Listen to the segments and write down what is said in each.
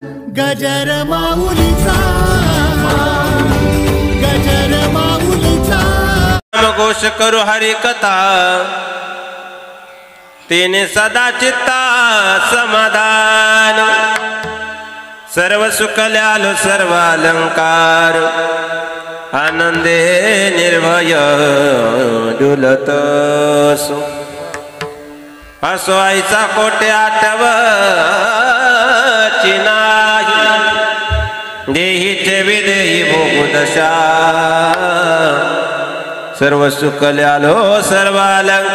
गजर माऊलीचा गजर माऊलीचा घोष करू हरी कथा तेने सदा चित्ता समाधान सर्व सुख ल्यालो सर्व अलंकार आनंदे निर्भय डुलत असो आईचा कोटे आठव नाही देहीचे विदेही भोगू दशा सर्व सुख ल्यालो सर्व अलंकार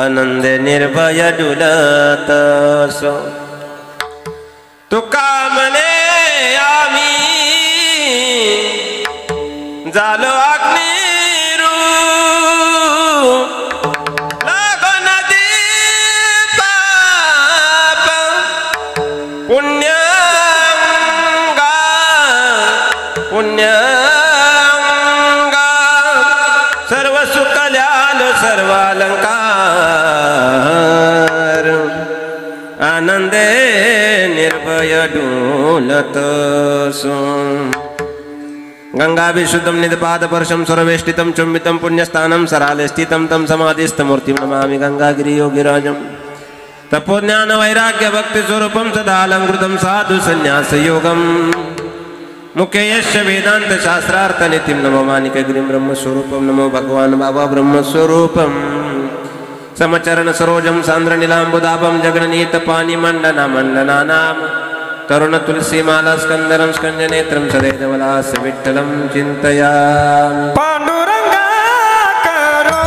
आनंद निर्भय डुलत असो तुका म्हणे आम्ही झालो अग्निरू लागो नदी पाप पुण्यंगा पुण्यंगा सर्व सुख ल्यालो सर्व अलंकार आनंदे निर्भय डुलत सो गंगा विशुद्धम निदपाद परशम सर्वेष्टितम चुंबितम पुण्यस्थानम सराले स्थितम तम समाधिस्थमूर्तिं नमामि गंगागिरि योगिराजम तपोज्ञान वैराग्य भक्ति स्वरूपम सदा अलंकृतम साधु संन्यास योगम मुख्य यश वेदांत शास्त्रार्थ नितिम नमो मानिकगिरिं ब्रह्म स्वरूपम नमो भगवान बाबा ब्रह्म स्वरूपम समचरण सरोजम सांद्र नीलांबुदापम जगननीत पानी मंडना मंडनानाम तरुण तुलसी माला स्कंदरम स्कंद नेत्रम सदैवलास विठ्ठलम चिंतयामि पांडुरंगा करो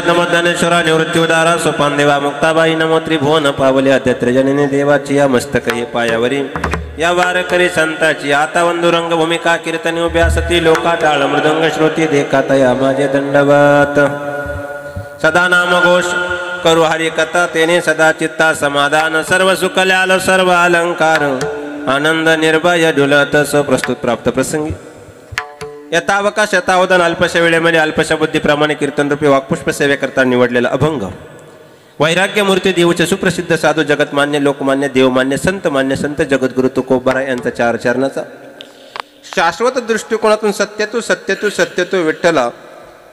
नमो ज्ञानेश्वरा निवृत्त्युदारा सोपान देवा मुक्ताबाई नमो त्रिभुवन पावले अध्यत्रजननी देवाची या मस्तक हे पायावरी या वारकरी संताची आता वंदुरंग भूमिका कीर्तनी उभ्या सती लोका टाळ मृदंग श्रोती देखातया माझे दंडवत सदा नाम घोष करू हरी कथा तेने सदा चित्ता समाधान सर्व सुख ल्यालो सर्व अलंकार आनंद निर्भय डुलत सो प्रस्तुत प्राप्त प्रसंगी यथावकाश यथावधान अल्पशा वेळेमध्ये अल्पशा बुद्धीप्रमाणे कीर्तन रूपी वाक्पुष्प सेवेकरता निवडलेला अभंग वैराग्य मूर्ती देऊचे सुप्रसिद्ध साधू जगतमान्य लोकमान्य देवमान्य संत जगद्गुरु तुकोबारा यांचा चार चरणाचा शाश्वत दृष्टिकोनातून सत्यतू विठ्ठला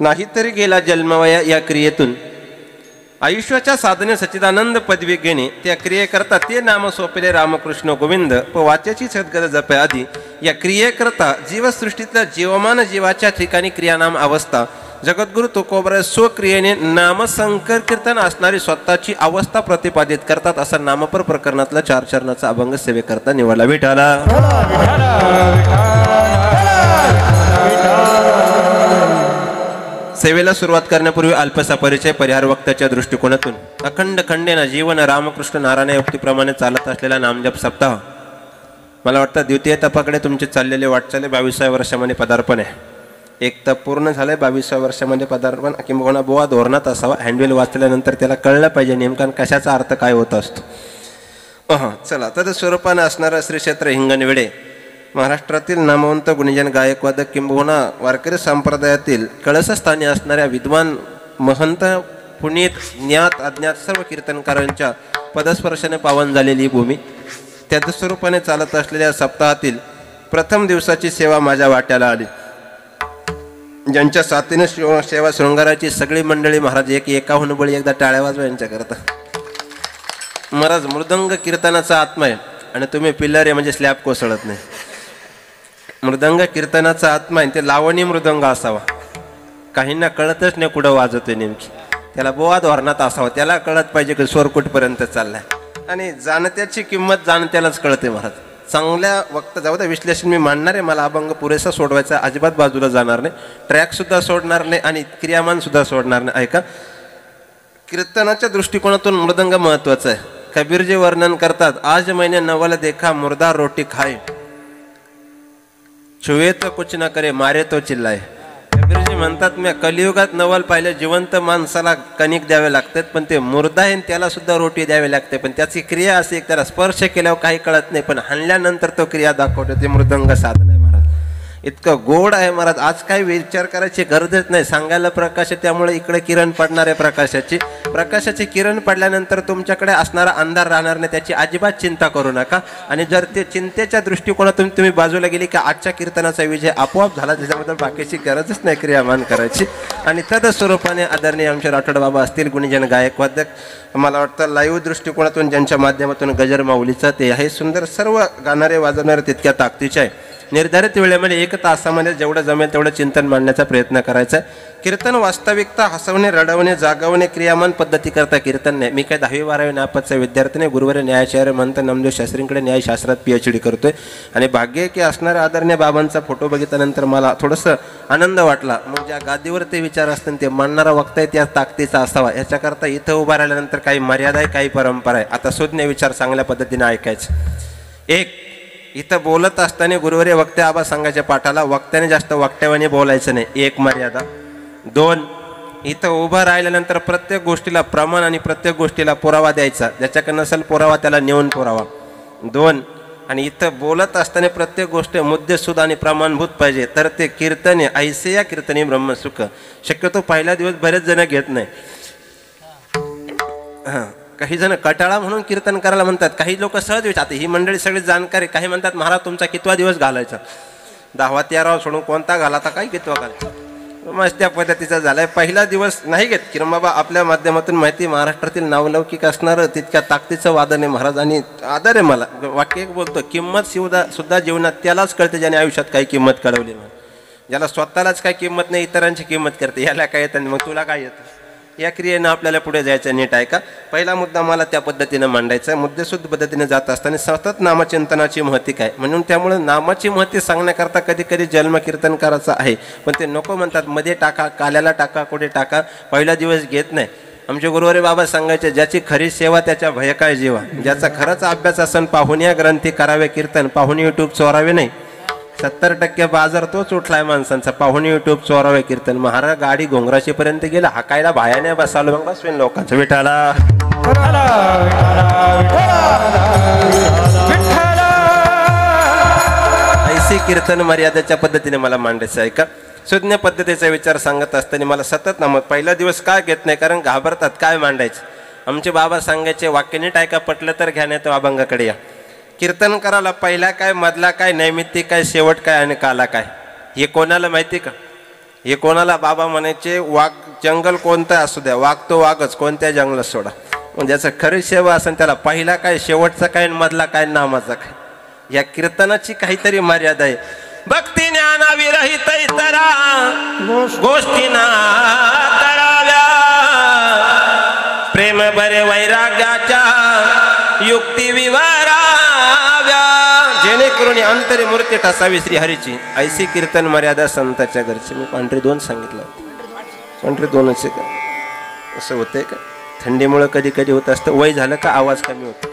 नाहीतरी गेला जन्मवया या क्रियेतून आयुष्याच्या साधने सच्चिदानंद पदवी घेणे त्या क्रियेकरता ते नाम सोपले रामकृष्ण गोविंद वाच्याची सद्गत जपे आधी या क्रियेकरता जीवसृष्टीतल्या जीवमान जीवाच्या ठिकाणी क्रियानाम अवस्था जगद्गुरु तुकोबारा स्वक्रियेने नामसंकर कीर्तन असणारी स्वतःची अवस्था प्रतिपादित करतात असा नामपर प्रकरणातला चार चरणाचा अभंग सेवेकरता निवडला विठाला सेवेला सुरुवात करण्यापूर्वी अल्पसा परिचय परिहार वक्ताच्या दृष्टिकोनातून अखंड खंडेना जीवन रामकृष्ण नारायण युक्तीप्रमाणे चालत असलेला नामजप सप्ताह मला वाटतं द्वितीय तपाकडे तुमचे चाललेले वाटचाले 22व्या वर्षामध्ये पदार्पण आहे एक तप पूर्ण झालंय 22व्या वर्षामध्ये पदार्पण किंवा बुवा धोरणात असावा हँडवेल वाचल्यानंतर त्याला कळलं पाहिजे नेमकं कशाचा अर्थ काय होत असतो चला तर स्वरूपाने असणारा श्री क्षेत्र हिंगणवेढे महाराष्ट्रातील नामवंत गुणीजन गायकवादक किंबहुना वारकरी संप्रदायातील कळसस्थानी असणाऱ्या विद्वान महंत पुनीत ज्ञात अज्ञात सर्व कीर्तनकारांच्या पदस्पर्शाने पावन झालेली भूमी, त्याच स्वरूपाने चालत असलेल्या सप्ताहातील प्रथम दिवसाची सेवा माझ्या वाट्याला आली. ज्यांच्या साथीने सेवा शृंगाराची सगळी मंडळी महाराज एकाहून बळी एकदा टाळ्या वाजवा यांच्याकरता. महाराज मृदंग कीर्तनाचा आत्मा आहे आणि तुम्ही पिल्लारे म्हणजे स्लॅब कोसळत नाही. मृदंग कीर्तनाचा आत्मा आहे, ते लावणी मृदंग असावा. काहींना कळतच नाही कुठं वाजवतोय नेमकी, त्याला बोवा धोरणात असावा, त्याला कळत पाहिजे की स्वर कुठपर्यंत चाललाय. आणि जाणत्याची किंमत जाणत्यालाच कळते महाराज. चांगल्या वक्त जाऊ द्या, विश्लेषण मी मांडणार आहे, मला अभंग पुरेसा सोडवायचा, अजिबात बाजूला जाणार नाही, ट्रॅक सुद्धा सोडणार नाही आणि क्रियामान सुद्धा सोडणार नाही. ऐका, कीर्तनाच्या दृष्टिकोनातून मृदंग महत्वाचा आहे. कबीरजी वर्णन करतात, आज मैंने नवल देखा मुर्दा रोटी खाए, छुए तो कुछ न करे मारे तो चिल्लाए. कबीरजी म्हणतात, मी कलियुगात नवल पाहिलं, जिवंत माणसाला कणिक द्यावे लागतात, पण ते मुर्दा आहे त्याला सुद्धा रोटी द्यावी लागते. पण त्याची क्रिया अशी एक, त्याला स्पर्श केल्यावर काही कळत नाही, पण हाणल्यानंतर तो क्रिया दाखवतो. ते मृदंग साधन आहे महाराज, इतकं गोड आहे महाराज. आज काही विचार करायची गरजच नाही, सांगायला प्रकाश आहे, त्यामुळे इकडे किरण पडणार आहे प्रकाशाची किरण पडल्यानंतर तुमच्याकडे असणारा अंधार राहणार नाही, त्याची अजिबात चिंता करू नका. आणि जर ते चिंतेच्या दृष्टिकोनातून तुम्ही बाजूला गेली की आजच्या कीर्तनाचा विजय आपोआप झाला, त्याच्याबद्दल बाकीची गरजच नाही क्रियामान करायची. आणि तद स्वरूपाने आदरणीय आमचे राठोड बाबा असतील, गुणीजन गायकवादक, मला वाटतं लाईव्ह दृष्टिकोनातून ज्यांच्या माध्यमातून गजर माऊलीचं ते आहे सुंदर, सर्व गाणारे वाजवणारे तितक्या ताकदीचे आहे. निर्धारित वेळेमध्ये 1 तासामध्ये जेवढं जमेल तेवढं चिंतन मांडण्याचा प्रयत्न करायचा आहे. कीर्तन वास्तविकता, हसवणे, रडवणे, जागवणे, क्रियामान पद्धती करता कीर्तन नाही. मी काय 10वी-12वी नापासचा विद्यार्थी नाही, गुरुवारी न्यायाचार्य म्हणत नामदेव शास्त्रींकडे न्यायशास्त्रात PhD करतोय. आणि भाग्य की असणाऱ्या आदरणीय बाबांचा फोटो बघितल्यानंतर मला थोडंसं आनंद वाटला. मग ज्या गादीवर ते विचार असतात ते मांडणारा वक्ता आहे त्या ताकदीचा असावा. याच्याकरता इथं उभा राहिल्यानंतर काही मर्यादा आहे, काही परंपरा आहे. आता सुज्ञ विचार चांगल्या पद्धतीने ऐकायचे. 1, इथं बोलत असताना गुरुवारी वक्ते आबा सांगायच्या पाठाला वक्त्याने जास्त वक्त्यावाने बोलायचं नाही, 1 मर्यादा. 2, इथं उभं राहिल्यानंतर प्रत्येक गोष्टीला प्रमाण आणि प्रत्येक गोष्टीला पुरावा द्यायचा, ज्याच्याकडे नसेल पुरावा त्याला नेऊन पुरावा. 2, आणि इथं बोलत असताना प्रत्येक गोष्ट मुद्देसूद आणि प्रमाणभूत पाहिजे, तर ते कीर्तने ऐसे या कीर्तने ब्रह्मसुख. शक्यतो पहिला दिवस बरेच जण घेत नाही. काही जण कटाळा म्हणून कीर्तन करायला म्हणतात, काही लोक सहज विचारतात. ही मंडळी सगळी जाणकारी. काही म्हणतात, महाराज तुमचा कितवा दिवस घालायचा, 10वा 13वा सोडून कोणता घालाता, काय कितवा घालायचा. मस्त त्या पद्धतीचा झालाय. पहिला दिवस नाही घेत. किरण बाबा आपल्या माध्यमातून माहिती, महाराष्ट्रातील नावलौकिक असणारं तितक्या ताकदीचं वादन आहे महाराज. आणि आदर आहे मला. वाक्य एक बोलतो, किंमत सुद्धा जीवनात त्यालाच कळते ज्याने आयुष्यात काही किंमत कळवली. ज्याला स्वतःलाच काही किंमत नाही, इतरांची किंमत करते. याला काय येतं, मग तुला काय येतं. या क्रियेनं आपल्याला पुढे जायचं. नीट आहे का. पहिला मुद्दा मला त्या पद्धतीनं मांडायचा आहे. मुद्देशुद्ध पद्धतीने जात असताना सतत नामचिंतनाची महती काय, म्हणून त्यामुळे नामाची महती सांगण्याकरता कधी कधी जन्म कीर्तन करायचं आहे, पण ते नको म्हणतात. मध्ये टाका, काल्याला टाका, कुठे टाका, पहिला दिवस घेत नाही. आमचे गुरुवारी बाबा सांगायचे, ज्याची खरी सेवा त्याच्या भय काय जीवा. ज्याचा खरंच अभ्यास असन पाहुण्या ग्रंथी करावे कीर्तन, पाहुणे युट्यूब चोरावे नाही. 70% बाजार तोच उठलाय माणसांचा, पाहुणे युट्यूब चोरावे कीर्तन. महाराज गाडी घोंगराशी पर्यंत गेला, हाकायला भायाने बसालो, मग बसवेन लोकांचं विठाला. ऐसी कीर्तन मर्यादेच्या पद्धतीने मला मांडायचं आहे का. सुज्ञ पद्धतीचा विचार सांगत असताना मला सतत नामत. पहिला दिवस काय घेत नाही, कारण घाबरतात काय मांडायचं. आमचे बाबा सांगायचे, वाक्य नीट ऐका, पटलं तर घ्या, नाही तर अभंगाकडे या. कीर्तन करायला पहिला काय, मधला काय, नैमित्तिक काय, शेवट काय आणि काला काय, हे कोणाला माहिती का. हे कोणाला बाबा म्हणायचे, वाघ जंगल कोणतं असू द्या, वाघ तो वाघच, कोणत्या जंगलात सोडा. ज्याचं खरी सेवा असेल त्याला पहिला काय, शेवटचा काय, मधला काय, नामाचा काय. या कीर्तनाची काहीतरी मर्यादा आहे. भक्ती ज्ञाना विरहित इतरा गोष्टी ना कराव्या, प्रेम बरे वैराग्याच्या युक्ती विवाराव्या, जेणेकरून अंतरी मूर्ती ठसावी श्री हरीची. ऐसी कीर्तन मर्यादा संताच्या घरची. मी पांढरी 2 सांगितलं, पांढरी 2च आहे का. असं होतंय का, थंडीमुळे कधी कधी होत असतं. वय झालं का आवाज कमी होतो,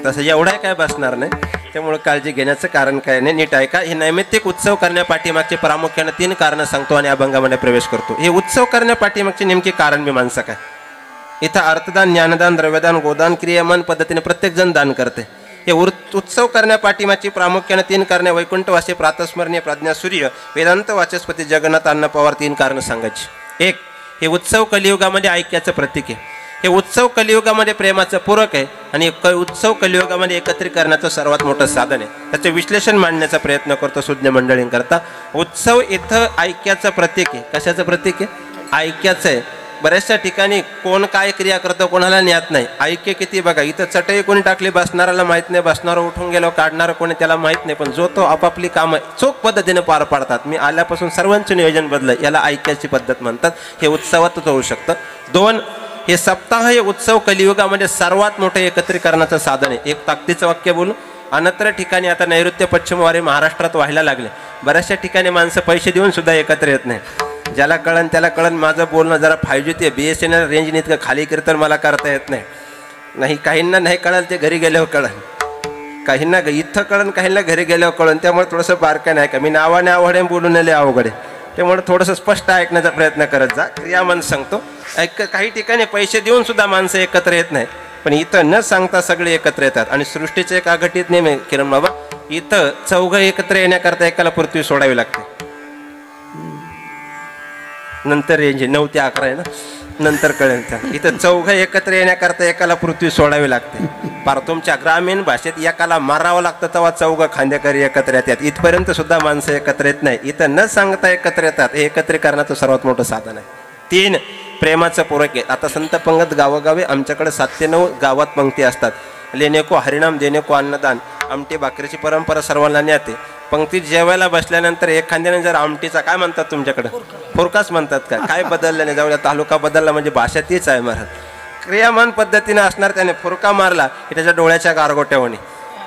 तसं एवढा काय बसणार नाही, त्यामुळे काळजी घेण्याचं कारण काय नाही. नीट आहे का. हे नैमित्तिक उत्सव करण्यापाठीमागचे प्रामुख्याने 3 कारणं सांगतो आणि अभंगामध्ये प्रवेश करतो. हे उत्सव करण्यापाठीमागचे नेमके कारण मी माणसं काय. इथं अर्थदान, ज्ञानदान, द्रव्यदान, गोदान, क्रियामान पद्धतीने प्रत्येक जण दान करते. हे उत्सव करण्यापाठीमाची प्रामुख्याने 3 कारणे वैकुंठवासी प्रातस्मरणीय प्रज्ञासूर्य वेदांत वाचस्पती जगन्नाथ अण्णा पवार 3 कारणं सांगायची. एक, हे उत्सव कलियुगामध्ये ऐक्याचं प्रतीक आहे. हे उत्सव कलियुगामध्ये प्रेमाचं पूरक आहे आणि उत्सव कलियुगामध्ये एकत्रीकरणाचं सर्वात मोठं साधन आहे. त्याचं विश्लेषण मांडण्याचा प्रयत्न करतो सुज्ञ मंडळींकरता. उत्सव इथं ऐक्याचं प्रतीक आहे. कशाचं प्रतीक आहे? ऐक्याचं आहे. बऱ्याचशा ठिकाणी कोण काय क्रिया करतो कोणाला ज्ञात नाही. ऐक्य किती बघा, इथं चटई कोणी टाकली बसणाऱ्याला माहीत नाही, बसणारं उठून गेलो काढणारं कोणी त्याला माहीत नाही, पण जो तो आपापली कामं चोख पद्धतीने पार पाडतात. मी आल्यापासून सर्वांचं नियोजन बदललं, याला ऐक्याची पद्धत म्हणतात. हे उत्सवातच होऊ शकतं. 2, हे सप्ताह हे उत्सव कलियुगामध्ये सर्वात मोठं एकत्रीकरणाचं साधन आहे. एक ताकदीचं वाक्य बोलू. अन्यत्र ठिकाणी आता नैऋत्य पश्चिमवारे महाराष्ट्रात व्हायला लागले. बऱ्याचशा ठिकाणी माणसं पैसे देऊन सुद्धा एकत्र येत नाही. ज्याला कळण त्याला कळण. माझं बोलणं जरा 5G ते BSNL रेंजने इतकं खाली कीर्तन मला करता येत नाही. काहींना नाही कळलं ते घरी गेल्यावर कळण, काहींना इथं कळण, काहींना घरी गेल्यावर कळण. त्यामुळे थोडंसं बारकाय नाही का, मी नावाने आवडे बोलून आले अवघडे. त्यामुळे थोडंसं स्पष्ट ऐकण्याचा प्रयत्न करत जा. क्रियामान सांगतो. काही ठिकाणी पैसे देऊन सुद्धा माणसं एकत्र येत नाही, पण इथं न सांगता सगळे एकत्र येतात. आणि सृष्टीचे एक अघटित नेम आहे किरण बाबा, इथं 4 एकत्र येण्याकरता एकाला पृथ्वी सोडावी लागते. नंतर रेंज 9 ते 11 आहे ना, नंतर कळेल त्या. इथं 4 एकत्र येण्याकरता एकाला पृथ्वी सोडावी लागते. पार तुमच्या ग्रामीण भाषेत एकाला मारावं लागतं तेव्हा 4 खांदेकरी एकत्र येतात. इथपर्यंत सुद्धा माणसं एकत्र येत नाही. इथं न सांगता एकत्र येतात. हे एकत्रीकरणाचं सर्वात मोठं साधन आहे. 3, प्रेमाचं पूरक आहे. आता संत पंगत गावोगावी आमच्याकडे 7 ते 9 गावात पंक्ती असतात. लेनेको हरिणाम देनेको अन्नदान, आमटी भाकरीची परंपरा सर्वांना ज्ञाते. पंक्तीत जेवायला बसल्यानंतर एखाद्याने जर आमटीचा काय म्हणतात तुमच्याकडे, फुरकाच म्हणतात का, काय बदललं नाही, जाऊया तालुका बदलला म्हणजे भाषा तीच आहे महाराज. क्रियामान पद्धतीने असणार. त्याने फुरका मारला की त्याच्या डोळ्याच्या गारगोट्यावणी.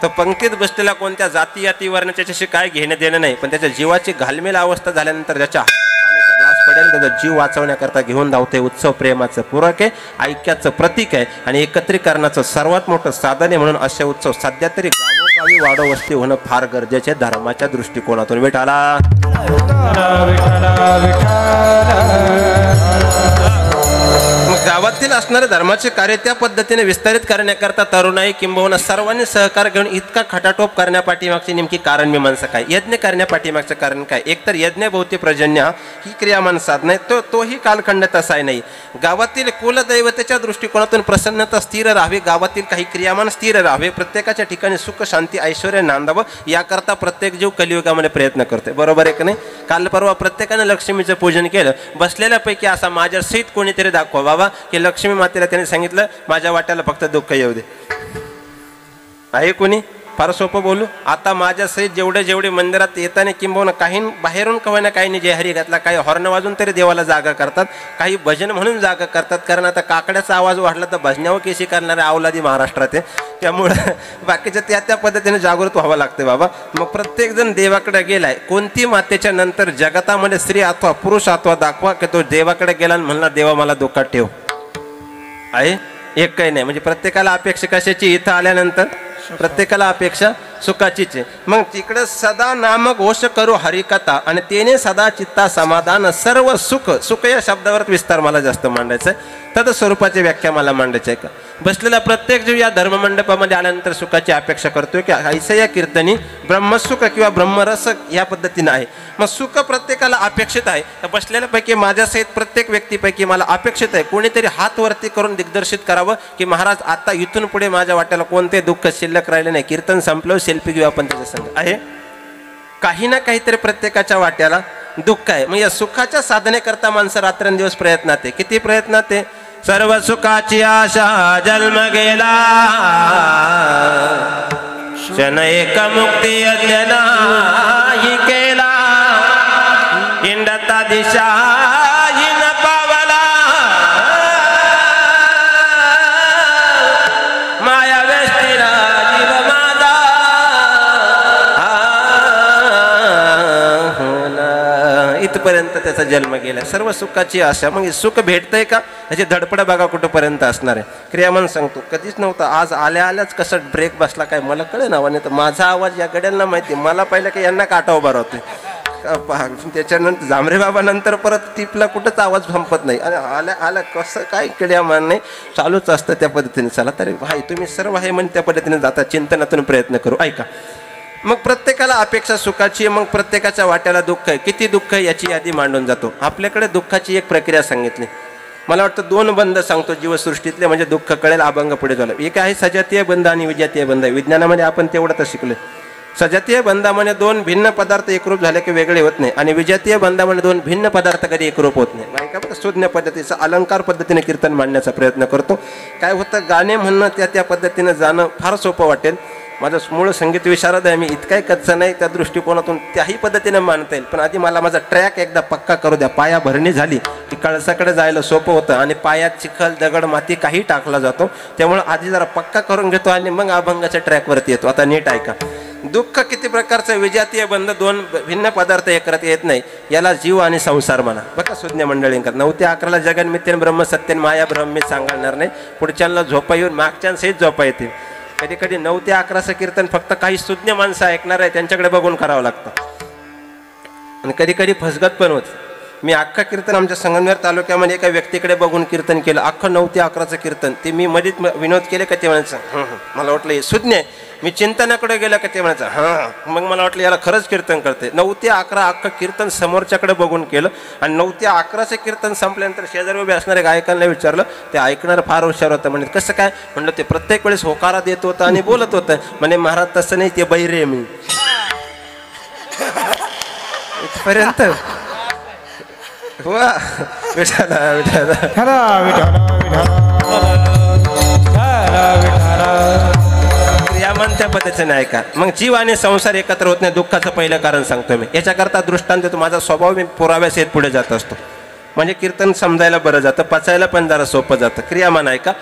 तर पंक्तीत बसलेला कोणत्या जाती यातीवरनं त्याच्याशी काय घेणं देणं नाही, पण त्याच्या जीवाची घालमेल अवस्था झाल्यानंतर ज्याच्या ग्लास पडेल त्याचा जीव वाचवण्याकरता घेऊन धावते. उत्सव प्रेमाचं पूरक आहे, ऐक्याचं प्रतीक आहे आणि एकत्रीकरणाचं सर्वात मोठं साधन आहे. म्हणून असे उत्सव सध्या तरी गावोगावी वाडोवस्ती होणं फार गरजेचे धर्माच्या दृष्टिकोनातून. विठाला गावातील असणारे धर्माचे कार्य त्या पद्धतीने विस्तारित करण्याकरता तरुणाई किंबहुना सर्वांनी सहकार घेऊन इतका खटाटोप करण्यापाठीमागची नेमकी कारण मीमांसा काय, यज्ञ करण्यापाठीमागचं कारण काय. एकतर यज्ञभोवती पर्जन्य ही क्रियामान साधना आहे, तोही कालखंड तसा आहे नाही. गावातील कुलदैवतेच्या दृष्टिकोनातून प्रसन्नता स्थिर राहावी, गावातील काही क्रियामान स्थिर राहावे, प्रत्येकाच्या ठिकाणी सुख शांती ऐश्वर्य नांदावं याकरता प्रत्येक जीव कलियुगामध्ये प्रयत्न करते. बरोबर आहे की नाही. काल परवा प्रत्येकानं लक्ष्मीचं पूजन केलं. बसलेल्यापैकी असा माझ्या सहित कोणीतरी दाखवा बाबा की लक्ष्मी मातेला त्याने सांगितलं माझ्या वाट्याला फक्त दुःख येऊ दे. आहे कोणी? फार सोपं बोलू. आता माझ्या सहित जेवढे मंदिरात येताना किंबहुना काही बाहेरून कवायना काही जे हरी घातला, काही हॉर्न वाजून तरी देवाला जागा करतात, काही भजन म्हणून जागा करतात. कारण आता काकड्याचा आवाज वाढला तर भजनावर केशी करणारे अवलादी महाराष्ट्रात आहे. त्यामुळं बाकीच्या त्या पद्धतीने जागृत व्हावं लागते बाबा. मग प्रत्येक जण देवाकडे गेलाय. कोणती मातेच्या नंतर जगतामध्ये स्त्री अथवा पुरुष अथवा दाखवा की तो देवाकडे गेला आणि म्हणला देवा मला दुःखात ठेव. आहे एक काही नाही. म्हणजे प्रत्येकाला अपेक्षा कशाची? इथं आल्यानंतर प्रत्येकाला अपेक्षा सुखाचीच आहे. मग तिकडं सदा नाम घोष करू हरिकथा आणि तेने सदा चित्ता समाधान सर्व सुख. सुख या शब्दावर विस्तार मला जास्त मांडायचा आहे. तद स्वरूपाची व्याख्या मला मांडायची आहे का. बसलेला प्रत्येक जीव या धर्ममंडपामध्ये आल्यानंतर सुखाची अपेक्षा करतोय की ऐसा या कीर्तनी ब्रह्मसुख किंवा ब्रह्मरस या पद्धतीनं आहे. मग सुख प्रत्येकाला अपेक्षित आहे. तर बसलेल्यापैकी माझ्यासहित प्रत्येक व्यक्तीपैकी मला अपेक्षित आहे कोणीतरी हात वरती करून दिग्दर्शित करावं की महाराज आता इथून पुढे माझ्या वाट्याला कोणते दुःख शिल्लक राहिले नाही. कीर्तन संपलं, सेल्फी घेऊ आपण त्याच्या संग. आहे काही ना काहीतरी प्रत्येकाच्या वाट्याला दुःख आहे. मग या सुखाच्या साधनेकरता माणसं रात्रंदिवस प्रयत्नात आहे. किती प्रयत्नात आहे? सर्व सुखाची आशा जन्म गेला, क्षण एक मुक्ती यज्ञ नाही केला, इंडता दिशा न पावला, माया वेष्टीला जीव माझा इथपर्यंत त्याचा जन्म गेला. सर्व सुखाची आशा. मग सुख भेटतंय का? ह्याची धडपड बघा कुठंपर्यंत असणार आहे. क्रियामान सांगतो कधीच नव्हतं. आज आल्याच कसं ब्रेक बसला काय मला कळे ना. तर माझा आवाज या गड्यांना माहिती. मला पहिलं की यांना काटा उभा राहतोय. त्याच्यानंतर जांभरे बाबा नंतर परत टिपला कुठंच आवाज संपत नाही आणि आला कसं काय केल्या मान नाही चालूच असतं त्या पद्धतीने. चला तरी भाई तुम्ही सर्व आहे म्हणून त्या पद्धतीने जाता चिंतनातून प्रयत्न करू. ऐका मग प्रत्येकाला अपेक्षा सुखाची मग प्रत्येकाच्या वाट्याला दुःख आहे. किती दुःख आहे याची यादी मांडून जातो. आपल्याकडे दुःखाची एक प्रक्रिया सांगितली. मला वाटतं 2 बंध सांगतो जीवसृष्टीतले म्हणजे दुःख कळेल अभंग पुढे झालं. एक आहे सजातीय बंध आणि विजातीय बंध. विज्ञानामध्ये आपण तेवढं तर शिकलो. सजातीय बंधामध्ये 2 भिन्न पदार्थ एकरूप झाले की वेगळे होत नाही आणि विजातीय बंधामध्ये 2 भिन्न पदार्थ कधी एकरूप होत नाही. ऐका बघा सुज्ञ पद्धतीचं अलंकार पद्धतीने कीर्तन मांडण्याचा प्रयत्न करतो. काय होतं गाणे म्हणणं त्या पद्धतीनं जाणं फार सोपं वाटेल. माझं मूळ संगीत विशारद आहे मी इतकाही कच्चा नाही त्या दृष्टिकोनातून त्याही पद्धतीने मानता येईल. पण आधी मला माझा ट्रॅक एकदा पक्का करू द्या. पाया भरणी झाली की कळसाकडे जायला सोपं होतं आणि पायात चिखल दगड माती काही टाकला जातो. त्यामुळे आधी जरा पक्का करून घेतो आणि मग अभंगाच्या ट्रॅकवरती येतो. आता नीट ऐका. दुःख किती प्रकारचं विजातीय बंध 2 भिन्न पदार्थ एकत्र येत नाही याला जीव आणि संसार म्हणा. बघा सुज्ञ मंडळींकर 9 ते 11ला जगन्मित्यन ब्रह्मसत्यन माया ब्रह्म मी सांगणार नाही. पुढच्यांना झोपा येऊन मागच्यांसहित झोपा येतील. कधी कधी 9 ते 11चं कीर्तन फक्त काही सुज्ञ माणसं ऐकणार आहे त्यांच्याकडे बघून करावं लागतं आणि कधी कधी फसगत पण होते. मी अख्खा कीर्तन आमच्या संगमनेर तालुक्यामध्ये एका व्यक्तीकडे बघून कीर्तन केलं. अख्खं 9 ते 11चं कीर्तन ते मी मध्येच विनोद केले का ते म्हणायचं मला वाटलं हे सुज्ञ आहे. मी चिंतनाकडे गेलं का ते म्हणायचं हां. मग मला वाटलं याला खरंच कीर्तन करते. 9 ते 11 अख्खं कीर्तन समोरच्याकडे बघून केलं आणि 9 ते 11चं कीर्तन संपल्यानंतर शेजारी उभे असणाऱ्या गायकांना विचारलं. ते ऐकणारं फार हुशार होतं. म्हणजे कसं काय म्हणलं ते प्रत्येक वेळेस होकारा देत होतं आणि बोलत होतं. म्हणे महाराज तसं नाही ते बैरे मी इथपर्यंत वा विठाला क्रियामान त्या पद्धतीने ऐका. मग जीव आणि संसार एकत्र होत नाही. दुःखाचं पहिलं कारण सांगतो मी. याच्याकरता दृष्टांत देतो. माझा स्वभाव मी पुराव्यासहित पुढे जात असतो म्हणजे कीर्तन समजायला बरं जातं पचायला पण जरा सोपं जातं. क्रियामान ऐका.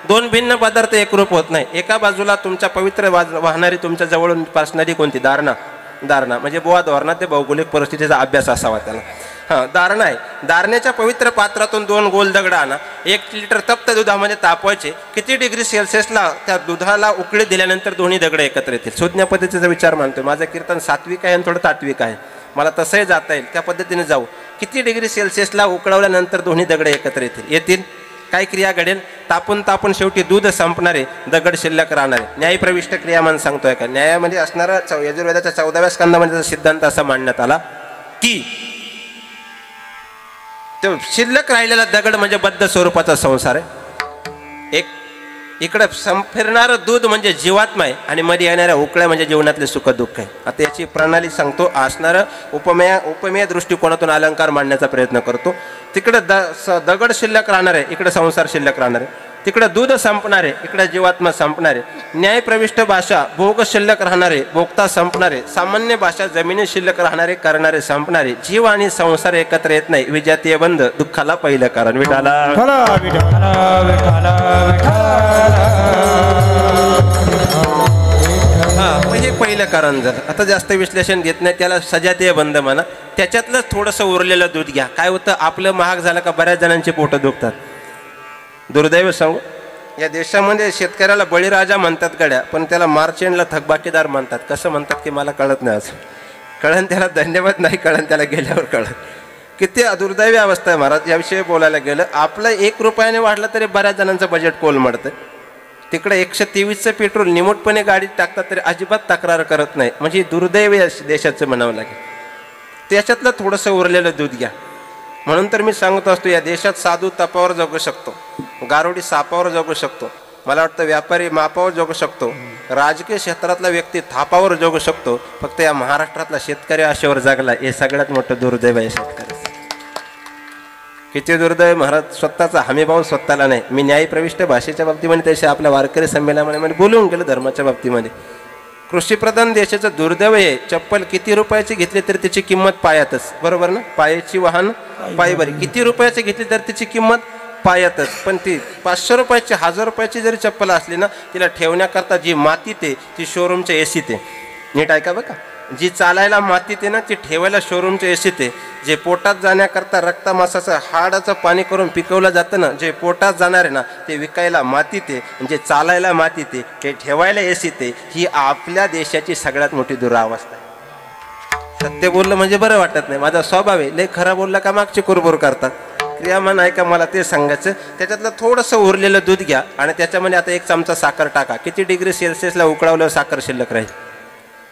2 भिन्न पदार्थ एकरूप होत नाही. एका बाजूला तुमच्या पवित्र वाहणारी तुमच्या जवळून पासणारी कोणती दारणा म्हणजे बुवा धोरणा ते भौगोलिक परिस्थितीचा अभ्यास असावा त्याला. हां दारणा आहे. दारण्याच्या पवित्र पात्रातून 2 गोल दगड आणा. 1 लिटर तप्त दुधामध्ये तापवायचे. किती डिग्री सेल्सिअसला त्या दुधाला उकळी दिल्यानंतर दोन्ही दगड एकत्र येतील. सुज्ञ पद्धतीचा विचार मानतोय. माझं कीर्तन सात्विक आहे आणि थोडं तात्विक आहे. मला तसंही जाता येईल त्या पद्धतीने जाऊ. किती डिग्री सेल्सिअसला उकळवल्यानंतर दोन्ही दगड एकत्र येतील. काय क्रिया घडेल. तापून शेवटी दूध संपणारे दगड शिल्लक राहणारे. न्यायप्रविष्ट क्रियामान सांगतोय का. न्यायामध्ये असणारा यजुर्वेदाच्या 14व्या स्कंदामध्ये सिद्धांत असा मांडण्यात आला की तो शिल्लक राहिलेला दगड म्हणजे बद्ध स्वरूपाचा संसार आहे. इकडे फिरणारं दूध म्हणजे जीवात्मा आहे आणि मध्ये येणाऱ्या उकळ्या म्हणजे जीवनातले सुख दुःख आहे. आता याची प्रणाली सांगतो. असणारं उपमेय दृष्टिकोनातून अलंकार मांडण्याचा प्रयत्न करतो. तिकडे दगड शिल्लक राहणार आहे इकडे संसार शिल्लक राहणार आहे. तिकडे दूध संपणारे इकडे जीवात्मा संपणारे. न्यायप्रविष्ट भाषा भोग शिल्लक राहणारे भोगता संपणारे. सामान्य भाषा जमिनी शिल्लक राहणारे करणारे संपणारे. जीव आणि संसार एकत्र येत नाही. विजातीय बंध दुःखाला पहिलं कारण. विठाला हे पहिलं कारण झालं. आता जास्त विश्लेषण घेत नाही त्याला सजातीय बंध म्हणा. त्याच्यातलंच थोडंसं उरलेलं दूध घ्या. काय होतं आपलं महाग झालं का बऱ्याच जणांचे पोटं दुखतात. दुर्दैव सांगू या देशामध्ये शेतकऱ्याला बळीराजा म्हणतात गड्या पण त्याला मार्चेंडला थकबाकीदार म्हणतात. कसं म्हणतात की मला कळत नाही. असं कळण त्याला धन्यवाद नाही कळण त्याला गेल्यावर कळण. किती दुर्दैवी अवस्था आहे महाराज. याविषयी बोलायला गेलं आपलं 1 रुपयाने वाढलं तरी बऱ्याच जणांचं बजेट कोलमडतं. तिकडे 123चं पेट्रोल निमूटपणे गाडीत टाकतात तरी अजिबात तक्रार करत नाही. म्हणजे दुर्दैव या देशाचं म्हणावं लागेल. त्याच्यातलं थोडंसं उरलेलं दूध घ्या. म्हणून तर मी सांगत असतो या देशात साधू तपावर जगू शकतो. गारोडी सापावर जगू शकतो. मला वाटतं व्यापारी मापावर जगू शकतो. राजकीय क्षेत्रातला व्यक्ती थापावर जगू शकतो. फक्त या महाराष्ट्रातला शेतकरी आशेवर जगला हे सगळ्यात मोठं दुर्दैव आहे शेतकऱ्याचं. किती दुर्दैव महाराज. स्वतःचा हमीभाव स्वतःला नाही. मी न्यायप्रविष्ट भाषेच्या बाबतीमध्ये तसे आपल्या वारकरी संमेलनामध्ये बोलून गेलो. धर्माच्या बाबतीमध्ये कृषीप्रधान देशाचं दुर्दैव आहे. चप्पल किती रुपयाची घेतली तरी त्याची किंमत पायातच. बरोबर ना. पायाची वाहन पायभरी. किती रुपयाची घेतली तर त्याची किंमत पायातच. पण ती 500 रुपयाची 1000 रुपयाची जरी चप्पल असली ना तिला ठेवण्याकरता जी माती ते ती शोरूमच्या एसी ते. नीट ऐका बघा. जी चालायला माती ते ना ती ठेवायला शोरूमच्या एसी ते. जे पोटात जाण्याकरता रक्तामासाचं हाडाचं पाणी करून पिकवलं जातं ना जे पोटात जाणार आहे ना ते विकायला माती ते. जे चालायला माती ते ठेवायला एसी ते. ही आपल्या देशाची सगळ्यात मोठी दुरावस्था आहे. सत्य बोललं म्हणजे बरं वाटत नाही, माझा स्वभाव आहे. लय खरं बोललं का मागची कुरबुर करतात. क्रियामान आहे का मला ते सांगायचं. त्याच्यातलं थोडंसं उरलेलं दूध घ्या आणि त्याच्यामध्ये आता 1 चमचा साखर टाका. किती डिग्री सेल्सिअसला उकळवलं साखर शिल्लक राहील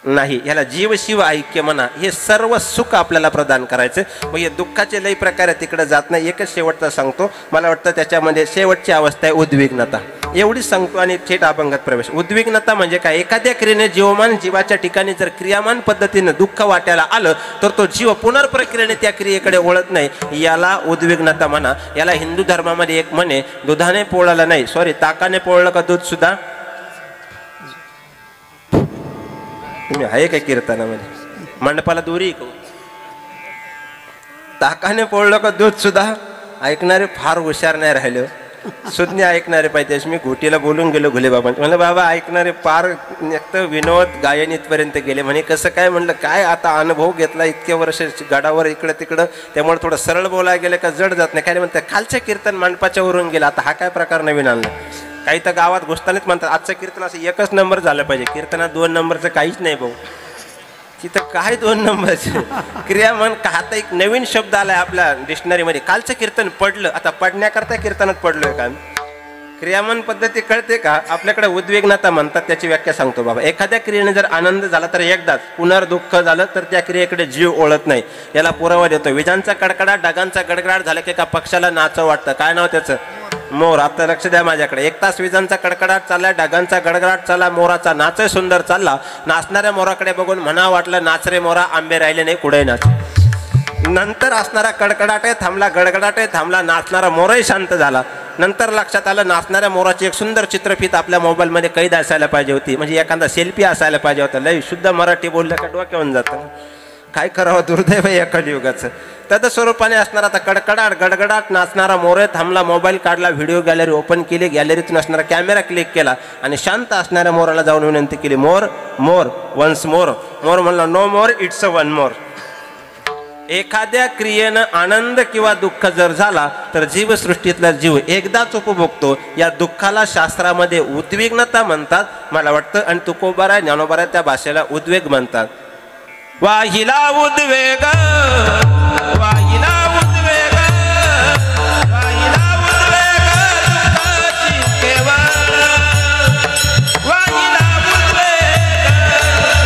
नाही. याला जीव शिव ऐक्य म्हणा. हे सर्व सुख आपल्याला प्रदान करायचं. मग हे दुःखाचे लई प्रकार आहे, तिकडे जात नाही. एकच शेवटचा सांगतो. मला वाटतं त्याच्यामध्ये शेवटची अवस्था आहे उद्विग्नता. एवढीच सांगतो आणि थेट अभंगात प्रवेश. उद्विग्नता म्हणजे काय? एखाद्या क्रियेने जीवमान जीवाच्या ठिकाणी जर क्रियामान पद्धतीने दुःख वाटायला आलं तर तो जीव पुनर्प्रक्रियेने त्या क्रियेकडे वळत नाही. याला उद्विग्नता म्हणा. याला हिंदू धर्मामध्ये एक म्हणे, दुधाने पोळलं नाही, सॉरी ताकाने पोळलं का दूध सुद्धा. तुम्ही आहे काय कीर्तनामध्ये? मंडपाला दोरी का? ताकाने पोळलं का दूध सुद्धा. ऐकणारे फार हुशार नाही राहिले, सुज्ञ ऐकणारे पाहिजे. मी घोटीला बोलून गेलो घुले बाबा, म्हणलं बाबा ऐकणारे फार विनोद गायन इथपर्यंत गेले. म्हणे कसं काय? म्हणलं काय आता अनुभव घेतला इतके वर्ष गडावर इकडं तिकडं, त्यामुळे थोडं सरळ बोलायला गेलं का जड जात नाही. काय म्हणतात खालचं कीर्तन मंडपाच्या वरून गेला. आता हा काय प्रकार नवीन आणला? काही तर गावात घुसतानाच म्हणतात आजचं कीर्तन असं 1च नंबर झालं पाहिजे. कीर्तनात 2 नंबरचं काहीच नाही भाऊ. तिथं काय 2 नंबरचे क्रिया म्हण का? आता एक नवीन शब्द आलाय आपल्या डिक्शनरीमध्ये, कालचं कीर्तन पडलं. आता पडण्याकरता कीर्तनात पडलोय का? क्रियामन पद्धती कळते का? आपल्याकडे उद्विग्नता म्हणतात. त्याची व्याख्या सांगतो बाबा. एखाद्या क्रियेने जर आनंद झाला तर एकदाच, पुनर्दुःख झालं तर त्या क्रियेकडे जीव ओळत नाही. याला पुरावा देतो. विजांचा कडकडाट ढगांचा गडगडाट झाला की एका पक्षाला नाचव वाटतं. काय नाव त्याचं? मोर. आता लक्ष द्या माझ्याकडे. 1 तास विजांचा कडकडाट चालला, ढगांचा गडगडाट चालला, मोराचा नाचय सुंदर चालला. नाचणाऱ्या मोराकडे बघून म्हणा वाटलं नाच रे मोरा, आंबे राहिले नाही कुठे नाच. नंतर असणारा कडकडाट थांबला, गडगडाट थांबला, नाचणारा मोरही शांत झाला. नंतर लक्षात आलं नाचणाऱ्या मोराची एक सुंदर चित्रफित आपल्या मोबाईलमध्ये कैद असायला पाहिजे होती. म्हणजे एखादा सेल्फी असायला पाहिजे होता. लय शुद्ध मराठी बोललं का डोक्यावरून जातं. काय करावं दुर्दैव आहे या कलियुगाचं. तद स्वरूपाने असणारा आता कडकडाट गडगडाट, नाचणारा मोरे थांबला, मोबाईल काढला, व्हिडिओ गॅलरी ओपन केली, गॅलरीतून असणारा कॅमेरा क्लिक केला आणि शांत असणाऱ्या मोराला जाऊन विनंती केली, मोर मोर वन्स मोर. मोर म्हणला no more, it's a one more. एखाद्या क्रियेनं आनंद किंवा दुःख जर झाला तर जीवसृष्टीतला जीव एकदाच उपभोगतो. या दुःखाला शास्त्रामध्ये उद्विग्नता म्हणतात मला वाटतं. आणि तुकोबारा ज्ञानोबारा त्या भाषेला उद्वेग म्हणतात. वाहिला उद्वेग, वाहिला उद्वेग, वाहिला उद्वेग दुःखाची केवळ. वाहिला उद्वेग,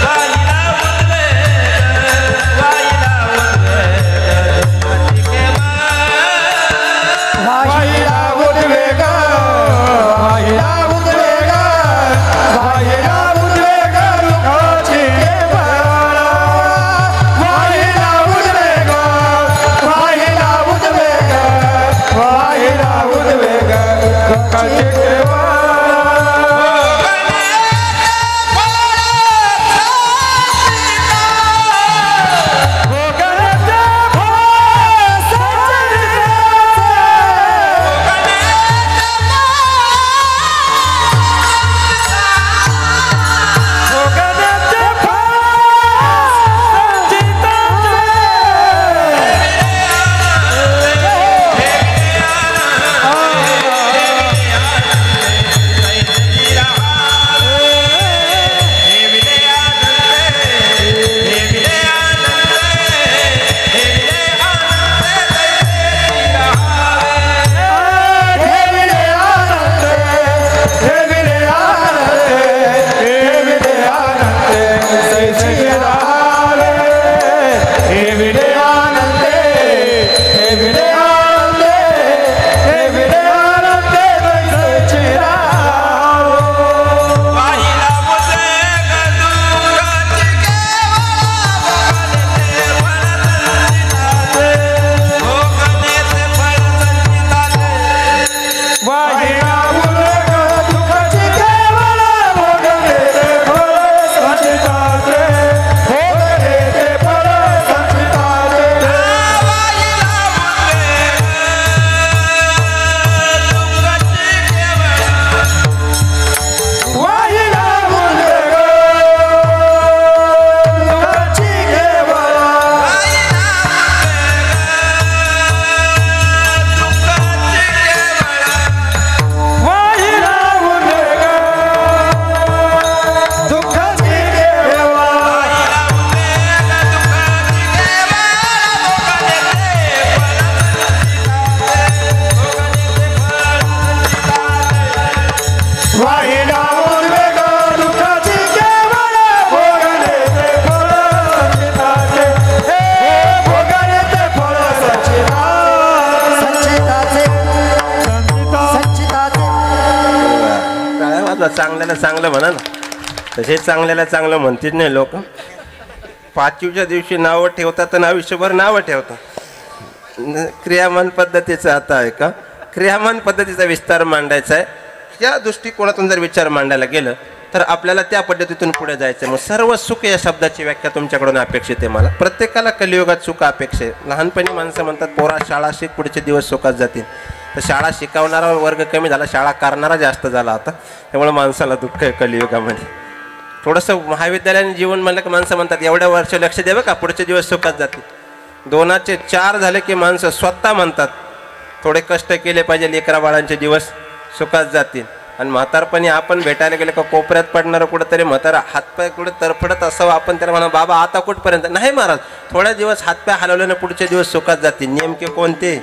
वाहिला उद्वेग, वाहिला उद्वेग दुःखाची केवळ. वाहिला उद्वेग, वाहिला उद्वेग, वाहिला उद्वेग दुःखाची केवळ. वाहिला उद्वेग, वाहिला उद्वेग, वाहिला उद्वेग दुःखाची केवळ. चांगल्याला चांगलं म्हणा ना. तसेच चांगल्याला चांगलं म्हणतेच नाही लोक. पाचवीच्या दिवशी नावं ठेवतात आणि आयुष्यभर नावं ठेवतात. क्रियामान पद्धतीचं आता आहे का, क्रियामान पद्धतीचा विस्तार मांडायचा आहे. या दृष्टिकोनातून जर विचार मांडायला गेलं तर आपल्याला त्या पद्धतीतून पुढे जायचं. मग सर्व सुख या शब्दाची व्याख्या तुमच्याकडून अपेक्षित आहे मला. प्रत्येकाला कलियुगात सुख अपेक्षा आहे. लहानपणी माणसं म्हणतात पोरा शाळा शिक, पुढचे दिवस सुखात जातील. तर शाळा शिकवणारा वर्ग कमी झाला, शाळा करणारा जास्त झाला आता. त्यामुळे माणसाला दुःख आहे कलियुगामध्ये. थोडंसं महाविद्यालयाने जीवन म्हणलं की माणसं म्हणतात एवढ्या वर्ष लक्ष द्यावं का, पुढचे दिवस सुखात जातील. 2चे 4 झाले की माणसं स्वतः म्हणतात थोडे कष्ट केले पाहिजे, लेकरा बाळांचे दिवस सुखात जातील. आणि म्हातारपणी आपण भेटायला गेलं का कोपऱ्यात पडणारं कुठंतरी म्हातारा हातपाय कुठे तरफडत असावं, आपण त्याला म्हणा बाबा आता कुठपर्यंत. नाही महाराज, थोड्या दिवस हातपाय हलवल्यानं पुढचे दिवस सुखात जातील. नेमके कोणते?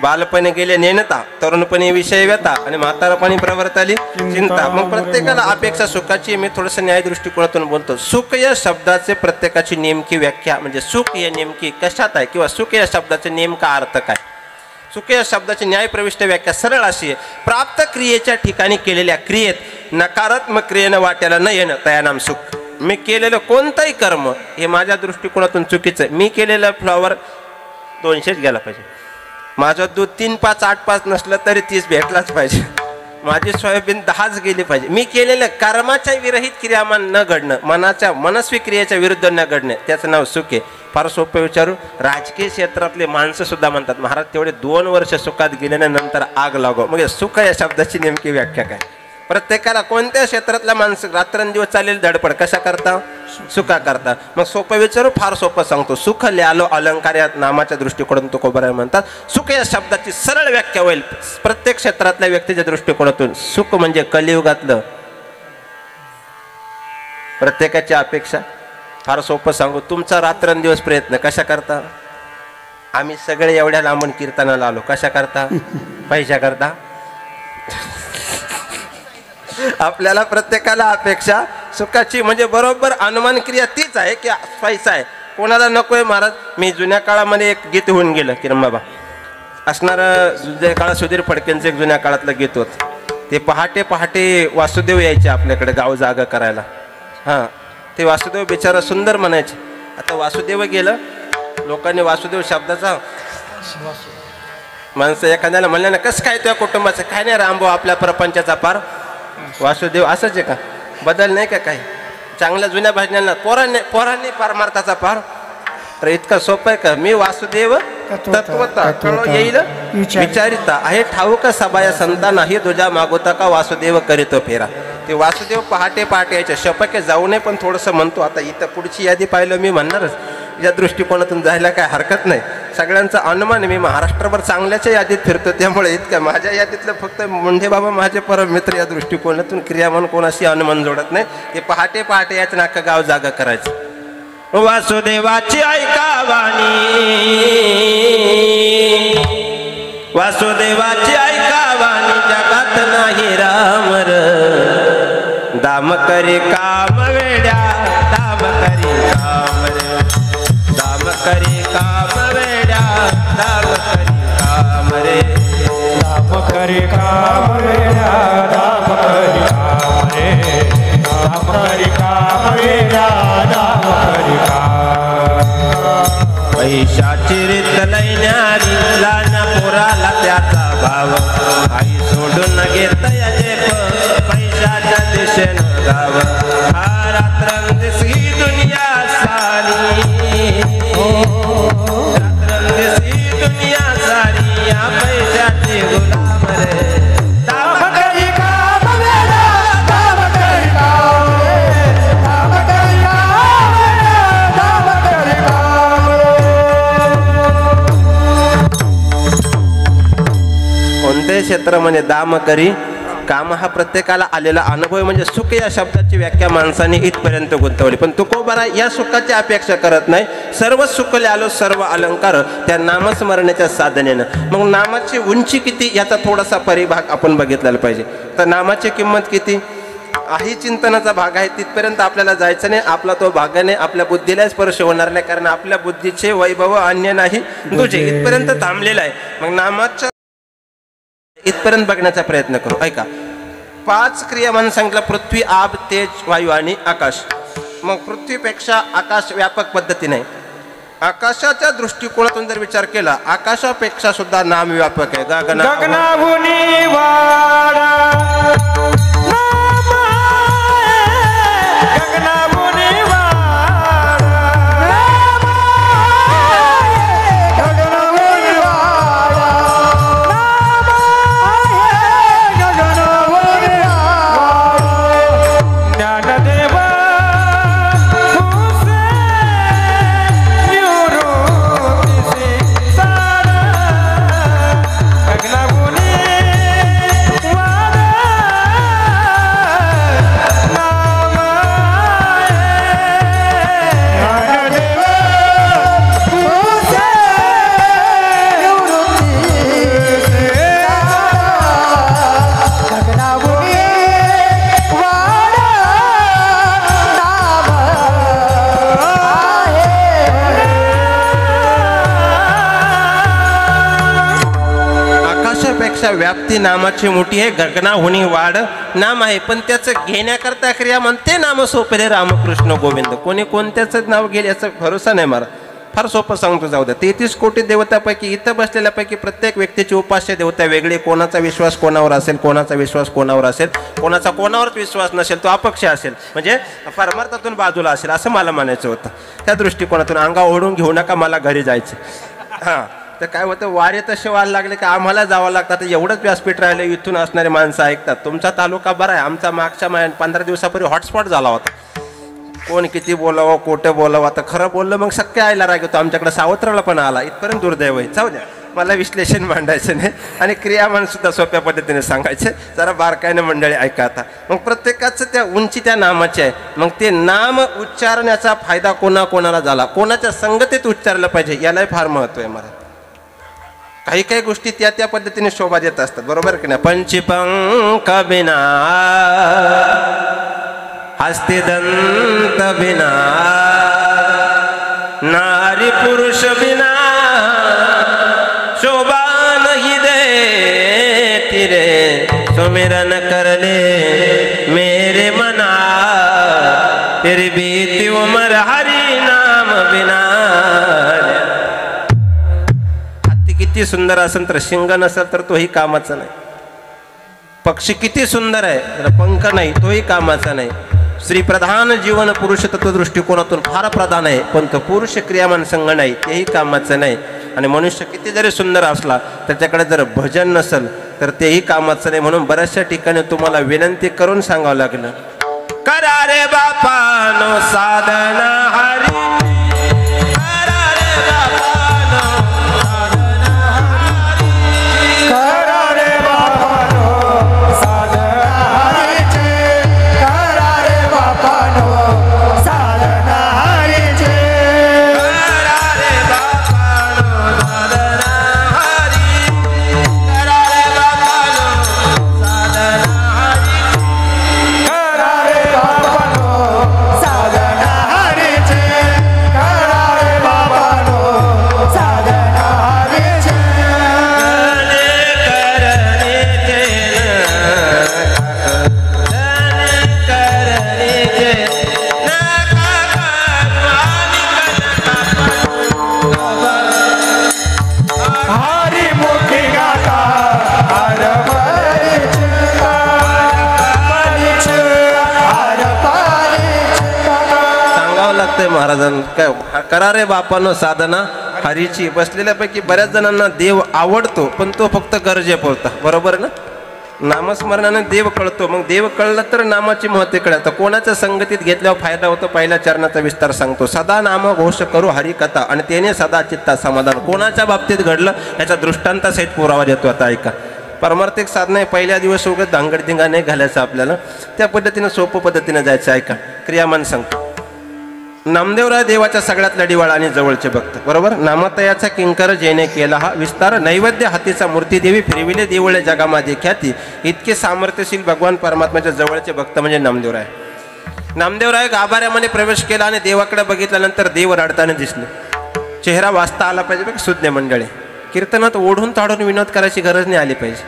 बालपणे गेले नेणता, तरुणपणी विषय व्यथा आणि म्हातारपणी प्रवर्तली चिंता. मग प्रत्येकाला अपेक्षा सुखाची. मी थोडंसं न्याय दृष्टिकोनातून बोलतो. सुख या शब्दाचे प्रत्येकाची नेमकी व्याख्या म्हणजे सुख या नेमकी कशात आहे किंवा सुख या शब्दाचे नेमका अर्थ काय. सुख या शब्दाची न्यायप्रविष्ट व्याख्या सरळ अशी आहे, प्राप्त क्रियेच्या ठिकाणी केलेल्या क्रियेत नकारात्मक क्रियेनं वाट्याला न येणं तया नाम सुख. मी केलेलं कोणतंही कर्म हे माझ्या दृष्टिकोनातून चुकीचं आहे. मी केलेलं फ्लॉवर 200च गेला पाहिजे, माझं दूध 3, 5, 8, 5 नसलं तरी 30 भेटलाच पाहिजे, माझी सोयाबीन 10च गेली पाहिजे. मी केलेलं कर्माच्या विरहित क्रियामान न घडणं, मनाच्या मनस्वी क्रियेच्या विरुद्ध न घडणं, त्याचं नाव सुख आहे. फार सोपं विचारू. राजकीय क्षेत्रातले माणसं सुद्धा म्हणतात महाराज तेवढे 2 वर्ष सुखात गेल्यानंतर आग लागो. मग सुख या शब्दाची नेमकी व्याख्या काय. प्रत्येकाला कोणत्या क्षेत्रातल्या माणसं रात्रंदिवस चालेल धडपड कशा करता, सुखा करता. मग सोपं विचारू, फार सोपं सांगतो. सुख ल्यालो अलंकार या नामाच्या दृष्टिकोनातून तुकोबाराय म्हणतात. सुख या शब्दाची सरळ व्याख्या होईल प्रत्येक क्षेत्रातल्या व्यक्तीच्या दृष्टिकोनातून. सुख म्हणजे कलियुगातलं प्रत्येकाची अपेक्षा. फार सोपं सांगू, तुमचा रात्रंदिवस प्रयत्न कशा करता. आम्ही सगळे एवढ्या लांबून कीर्तनाला आलो कशा करता, पैशा करता. आपल्याला प्रत्येकाला अपेक्षा सुखाची म्हणजे बरोबर अनुमान क्रिया तीच आहे की पैसा आहे. कोणाला नकोय महाराज. मी जुन्या काळामध्ये एक गीत होऊन गेलं किरण बाबा असणारं, जुन्या काळात सुधीर फडकेंचं एक जुन्या काळातलं गीत होतं. ते पहाटे पहाटे वासुदेव यायचे आपल्याकडे गाव जागा करायला. हां, ते वासुदेव बिचारा सुंदर म्हणायचे. आता वासुदेव गेलं, लोकांनी वासुदेव शब्दाचा माणसं एखाद्याला म्हणलं ना कसं काय तुझ्या कुटुंबाचं, काय नाही रामभाऊ आपल्या प्रपंचाचा पार. वासुदेव असंच आहे का, बदल नाही का काही. चांगल्या जुन्या भजनांना पोरांनी पारमार्थाचा पार. तर इतकं सोपं आहे का. मी वासुदेव तत्वता कळो येईल विचारिता आहे ठाऊक सभाया संता नाही तुझ्या मागोता का वासुदेव करीतो फेरा. ते वासुदेव पहाटे पहाटे यायचे. शपके जाऊ नये पण थोडंसं म्हणतो. आता इथं पुढची यादी पाहिलं मी म्हणणारच, या दृष्टिकोनातून जायला काय हरकत नाही. सगळ्यांचा अनुमान. मी महाराष्ट्रभर चांगल्याच्या यादीत फिरतो त्यामुळे इतकं माझ्या यादीतलं फक्त मुंढे बाबा माझे परम मित्र या दृष्टिकोनातून क्रियामान कोणाशी अनुमान जोडत नाही. ते पहाटे पहाटे याचं अख्खं गाव जागा करायचं. वासुदेवाची ऐका वाणी, वासुदेवाची ऐका वाणी, जगात नाही रामर. दाम करी काम वेड्या, दाम करी काम रे, दाम करी काम वेड्या, दाम करी काम रे. दाम करी काम वेड्या, दाम करी काम रे, दाम करी काम वेड्या, दाम करी काम. पैशाची रीत लैन्यारी, लाना पोराला त्याचा भाव. आई सोडून घेत यजेप, पैशाच्या दिशेनं गाव. हा रात्रंदिस ही दुनिया सारी, रात्रंदिस ही दुनिया सारी, या पैशाची गुलाम रे. दाम करी काम वेड्या, दाम करी काम रे, दाम करी काम वेड्या, दाम करी काम रे. कोणत्याही क्षेत्रामध्ये दाम करी काम हा प्रत्येकाला आलेला अनुभव म्हणजे सुख या शब्दाची व्याख्या माणसाने इथपर्यंत गुंतवली. पण तुकोबारा या सुखाची अपेक्षा करत नाही. सर्व सुख ल्यालो सर्व अलंकार त्या नामस्मरणाच्या साधनेनं. मग नामाची उंची किती याचा थोडासा परिभाग आपण बघितलेला पाहिजे. तर नामाची किंमत किती आहे चिंतनाचा भाग आहे, तिथपर्यंत आपल्याला जायचं नाही. आपला तो भागाने आपल्या बुद्धीला स्पर्श होणार नाही, कारण आपल्या बुद्धीचे वैभव अन्य नाही तुझे इथपर्यंत थांबलेला आहे. मग नामाच्या इथपर्यंत बघण्याचा प्रयत्न करू. ऐका, 5 क्रियामान सांगितलं, पृथ्वी, आब, तेज, वायू आणि आकाश. मग पृथ्वीपेक्षा आकाश व्यापक पद्धतीने, आकाशाच्या दृष्टिकोनातून जर विचार केला, आकाशापेक्षा सुद्धा नाम व्यापक आहे. गगनाभुनी वाडा व्याप्ती नामाची मोठी आहे. गगनाहुनी वाढ नाम आहे, पण त्याचं घेण्याकरता क्रिया म्हणते नाम सोपे रामकृष्ण गोविंद. कोणी कोणत्याच नाव घेईल याचा भरोसा नाही मला. फार सोपं सांगतो, जाऊ द्या. 33 कोटी देवतापैकी इथं बसलेल्यापैकी प्रत्येक व्यक्तीची उपास्य देवता वेगळी. कोणाचा विश्वास कोणावर असेल, कोणाचा विश्वास कोणावर असेल, कोणाचा कोणावरच विश्वास नसेल तो अपक्ष असेल, म्हणजे परमार्थातून बाजूला असेल, असं मला म्हणायचं होतं. त्या दृष्टिकोनातून अंगा ओढून घेऊ नका, मला घरी जायचं. हां, तर काय होतं, वारे तसे व्हायला लागले की आम्हाला जावं लागतं. एवढंच व्यासपीठ राहिले, इथून असणारे माणसं ऐकतात. तुमचा तालुका बरा आहे, आमचा मागच्या 15 दिवसापूर्वी हॉटस्पॉट झाला होता. कोण किती बोलावं, कोठं बोलावं. आता खरं बोललं मग शक्य आयला राग येतो. आमच्याकडे सावत्रला पण आला, इथपर्यंत दुर्दैव आहे. जाऊ द्या, मला विश्लेषण मांडायचं नाही आणि क्रियामान सुद्धा सोप्या पद्धतीने सांगायचे. जरा बारकाईने मंडळी ऐका आता. मग प्रत्येकाचं त्या उंची त्या नामाची आहे. मग ते नाम उच्चारण्याचा फायदा कोणाकोणाला झाला, कोणाच्या संगतीत उच्चारलं पाहिजे, यालाही फार महत्व आहे. मला काही काही गोष्टी त्या त्या पद्धतीने शोभा देत असतात, बरोबर की नाही. पंचपंक बिना हस्तिदंत बिना नारी पुरुष बिना शोभा नहीं देती रे. सुमिरन कर ले मेरे मना तेरी बीती उमर हरी नाम बिना. किती सुंदर असेल तर शिंग नसेल तर तोही कामाचा नाही. पक्षी किती सुंदर आहे, पंख नाही, तोही कामाचा नाही. स्त्री प्रधान जीवन पुरुष तत्व दृष्टिकोनातून फार प्रधान आहे, पण तो पुरुष क्रियामान संघ नाही, तेही कामाचं नाही. आणि मनुष्य किती जरी सुंदर असला त्याच्याकडे जर भजन नसेल तर तेही कामाचं नाही. म्हणून बऱ्याचशा ठिकाणी तुम्हाला विनंती करून सांगावं लागलं, करा रे बापानो साधना हरी, करा रे बापानो करा रे बापानो साधना हरीचे, करा रे बापानो साधना हरीचे, करा रे बापानो साधना हरी, करा रे बापानो साधना हरी, करा रे बापानो साधना हरीचे, करा रे बापानो साधना हरीचे. हरी मोठी गाथा हर पारीची, पारीची, हर पारीची. सांगावं लागतंय महाराजांना, काय करा रे बापानो साधना हरीची. बसलेल्यापैकी बऱ्याच जणांना देव आवडतो, पण तो फक्त गरजेपुरता, बरोबर ना. नामस्मरणाने देव कळतो, मग देव कळलं तर नामाची महत्त्व कळतं. कोणाच्या संगतीत घेतल्यावर फायदा होतो, पहिल्या चरणाचा विस्तार सांगतो. सदा नाम घोष करू हरिकथा आणि त्याने सदा चित्ता समाधान. कोणाच्या बाबतीत घडलं याचा दृष्टांतासहित पुरावा देतो. आता ऐका, परमार्थिक साधना पहिल्या दिवस उगाच धांगडधिंगा नाही घालायचा आपल्याला, त्या पद्धतीनं सोपं पद्धतीनं जायचं. ऐका, क्रियामान सांगतो. नामदेवराय देवाच्या सगळ्यात लढीवाळा आणि जवळचे भक्त, बरोबर. नामतयाचा किंकर जेने केला हा विस्तार, नैवेद्य हातीचा मूर्ती देवी फिरविले देवळे जगामध्ये ख्याती. इतके सामर्थ्यशील भगवान परमात्म्याच्या जवळचे भक्त म्हणजे नामदेवराय. नामदेवराय गाभाऱ्यामध्ये प्रवेश केला आणि देवाकडे बघितल्यानंतर देव रडताना दिसले. चेहरा वाचता आला पाहिजे बघ सुज्ञ मंडळी. कीर्तनात ओढून ताडून विनोद करायची गरज नाही आली पाहिजे.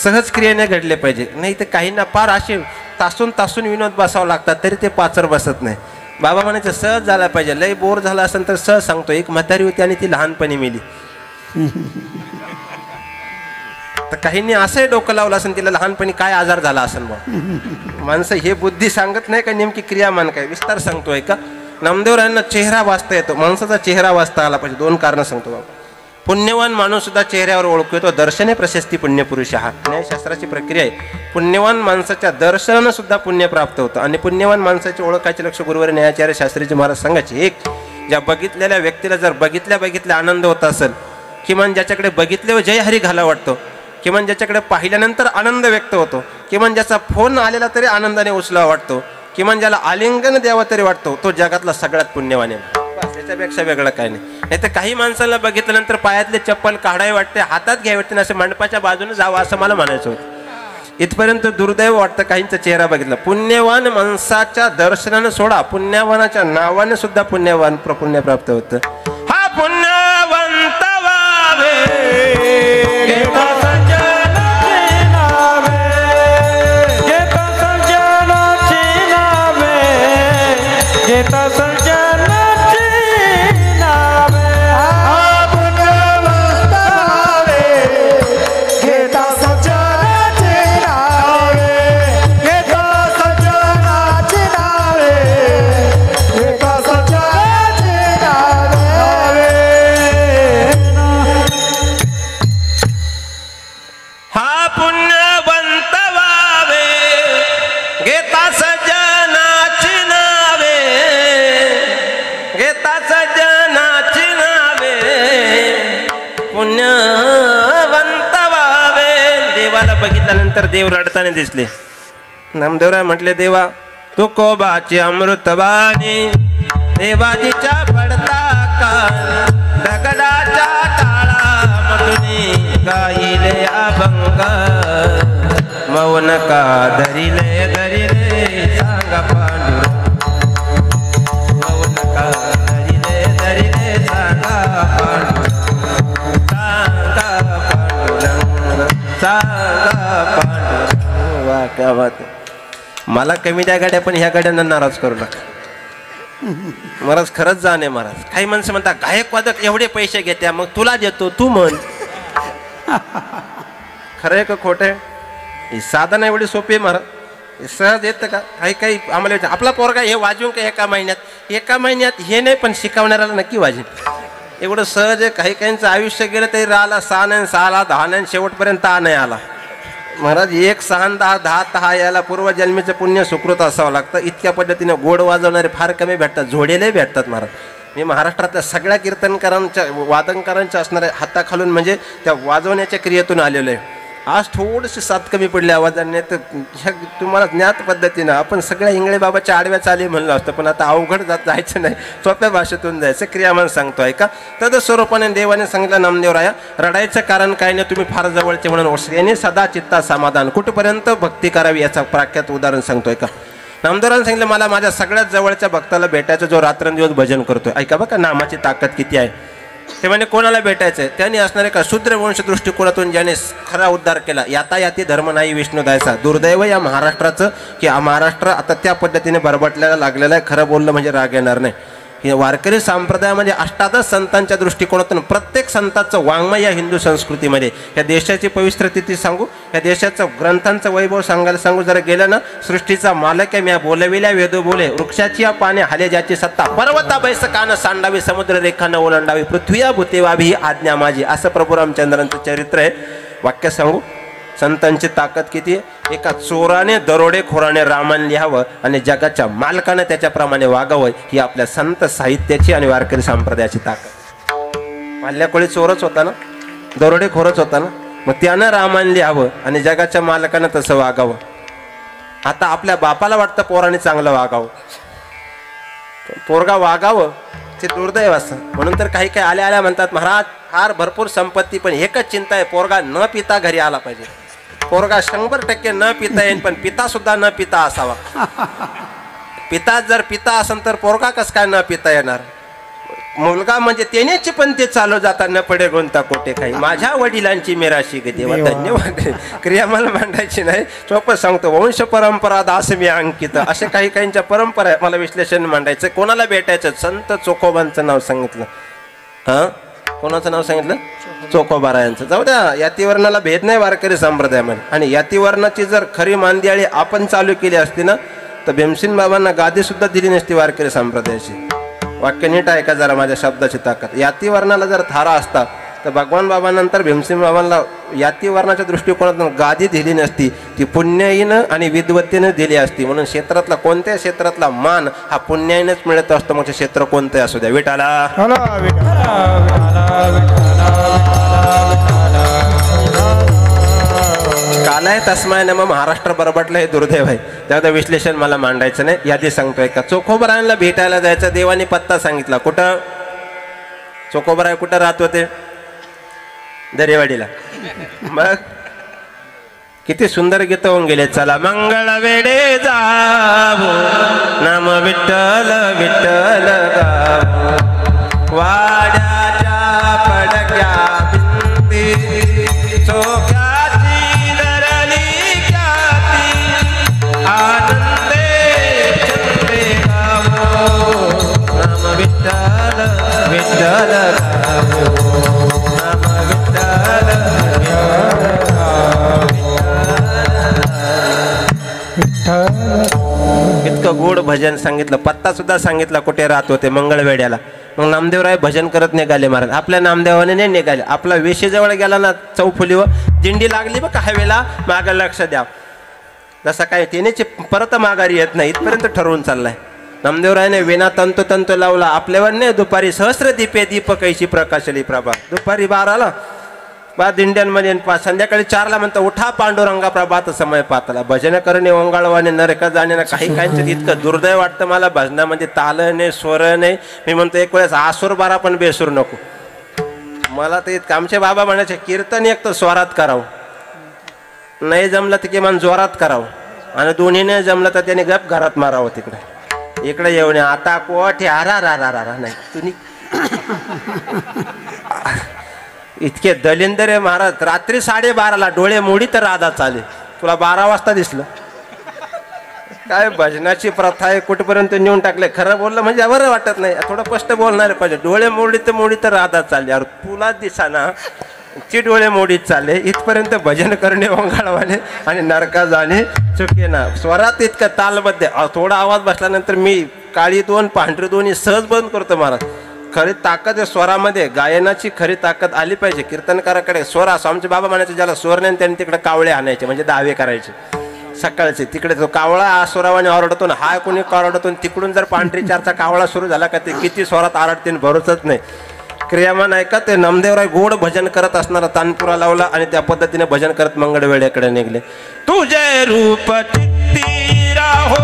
सहज क्रियेने घडले पाहिजे. नाही तर काहींना फार असे तासून तासून विनोद बसावं लागतात तरी ते पाचर बसत नाही. बाबा म्हणायचं सहज झाला पाहिजे. लय बोर झाला असेल तर सहज सांगतो. एक म्हातारी होती आणि ती लहानपणी मेली. तर काहींनी असंही डोकं लावलं असेल तिला लहानपणी काय आजार झाला असेल. मग माणसं हे बुद्धी सांगत नाही का नेमकी क्रियामान काय विस्तार सांगतोय का. नामदेवरायांना चेहरा वाचता येतो. माणसाचा चेहरा वाचता आला पाहिजे. 2 कारणं सांगतो बाबा. पुण्यवान माणूस सुद्धा चेहऱ्यावर ओळखू येतो. दर्शने प्रशस्ती पुण्यपुरुष हा न्यायशास्त्राची प्रक्रिया आहे. पुण्यवान माणसाच्या दर्शनानं सुद्धा पुण्य प्राप्त होतं. आणि पुण्यवान माणसाचे ओळखायचे लक्ष गुरुवारी न्यायाचार्य शास्त्रीजी महाराज सांगायचे. एक ज्या बघितलेल्या व्यक्तीला जर बघितल्या आनंद होत असेल, किमान ज्याच्याकडे बघितल्यावर जय हरी घाला वाटतो, किमान ज्याच्याकडे पाहिल्यानंतर आनंद व्यक्त होतो, किमान ज्याचा फोन आलेला तरी आनंदाने उचलावा वाटतो, किमान ज्याला आलिंगन द्यावं तरी वाटतो, तो जगातला सगळ्यात पुण्यवान आहे. त्याच्यापेक्षा वेगळं काय नाही. तर काही माणसाला बघितल्यानंतर पायातले चप्पल काढावे वाटते, हातात घ्यावे वाटते, असं मंडपाच्या बाजूने जावं असं मला म्हणायचं होतं. इथपर्यंत दुर्दैव वाटतं काहींचा चेहरा बघितला. पुण्यवान माणसाच्या दर्शनानं सोडा, पुण्यवानाच्या नावाने सुद्धा पुण्य प्राप्त होतं. हा पुण्यवंत व्हावे बघितल्यानंतर देव रडताना दिसले. नामदेवराय म्हटले, देवा तू कोबाची अमृतवाणी, देवाजीच्या पडता कान, दगडाच्या टाळामधून गाईले अभंग, मौन का धरिले धरिले सांगा पांडुरंग, मौन का धरिले धरिले सांगा पांडुरंग, सांगा पांडुरंग, सांगा पांडुरंग. वा क्या बात आहे. मला कमी द्या गाड्या, पण ह्या गाड्यांना नाराज करू नका महाराज. खरंच जाणे महाराज. काही माणसं म्हणतात गायक वादक एवढे पैसे घेत्या, मग तुला देतो तू म्हण. खरं आहे का खोटं आहे? ही साधन एवढी सोपी आहे महाराज. सहज येतं का? काही आम्हाला आपला पोरगा हे वाजवून का एका महिन्यात हे नाही, पण शिकवणाऱ्याला नक्की वाजेल. एवढं सहज आहे. काहींचं आयुष्य गेलं तरी राहिला 6 नाही 6 10 नाही, शेवटपर्यंत नाही आला महाराज. 1 6 10 10 10 याला पूर्वजन्मीचं पुण्य सुकृत असावं लागतं. इतक्या पद्धतीने गोड वाजवणारे फार कमी भेटतात, जोडेले भेटतात महाराज. मी महाराष्ट्रातल्या सगळ्या कीर्तनकारांच्या वादनकारांच्या असणाऱ्या हाताखालून म्हणजे त्या वाजवण्याच्या क्रियेतून आलेलो आहे. आज थोडीशी साथ कमी पडली आवाजाने, तर ह्या तुम्हाला ज्ञात पद्धतीनं आपण सगळ्या इंगळे बाबाच्या आडव्या चाली म्हणलं असतं, पण आता अवघड जायचं नाही, सोप्या भाषेतून जायचं. क्रियामान सांगतो ऐका. तद स्वरूपाने देवाने सांगितलं, नामदेवराया रडायचं कारण काय नाही, तुम्ही फार जवळचे म्हणून याने सदा चित्ता समाधान, कुठपर्यंत भक्ती करावी याचा प्राख्यात उदाहरण सांगतोय का. नामदेवराने सांगितलं, मला माझ्या सगळ्यात जवळच्या भक्ताला भेटायचं जो रात्रंदिवस भजन करतोय. ऐका बघा नामाची ताकद किती आहे. ते म्हणजे कोणाला भेटायचंय? त्यांनी असणारे का शूद्र वंश दृष्टिकोनातून ज्याने खरा उद्धार केला. यातायाती धर्म नाही विष्णुदायचा. दुर्दैव या महाराष्ट्राचं की महाराष्ट्र आता त्या पद्धतीने बरबटल्याला लागलेला आहे. खरं बोललं म्हणजे राग येणार नाही. हे वारकरी संप्रदायामध्ये अष्टादश संतांच्या दृष्टिकोनातून प्रत्येक संतांचं वाङ्मय या हिंदू संस्कृतीमध्ये, या देशाची पवित्र तिथी सांगू, या देशाचं ग्रंथांचं वैभव सांगायला सांगू. जरा गेलं ना, सृष्टीचा मालक आहे म्या, बोलविल्या वेदो बोले, वृक्षाची या पाने हाले ज्याची सत्ता, पर्वता बैसकानं सांडावी, समुद्र रेखानं ओलांडावी, पृथ्वीया भूतेवाभी ही आज्ञा माझी. असं प्रभू रामचंद्रांचं चरित्र आहे. वाक्य सांगू, संतांची ताकद किती आहे. एका चोराने दरोडेखोराने रामायण लिहावं आणि जगाच्या मालकानं त्याच्याप्रमाणे वागावं, ही आपल्या संत साहित्याची आणि वारकरी संप्रदायाची ताकद. माल्ल्याकोळी चोरच होता ना, दरोडेखोरच होता ना, मग त्यानं रामायण लिहावं आणि जगाच्या मालकानं तसं वागावं. आता आपल्या बापाला वाटतं पोराने चांगलं वागावं, पोरगा वागावं ते दुर्दैव असं. म्हणून तर काही काही आल्या म्हणतात, महाराज फार भरपूर संपत्ती, पण एकच चिंता आहे, पोरगा न पिता घरी आला पाहिजे. पोरगा 100% न पिता येईल, पण पिता सुद्धा न पिता असावा. पिता जर पिता असेल तर पोरगा कस काय न पिता येणार? मुलगा म्हणजे तेनेची पण ते चालू जाताना पडे गोंता कोटे काही माझ्या वडिलांची मिराशी गे देवा धन्यवाद. क्रिया मला मांडायची नाही, सोपं सांगतो. वंश परंपरा दास मी अंकित असे काही काहींच्या परंपरा आहे. मला विश्लेषण मांडायचं. कोणाला भेटायचं? संत चोखोबांचं नाव सांगितलं. हा, कोणाचं नाव सांगितलं? चोखोबारायांचं. जाऊ द्या, यातीवर्णाला भेद नाही वारकरी संप्रदायामध्ये. आणि यातीवर्णाची जर खरी मांदियाळी आपण चालू केली असती ना तर भीमसेन बाबांना गादी सुद्धा दिली नसती वारकरी संप्रदायाची. वाक्य नीट ऐका जरा, माझ्या शब्दाची ताकद. यातीवर्णाला जर थारा असता तर भगवान बाबांनंतर भीमसेन बाबांना यातीवर्णाच्या दृष्टिकोनातून गादी दिली नसती, ती पुण्याईनं आणि विद्वत्तेनं दिली असती. म्हणून क्षेत्रातला कोणत्या क्षेत्रातला मान हा पुण्याईनंच मिळत असतो. मग क्षेत्र कोणतंही असू द्या. विठाला कालाय तस्माय नम. महाराष्ट्र बरबटलं हे दुर्दैव आहे. त्याचं विश्लेषण मला मांडायचं नाही. यादी सांगतोय का. चोखोबरायांना भेटायला जायचं. देवाने पत्ता सांगितला. कुठं? चोखोबराय कुठं राहत होते? दरेवाडीला. मग किती सुंदर गीत होऊन गेले. चला मंगळ वेडे जावो, नाम विठ्ठल विठ्ठल गावो, वाड्याच्या पडक्या भिंती चोख्याची धरली ख्याती, आनंदे चंदे गावो, नाम विठ्ठल विठ्ठल गावो, नाम विठ्ठल इतकं गोड भजन सांगितलं. पत्ता सुद्धा सांगितला कुठे राहत होते. मंगळवेड्याला. मग नामदेवराय भजन करत निघाले महाराज. आपल्या नामदेवाने नाही निघाले. आपला वेशीजवळ गेला ना चौफुलीवर दिंडी लागली बघ हायवेला, मागं लक्ष द्या. जसं काय त्याने परत माघारी येत नाही इथपर्यंत ठरवून चाललाय. नामदेवरायने विना तंतोतंत लावला. आपल्यावर नाही. दुपारी सहस्र दीपे दीप कैशी प्रकाशली प्रभा. दुपारी 12ला बा दिंड्यांमध्ये. संध्याकाळी 4ला म्हणतं उठा पांडुरंगा प्रभात समय पातला. भजन करणे ओंगाळवाने नरका जाणे ना. काही काहींचं इतकं दुर्दैव वाटतं मला भजनामध्ये. ताल नाही, स्वर नाही. मी म्हणतो एक वेळेस आसूर बारा पण बेसूर नको. मला तर इतकं आमचे बाबा म्हणायचे कीर्तन एक तर स्वरात करावं, नाही जमलं तर किमान जोरात करावं, आणि दोन्ही नाही जमलं तर त्याने गप घरात मारावं. तिकडे इकडे येऊन आता कोठे आरा रा रा रा नाही तुम्ही. इतके दलिंदर आहे महाराज. रात्री 12:30ला डोळे मोडी तर राधा चाले. तुला 12 वाजता दिसलं काय? भजनाची प्रथा आहे कुठपर्यंत नेऊन टाकले. खरं बोललं म्हणजे बरं वाटत नाही. थोडं स्पष्ट बोलणार पाहिजे. डोळे मोडी तर राधा चालले. अरे तुला दिसा ना ती डोळे मोडीत चालले. इथपर्यंत भजन करणे ओंगाळवाने आणि नरका जाणे चुके ना. स्वरात इतकं तालबद्ध. थोडा आवाज बसल्यानंतर मी काळी 2 पांढरी 2 सहज बंद करतो महाराज. खरी ताकद आहे स्वरामध्ये. गायनाची खरी ताकद आली पाहिजे. कीर्तनकाराकडे स्वर असो. आमचे बाबा म्हणायचे ज्याला स्वर नाही त्यांनी तिकडे कावळे आणायचे म्हणजे दावे करायचे सकाळचे. तिकडे तो कावळा स्वरावाने ओरडतो ना, हा कोणी ओरडतो. तिकडून जर पांढरी 4चा कावळा सुरू झाला का ते किती स्वरात आरडते भरोसच नाही. क्रियामान ऐका. ते नामदेवराय गोड भजन करत असणारा तानपुरा लावला आणि त्या पद्धतीने भजन करत मंगळवेड्याकडे निघले. तुझे रूप चित्ती राहो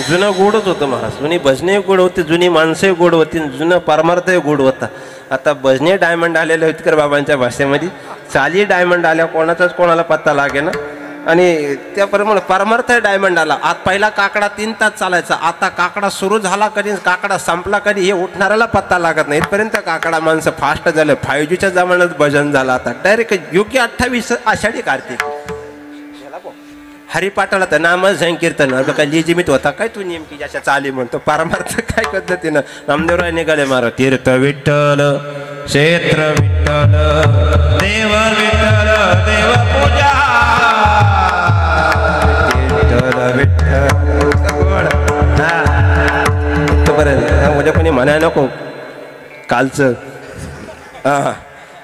जुनं गोडच होतं महाराज. जुनी भजने गोड होती, जुनी माणसंही गोड होती, जुनं परमार्थही गोड होता. आता भजने डायमंड आलेले होतकर बाबांच्या भाषेमध्ये. चाली डायमंड आल्या, कोणाचाच कोणाला पत्ता लागे ना. आणि त्याप्रमाणे परमार्थ डायमंड आला. आत पहिला काकडा 3 तास चालायचा. आता काकडा सुरू झाला कधी, काकडा संपला कधी हे उठणाऱ्याला पत्ता लागत नाही. इथपर्यंत काकडा माणसं फास्ट झालं. 5Gच्या जमान्यात भजन झालं. आता डायरेक्ट योग्य 28 आषाढी कार्तिक हरिपाठाला तर नामच संकीर्तन काय लिजिमीत होता काय तू नेमकी ज्याच्या चाली म्हणतो पारमार्थ काय पद्धतीनं नामदेवराय निघाले मारा तीर्थ विठ्ठल क्षेत्र विठ्ठल देव विठ्ठल देव पूजा विठ्ठल विठ्ठल म्हणजे कोणी म्हणाय नको कालचं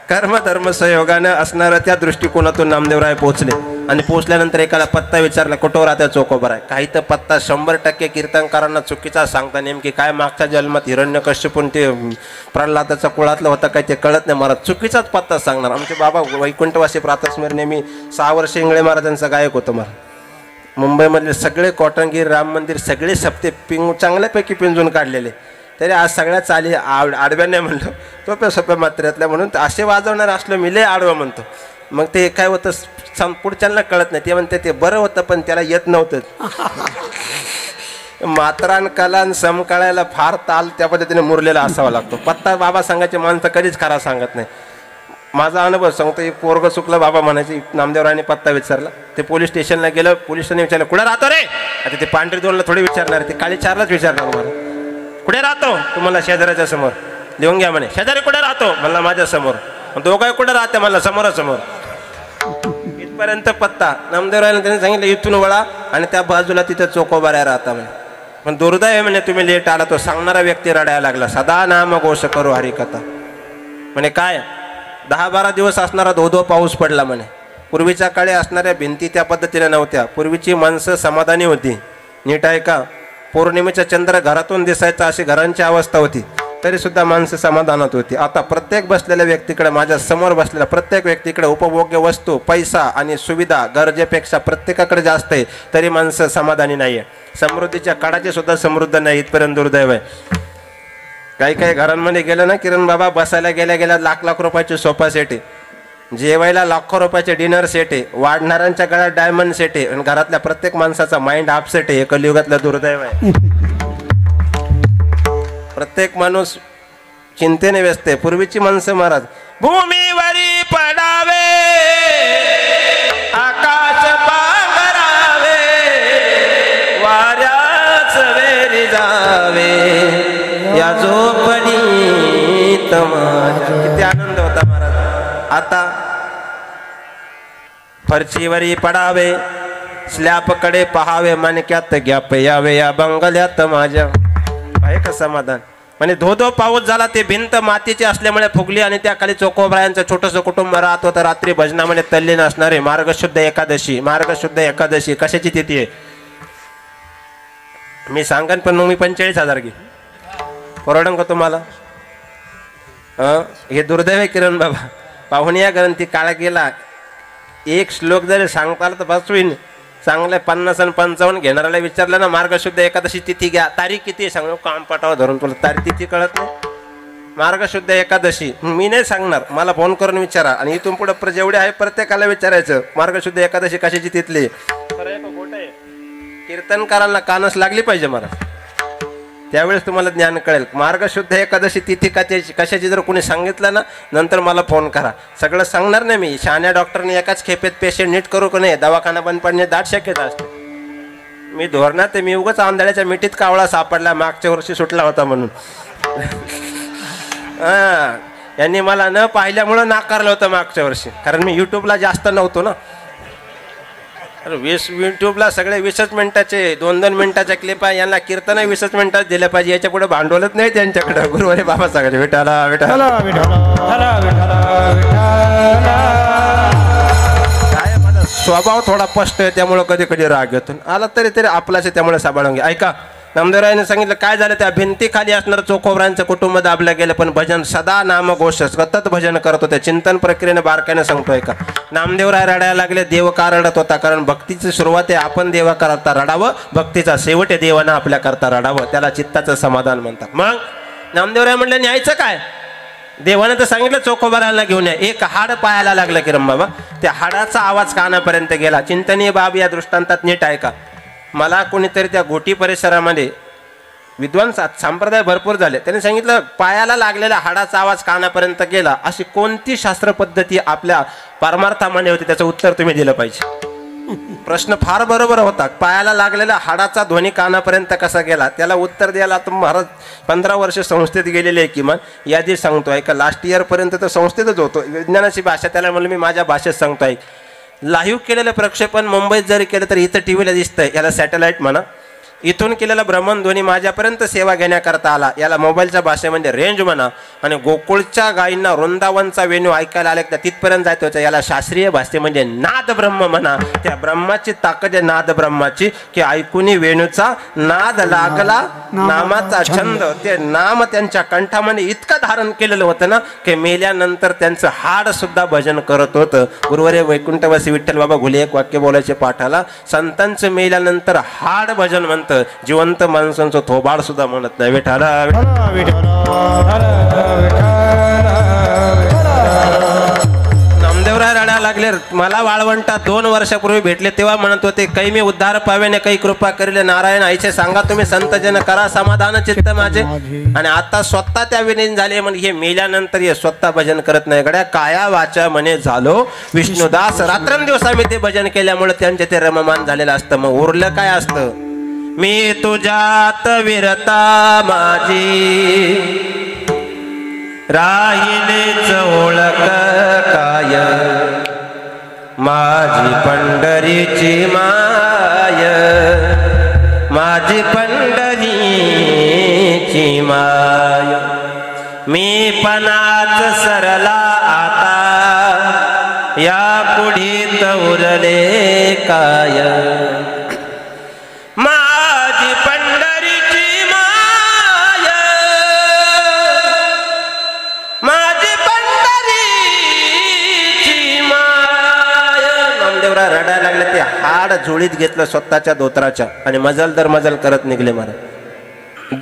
कर्म धर्म सहयोगानं असणाऱ्या त्या दृष्टिकोनातून नामदेवराय पोहोचले आणि पोहोचल्यानंतर एकाला पत्ता विचारला कुठं राहत्या चोकोबर आहे काही तर पत्ता 100% कीर्तनकारांना चुकीचा सांगता नेमकी काय मागच्या जन्मात हिरण्यकश्यपून ते प्रल्हादाचा कुळातलं होता काय ते कळत नाही महाराज चुकीचाच पत्ता सांगणार आमचे बाबा वैकुंठवासी प्रातस्मरण नेहमी 6 वर्ष इंगळे महाराजांचा गायक होतं महाराज मुंबईमधले सगळे कॉटनगीर राम मंदिर सगळे सप्ते चांगल्यापैकी पिंजून काढलेले तरी आज सगळ्या चाली आडव्या नाही म्हणलो सोप्या सोप्या मात्र्यातल्या म्हणून असे वाजवणार असलो मी लय आडवं म्हणतो मग ते काय होतं पुढच्यांना कळत नाही ते म्हणते ते बरं होतं पण त्याला येत नव्हतं मात्रान कलान सम कळायला फार ताल त्या पद्धतीने मुरलेला असावा लागतो पत्ता बाबा सांगायचे माणसं कधीच खरा सांगत नाही माझा अनुभव सांगतो एक पोरग चुकलं बाबा म्हणायचे नामदेवरायने पत्ता विचारला ते पोलीस स्टेशनला गेलं पोलिसांनी विचारलं कुठे राहतो रे आता ते पांढरी दोनला थोडी विचारणार ते काळी 4लाच विचारणार मला कुठे राहतो तुम्हाला शेजाऱ्याच्या समोर लिहून घ्या म्हणे शेजारी कुठे राहतो मला माझ्या समोर दोघं कुठे राहते मला समोरासमोर इथपर्यंत पत्ता नामदेवरायने त्यांनी सांगितलं इथून वळा आणि त्या बाजूला तिथे चोकोबाऱ्या राहता म्हणे पण दुर्दैव म्हणे तुम्ही लेट आला तो सांगणारा व्यक्ती रडायला लागला सदा नाम घोष करू हरिकथा म्हणे काय 10-12 दिवस असणारा धो पाऊस पडला म्हणे पूर्वीच्या काळी असणाऱ्या भिंती त्या पद्धतीने नव्हत्या पूर्वीची माणसं समाधानी होती नीट आहे का पौर्णिमेचा चंद्र घरातून दिसायचा अशी घरांची अवस्था होती तरी सुद्धा माणसं समाधानात होती आता प्रत्येक बसलेल्या व्यक्तीकडे माझ्या समोर बसलेल्या प्रत्येक व्यक्तीकडे उपभोग्य वस्तू पैसा आणि सुविधा गरजेपेक्षा प्रत्येकाकडे जास्त आहे तरी माणसं समाधानी नाही आहे समृद्धीच्या काळाची सुद्धा समृद्ध नाही इथपर्यंत दुर्दैव आहे काही काही घरांमध्ये गेलं ना किरण बाबा बसायला गेल्या लाख रुपयाची सोफा सेट आहे जेवायला लाखो रुपयाचे डिनर सेट आहे वाढणाऱ्यांच्या गळ्यात डायमंड सेट आहे आणि घरातल्या प्रत्येक माणसाचा माइंड अपसेट आहे कलियुगातलं दुर्दैव आहे प्रत्येक माणूस चिंतेने व्यस्त आहे पूर्वीची माणसं महाराज भूमीवरी पडावे आकाश पांघरावे वाऱ्याच वेरी जावे या झोपडी किती आनंद होता महाराज आता फरशीवरी पडावे स्लॅपकडे पहावे मनक्यात गॅप यावे या बंगल्यात माझ्या आहे का समाधान म्हणजे धो पाऊस झाला ते भिंत मातीची असल्यामुळे फुगली आणि त्या खाली चोकोबायांचं छोटंसं कुटुंब राहत होतं रात्री भजनामध्ये तल्लीन असणारे मार्गशुद्ध एकादशी कशाची तिथी आहे मी सांगन पण मग मी 45,000 घे परवडन का तुम्हाला हे दुर्दैव आहे किरण बाबा पाहुणे या ग्रंथी काळा गेला एक श्लोक जरी सांगता आला तर बसवीन चांगले 50 आणि 55 घेणाऱ्याला विचारलं ना मार्गशुद्ध एकादशी तिथी घ्या तारीख किती सांग काम पाठावर धरून तुला तारीख तिथी कळत नाही मार्गशुद्ध एकादशी मी नाही सांगणार मला फोन करून विचारा आणि इथून पुढे जेवढे आहे प्रत्येकाला विचारायचं मार्गशुद्ध एकादशी कशाची तिथली कीर्तनकारांना कानच लागली पाहिजे मला त्यावेळेस तुम्हाला ज्ञान कळेल मार्गशुद्ध एकादशी तिथी कशाची जर कोणी सांगितलं ना नंतर मला फोन करा सगळं सांगणार नाही मी शहाण्या डॉक्टरने एकाच खेपेत पेशंट नीट करू का नाही दवाखाना बंद पडणे दाट शक्यता असते मी धोरणात मी उगाच आंधळ्याच्या मिठीत कावळा सापडला मागच्या वर्षी सुटला होता म्हणून यांनी मला न पाहिल्यामुळं नाकारलं होतं मागच्या वर्षी कारण मी युट्यूबला जास्त नव्हतो ना अरे 20 युट्यूबला सगळे 20 मिनिटाचे 2-2 मिनिटाच्या क्लिप आहे यांना कीर्तन 20 मिनिटात दिलं पाहिजे याच्या पुढे भांडवलच नाही त्यांच्याकडे गुरुवारी बाबा सांगायचे विठाला विठाला काय माझा स्वभाव थोडा स्पष्ट आहे त्यामुळे कधी कधी राग येतो आला तरी आपलाच त्यामुळे सांभाळून घ्या ऐका नामदेवरायाने सांगितलं काय झालं त्या भिंतीखाली असणारं चोखोबरांचं कुटुंब दाबलं गेलं पण भजन सदा नामघोष सतत भजन करत होते चिंतन प्रक्रियेने बारकाने सांगतोय का नामदेवराय रडायला लागले देव का रडत होता कारण भक्तीची सुरुवात आहे आपण देवा करता रडावं भक्तीचा शेवट आहे देवानं आपल्या करता रडावं त्याला चित्ताचं समाधान म्हणतात मग नामदेवराय म्हणलं न्यायचं काय देवानं तर सांगितलं चोखोबराला घेऊन या एक हाड पायाला लागलं की बाबा त्या हाडाचा आवाज कानापर्यंत गेला चिंतनीय बाब या दृष्टांतात नीट आहे का मला कोणीतरी त्या घोटी परिसरामध्ये विद्वान संप्रदाय भरपूर झाले त्यांनी सांगितलं पायाला लागलेल्या हाडाचा आवाज कानापर्यंत गेला अशी कोणती शास्त्र पद्धती आपल्या परमार्थामध्ये होती त्याचं उत्तर तुम्ही दिलं पाहिजे प्रश्न फार बरोबर होता. पायाला लागलेला हाडाचा ध्वनी कानापर्यंत कसा गेला त्याला उत्तर द्यायला तर महाराज 15 वर्ष संस्थेत गेलेले आहे किमान. यादी सांगतोय का लास्ट इयर पर्यंत तर संस्थेतच होतो. विज्ञानाची भाषा त्याला म्हणलं मी माझ्या भाषेत सांगतोय. लाईव्ह केलेलं प्रक्षेपण मुंबईत जरी केलं तरी इथं टीव्हीला दिसतंय. याला सॅटेलाइट म्हणा. इथून केलेला भ्रमणध्वनी माझ्यापर्यंत सेवा घेण्याकरता आला. याला मोबाईलच्या भाषेमध्ये रेंज म्हणा. आणि गोकुळच्या गायींना वृंदावनचा वेणू ऐकायला आले तर तिथपर्यंत जायचं. याला शास्त्रीय भाषेमध्ये नाद ब्रह्म म्हणा. त्या ब्रह्माची ताकद आहे नाद ब्रह्माची की ऐकून वेणूचा नाद लागला नामाचा छंद. ते नाम त्यांच्या कंठामध्ये इतकं धारण केलेलं होतं ना की मेल्यानंतर त्यांचं हाड सुद्धा भजन करत होतं. गुरुवारी वैकुंठवासी विठ्ठल बाबा घुले एक वाक्य बोलायचे पाठाला. संतांचं मेल्यानंतर हाड भजन म्हणतं. जिवंत माणसांचं थोबाड सुद्धा म्हणत नाही. विठाला नामदेवराय रडायला लागले. मला वाळवंटा 2 वर्षापूर्वी भेटले तेव्हा म्हणत होते काही मी उद्धार पावेने काही कृपा करेल नारायण आईचे सांगा तुम्ही संतजन करा समाधान चित्त माझे. आणि आता स्वतः त्या विलीन झाले म्हणजे हे मेल्यानंतर हे स्वतः भजन करत नाही. गड्या काया वाचा म्हणे झालो विष्णुदास. रात्रंदिवस आम्ही ते भजन केल्यामुळे त्यांचे ते रममान झालेलं असतं. मग उरलं काय असतं. मी तुझ्यात विरता माझी राहिलेच ओळख काय माझी पंढरीची माय माझी पंढरीची माय. मी पणाच सरला आता या पुढीत उरले काय माझी पंढरीची माय माझी पंढरीची माय. नामदेवराय रडायला लागले. ते हाड झोळीत घेतलं स्वतःच्या धोत्राच्या आणि मजल दर मजल करत निघले. महाराज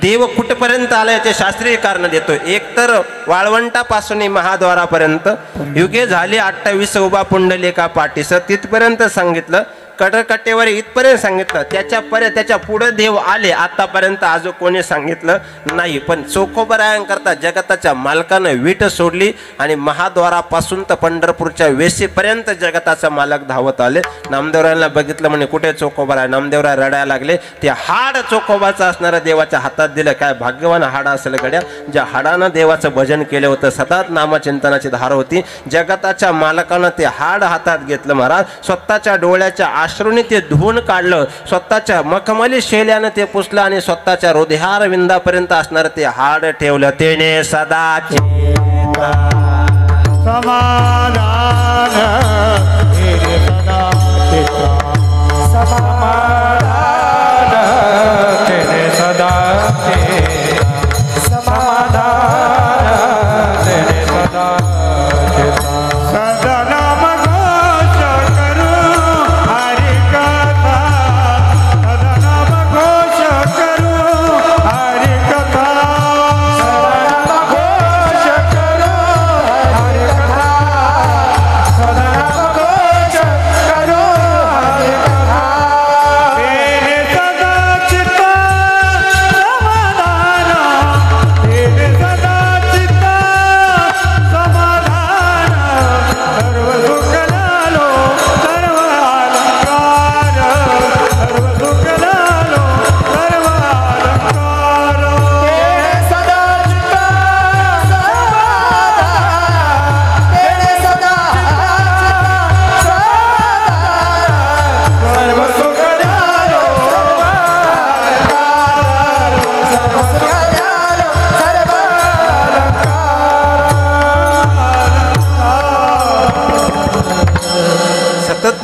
देव कुठपर्यंत आला याचे शास्त्रीय कारण देतो. एक तर वाळवंटापासून महाद्वारापर्यंत युगे झाले 28 उभा पुंडलिका पाठीस तिथपर्यंत सांगितलं. कडकटेवर इथपर्यंत सांगितलं. त्याच्या पुढे देव आले आतापर्यंत अजून कोणी सांगितलं नाही. पण चोखोबरायांकरता जगताच्या मालकानं वीट सोडली आणि महाद्वारापासून तर पंढरपूरच्या वेशीपर्यंत जगताचा मालक धावत आले. नामदेवरायांना बघितलं म्हणे कुठे चोखोबराय. नामदेवराय रडायला लागले. ते हाड चोखोबाचं असणाऱ्या देवाच्या हातात दिलं. काय भाग्यवान हाड असेल गड्या ज्या हाडानं देवाचं भजन केलं होतं. सतत नामचिंतनाची धार होती. जगताच्या मालकानं ते हाड हातात घेतलं. महाराज स्वतःच्या डोळ्याच्या अश्रूने ते धुवून काढलं. स्वतःच्या मखमली शेल्यानं ते पुसलं आणि स्वतःच्या हृदयार विंदापर्यंत असणार ते हाड ठेवलं. तेने सदा समाधान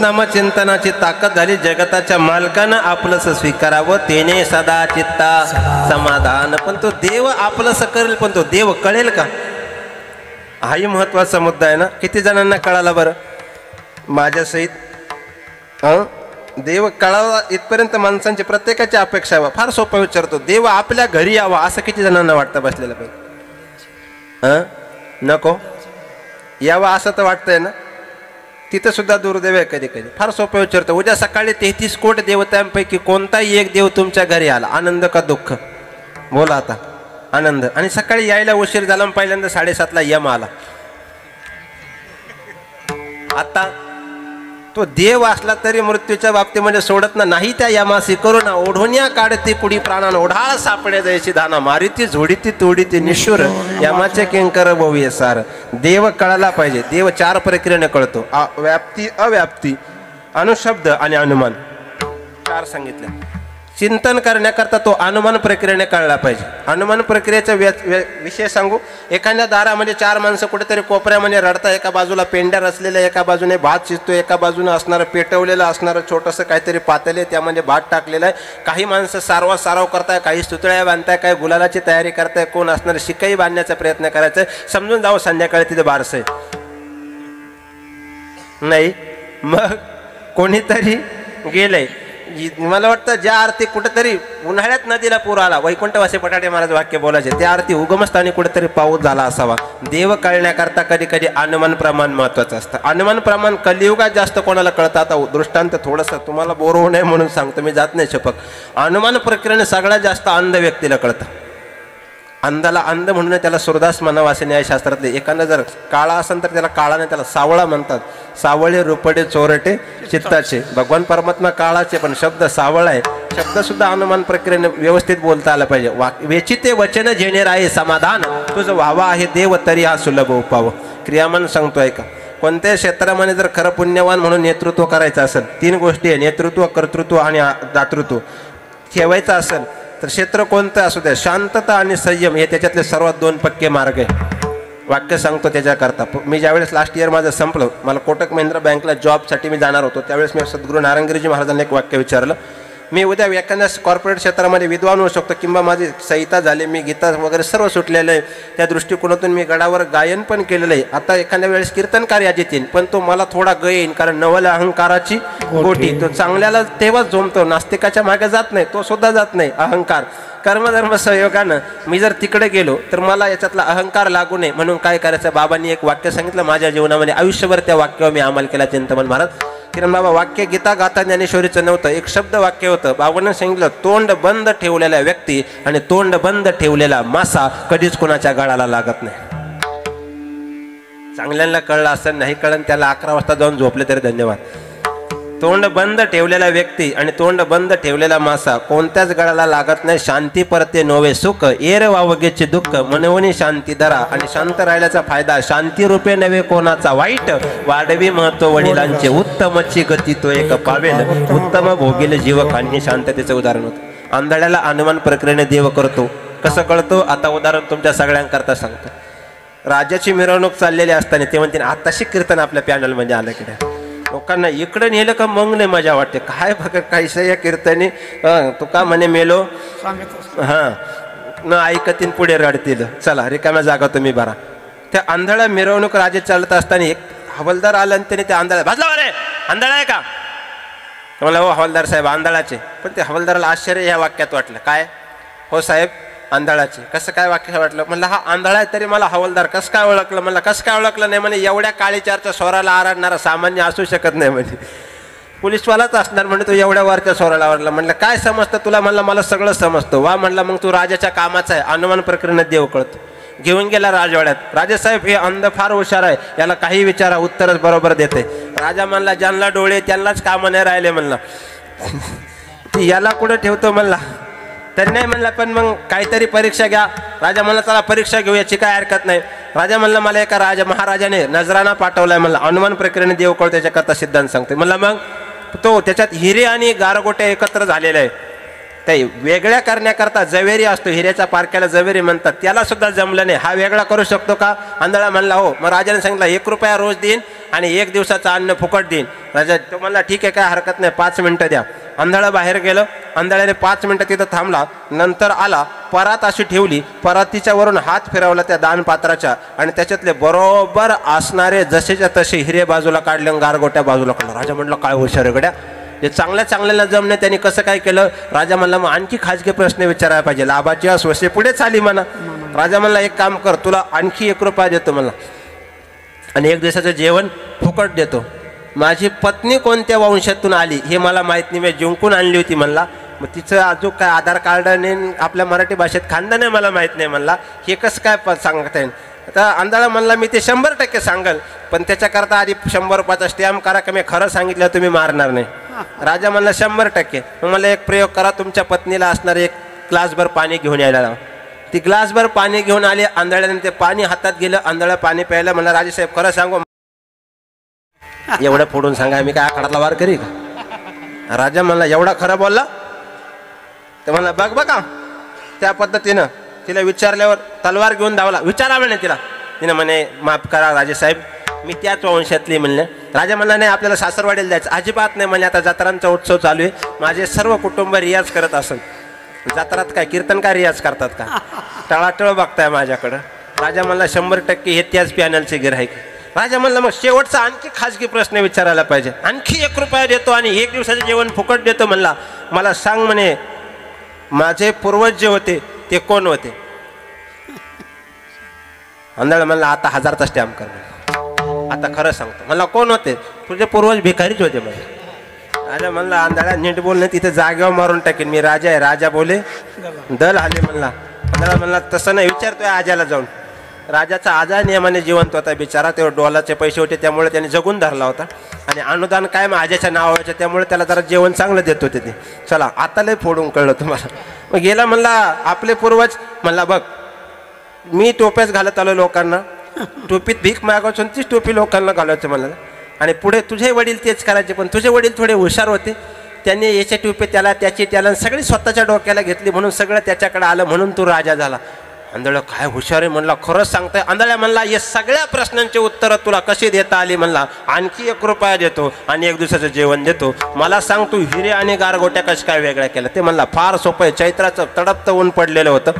नामचिंतनाची ताकद झाली. जगताच्या मालकानं आपलंसं स्वीकारावं. तेने सदा चित्ता समाधान. पण तो देव आपलंसं करेल पण तो देव कळेल का हाही महत्वाचा मुद्दा आहे ना. किती जणांना कळाला बरं माझ्यासहित. देव कळावा इथपर्यंत माणसांची प्रत्येकाची अपेक्षा आहे. फार सोपं विचारतो. देव आपल्या घरी यावा असं किती जणांना वाटतं बसलेलं पाहिजे. नको यावा असं तर वाटतंय ना. तिथं सुद्धा दुर्दैव आहे कधी कधी. फार सोपं विचारतो. उद्या सकाळी 33 कोटी देवतांपैकी कोणताही एक देव तुमच्या घरी आला. आनंद का दुःख बोला आता. आनंद. आणि सकाळी यायला उशीर झाला. पहिल्यांदा 7:30ला यम आला. आता तो देव असला तरी मृत्यूच्या बाबतीमध्ये सोडत नाही. त्या यमासी करुणा ओढोन्या काढती कुडी प्राणान ओढाळ सापडे जायची दाना मारिती झोडीती तोडीती निष्ठुर यमाचे किंकर भोवी सार. देव कळायला पाहिजे. देव 4 प्रक्रियेने कळतो. व्याप्ती, अव्याप्ती, अनुशब्द आणि अनुमान 4 सांगितले. चिंतन करण्याकरता तो अनुमान प्रक्रियेने कळला पाहिजे. अनुमान प्रक्रियेचा विषय सांगू. एखाद्या दारामध्ये 4 माणसं कुठेतरी कोपऱ्यामध्ये रडता, एका बाजूला पेंड्या रचलेल्या, एका बाजूने भात शिजतो, एका बाजूने असणारं पेटवलेलं असणारं छोटंसं काहीतरी पातेले, त्यामध्ये भात टाकलेलं आहे. काही माणसं सारव करताय, काही सुतळ्या बांधताय, काही गुलालाची तयारी करताय, कोण असणार शिकाई बांधण्याचा प्रयत्न करायचा. समजून जावं संध्याकाळी तिथे बारसं आहे नाही. मग कोणीतरी गेलंय. मला वाटतं ज्या आरती कुठेतरी उन्हाळ्यात नदीला पूर आला, वैकुंठवासी पटाटे महाराज वाक्य बोलायचे, त्या आरती उगमस्थानी कुठेतरी पाऊस झाला असावा. देव कळण्याकरता कधी कधी अनुमान प्रमाण महत्वाचं असतं. अनुमान प्रमाण कलियुगात जास्त कोणाला कळतं. आता दृष्टांत थोडंसं तुम्हाला बोर होऊ नये म्हणून सांगतो, मी जात नाही छपक. अनुमान प्रक्रियेने सगळ्यात जास्त अंध व्यक्तीला कळतं. अंधाला अंध म्हणून त्याला सुरदास म्हणावं असे न्यायशास्त्रातले. एखादा जर काळा असेल तर त्याला काळाने त्याला सावळा म्हणतात. सावळे रुपडे चोरटे चित्ताचे. भगवान परमात्मा काळाचे पण शब्द सावळा आहे. शब्द सुद्धा अनुमान प्रक्रियेने व्यवस्थित बोलता आला पाहिजे. वेचिते वचन जेणे राहे समाधान तुझं व्हावा आहे देव तरी हा सुलभ उपाव. क्रियामान सांगतोय का. कोणत्याही क्षेत्रामध्ये जर खरं पुण्यवान म्हणून नेतृत्व करायचं असेल, 3 गोष्टी आहे, नेतृत्व, कर्तृत्व आणि दातृत्व ठेवायचं असेल तर क्षेत्र कोणतं असू द्या, शांतता आणि संयम हे त्याच्यातले सर्वात 2 पक्के मार्ग आहे. वाक्य सांगतो त्याच्याकरता. मी ज्यावेळेस लास्ट इयर माझं संपलं, मला कोटक महिंद्रा बँकला जॉबसाठी मी जाणार होतो, त्यावेळेस मी सद्गुरू नारायणगिरीजी महाराजांना एक वाक्य विचारलं. मी उद्या एखाद्या कॉर्पोरेट क्षेत्रामध्ये विद्वान होऊ शकतो किंवा माझी संहिता झाली, मी गीता वगैरे सर्व सुटलेलं आहे. त्या दृष्टिकोनातून मी गडावर गायन पण केलेलं आहे. आता एखाद्या वेळेस कीर्तनकार यादीत येईन, पण तो मला थोडा येईन, कारण नवल अहंकाराची गोटी. तो चांगल्याला तेव्हाच जोमतो, नास्तिकाच्या मागे जात नाही, तो सुद्धा जात नाही. अहंकार कर्मधर्म सहयोगानं मी जर तिकडे गेलो तर मला याच्यातला अहंकार लागू नये म्हणून काय करायचं. बाबांनी एक वाक्य सांगितलं माझ्या जीवनामध्ये, आयुष्यभर त्या वाक्यावर मी अंमल केला. चिंतन महाराज किरण बाबा वाक्य गीता गाथा ज्ञानेश्वरीचं नव्हतं, एक शब्द वाक्य होतं. बाबांनी सांगितलं तोंड बंद ठेवलेला व्यक्ती आणि तोंड बंद ठेवलेला मासा कधीच कोणाच्या गळाला लागत नाही. चांगल्यांना कळलं असं, नाही कळलं त्याला 11 वाजता जाऊन झोपले तरी धन्यवाद. तोंड बंद ठेवलेला व्यक्ती आणि तोंड बंद ठेवलेला मासा कोणत्याच गळाला लागत नाही. शांती परते नोवे सुख एर वावगेचे दुःख मनवणी शांती धरा. आणि शांत राहिल्याचा फायदा शांती रूपे नव्हे कोणाचा वाईट वाढवी महत्व वडिलांचे उत्तमची गती तो एक पावेल उत्तम भोगील जीव काढणे शांततेचं उदाहरण होतं. आंधळ्याला अनुमान प्रक्रियेने देव करतो. कसं कळतो आता उदाहरण तुमच्या सगळ्यांकरता सांगतो. राजाची मिरवणूक चाललेली असताना ते म्हणते आताशी कीर्तन आपल्या पॅनलमध्ये आलं की नाही. लोकांना इकडे नेलं का मग नाही मजा वाटते. काय बघा काहीसं या कीर्तनी तू का म्हणे मेलो हां न ऐकतीन पुढे रडतील. चला रिकाम्या जागा तुम्ही बरा. त्या आंधळा मिरवणूक राजे चालत असताना एक हवालदार आला आणि त्याने त्या आंधळा भाजला रे आंधळा आहे का मला. हो हवालदार साहेब आंधळाचे. पण ते हवालदाराला आश्चर्य या वाक्यात वाटलं. काय हो साहेब आंधळाचे. कसं काय वाक्य वाटलं. म्हणलं हा आंधळा आहे तरी मला हवालदार कसं काय ओळखलं. म्हणलं कसं काय ओळखलं नाही. म्हणे एवढ्या काळीचारच्या स्वराला आरडणारा सामान्य असू शकत नाही म्हणजे पोलीसवालाच असणार. म्हणजे तो एवढ्या वरच्या स्वराला आवडला. म्हणलं काय समजतं तुला. म्हणलं मला सगळं समजतं. वा म्हणलं मग तू राजाच्या कामाचा आहे. अनुमान प्रक्रियेने देव कळतो. घेऊन गेला राजवाड्यात. राजेसाहेब हे अंध फार हुशार आहे, याला काही विचारा उत्तरच बरोबर देते. राजा म्हणला ज्यांना डोळे त्यांनाच कामं नाही राहिले म्हणला. याला कुठं ठेवतो म्हणला. तर नाही म्हणला पण मग काहीतरी परीक्षा घ्या. राजा म्हणला चला परीक्षा घेऊ याची काय हरकत नाही. राजा म्हणला मला एका महाराजाने नजराना पाठवलाय म्हणला. अनुमान प्रक्रियेने देव कळतो त्याच्याकरता सिद्धांत सांगते. म्हणला मग तो त्याच्यात हिरे आणि गारगोटे एकत्र झालेले आहे. ते वेगळ्या करण्याकरता जवेरी असतो. हिऱ्याच्या पारख्याला जवेरी म्हणतात. त्याला सुद्धा जमलं नाही. हा वेगळा करू शकतो का. आंधळा म्हणला हो. मग राजाने सांगितलं 1 रुपया रोज देईन आणि 1 दिवसाचं अन्न फुकट देईन. राजा तो म्हणला ठीक आहे काय हरकत नाही 5 मिनिटं द्या. आंधळा बाहेर गेलं. आंधळ्याने 5 मिनिटं तिथं थांबला. नंतर आला. परात अशी ठेवली. परातीच्या वरून हात फिरवला त्या दानपात्राच्या आणि त्याच्यातले बरोबर असणारे जसेच्या तसे हिरे बाजूला काढले आणि गारगोट्या बाजूला काढलं. राजा म्हणलं काय हुशार गड्या. जे चांगल्याला जमणे त्यांनी कसं काय केलं. राजा म्हणला मग आणखी खाजगी प्रश्न विचारायला पाहिजे. लाभाची स्वसे पुढे चाली म्हणा. राजा म्हणला एक काम कर तुला आणखी 1 रुपया देतो म्हणला आणि 1 दिवसाचं जेवण फुकट देतो. माझी पत्नी कोणत्या वंशातून आली हे मला माहीत नाही. मी जिंकून आणली होती म्हणला. मग तिचं अजून काय आधार कार्ड नाही आपल्या मराठी भाषेत खानदान आहे मला माहीत नाही म्हणला. हे कसं काय सांगता येईल. आता आंधळा म्हणला मी ते 100% सांगल पण त्याच्याकरता आधी 100 रुपयाचा स्टॅम्प करा की मी खरं सांगितलं तुम्ही मारणार नाही. राजा म्हणला 100%. मग मला एक प्रयोग करा, तुमच्या पत्नीला असणार एक ग्लासभर पाणी घेऊन यायला लावा. ती ग्लासभर पाणी घेऊन आली. आंधळ्याने ते पाणी हातात गेलं. आंधळा पाणी प्यायला. म्हणला राजेसाहेब खरं सांगू, एवढं फोडून सांगा मी काय आकडातला वार करी का? राजा म्हणला एवढा खरं बोलला? तर म्हणला बघ बघा. त्या पद्धतीनं तिला विचारल्यावर तलवार घेऊन धावला. विचारा म्हणे तिला. तिनं म्हणे माफ करा राजेसाहेब, मी त्याच वंशातली म्हणले. राजा म्हणला नाही आपल्याला सासरवाडीला जायचं. अजिबात नाही म्हणजे आता जत्रांचा उत्सव चालू आहे, माझे सर्व कुटुंब रियाज करत असेल. जत्रात काय कीर्तन काय रियाज करतात का? टळाटळ बघताय माझ्याकडं. राजा म्हणला 100% हे त्याच पॅनलचे गिऱ्हाईक. राजा म्हणला मग शेवटचा आणखी खाजगी प्रश्न विचारायला पाहिजे. आणखी 1 रुपया देतो आणि 1 दिवसाचं जेवण फुकट देतो. म्हणला मला सांग म्हणे माझे पूर्वज जे होते ते कोण होते? आंधळा म्हणला आता 1000चा स्टॅम्प कर. आता खरं सांगतो. मला कोण होते? तुझे पूर्वज भिकारीच होते. मला राजा म्हणला आंधळा नीट बोल नाही तिथे जागेवर मारून टाकेन. मी राजा आहे. राजा बोले दल आले. म्हणला आंधळा म्हणला तसं नाही, विचारतोय आजाला जाऊन. राजाचा आजा नियमाने जिवंत होता बिचारा. तेव्हा डॉलरचे पैसे होते त्यामुळे त्याने जगून धरला होता आणि अनुदान काय मग आजाच्या नावाचं, त्यामुळे त्याला जरा जेवण चांगलं देत होते ते. चला आता लय फोडून कळलं तुम्हाला. मग गेला म्हणला आपले पूर्वज. म्हणला बघ मी टोप्याच घालत आलो लोकांना, टोपीत भीक मागायचो तीच टोपी लोकांना घालायचं मला. आणि पुढे तुझे वडील तेच करायचे, पण तुझे वडील थोडे हुशार होते. त्यांनी याच्या टोपी त्याला त्याची त्याला सगळी स्वतःच्या डोक्याला घेतली म्हणून सगळं त्याच्याकडे आलं म्हणून तू राजा झाला. आंधळा काय हुशार आहे म्हणला. खरंच सांगताय? आंधळ्या म्हणला या सगळ्या प्रश्नांची उत्तरं तुला कशी देता आली? म्हणला आणखी 1 रुपया देतो आणि 1 दिवसाचं जेवण देतो. मला सांग तू हिरे आणि गारगोट्या कशा काय वेगळ्या केल्या? ते म्हणला फार सोपं आहे. चैत्राचं तडपतं ऊन पडलेलं होतं.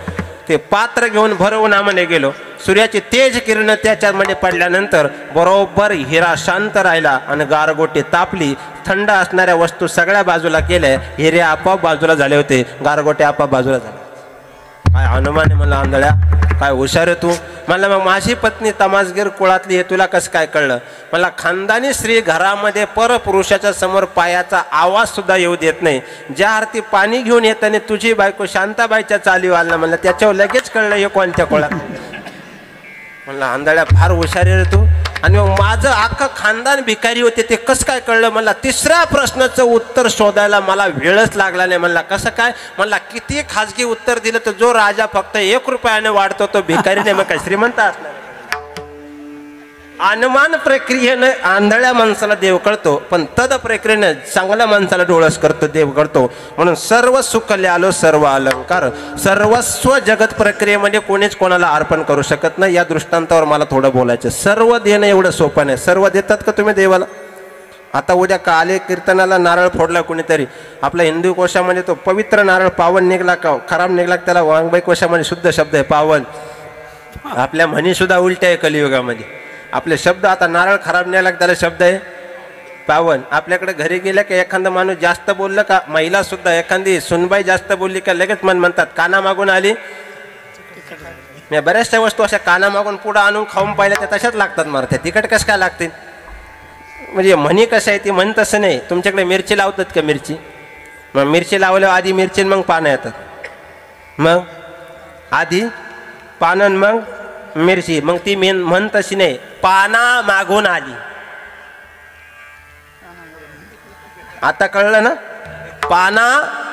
ते पात्र घेऊन भरवून आम्हाला गेलो. सूर्याची तेज किरण त्याच्यामध्ये पडल्यानंतर बरोबर हिरा शांत राहिला आणि गारगोटी तापली. थंड असणाऱ्या वस्तू सगळ्या बाजूला केल्या. हिरे आपोआप बाजूला झाले होते, गारगोटे आपोआप बाजूला झाले. काय अनुमान आहे म्हणला आंधळ्या, काय हुशार आहे तू. म्हणलं मग माझी पत्नी तमासगीर कुळातली हे तुला कसं काय कळलं? मला खानदानी स्त्री घरामध्ये परपुरुषाच्या समोर पायाचा आवाज सुद्धा येऊ देत नाही. ज्या आरती पाणी घेऊन येताना तुझी बायको शांताबाईच्या चालीव आला म्हणलं त्याच्यावर लगेच कळलं हे कोणत्या कुळात. म्हणलं आंधळ्या फार हुशार आहे तू. आणि मग माझं अख्खं खानदान भिकारी होते ते कसं काय कळलं? म्हणला 3ऱ्या प्रश्नाचं उत्तर शोधायला मला वेळच लागला नाही. म्हणला कसं काय? म्हणला किती खाजगी उत्तर दिलं तर जो राजा फक्त 1 रुपयाने वाढतो तो भिकारी नाही मग काय श्रीमंत असणार? अनुमान प्रक्रियेनं आंधळ्या माणसाला देव कळतो, पण तद प्रक्रियेनं चांगल्या माणसाला डोळस करतो देव कळतो. म्हणून सर्व सुख ल्यालो सर्व अलंकार, सर्वस्व जगत प्रक्रियेमध्ये कोणीच कोणाला अर्पण करू शकत नाही. या दृष्टांतावर मला थोडं बोलायचं. सर्व देणं एवढं सोपं नाही. सर्व देतात का तुम्ही देवाला? आता उद्या काले कीर्तनाला नारळ फोडला कोणीतरी, आपल्या हिंदू कोशामध्ये तो पवित्र नारळ पावन निघला का खराब निघला, त्याला वाङ्मय कोशामध्ये शुद्ध शब्द आहे पावन. आपल्या म्हणी सुद्धा उलट्या आहे कलियुगामध्ये. आपले शब्द आता नारळ खराब निघाला त्याला शब्द आहे पावन. आपल्याकडे घरी गेल्या की एखादा माणूस जास्त बोललं का, महिला सुद्धा एखादी सुनबाई जास्त बोलली का लगेच म्हणतात काना मागून आली. मी बऱ्याचशा वस्तू अशा काना मागून पुढं आणून खाऊन पाहिल्या त्या तशाच लागतात मारते. तिखट कसं काय लागतील? म्हणजे म्हणी कसं आहे ती म्हण तसं नाही. तुमच्याकडे मिरची लावतात का? मिरची मग मिरची लावल्यावर आधी मिरची मग पानं येतात. मग आधी पानं मग मिरची. मग ती म्हण तशी नाही, पाना मागून आली. आता कळलं ना? पाना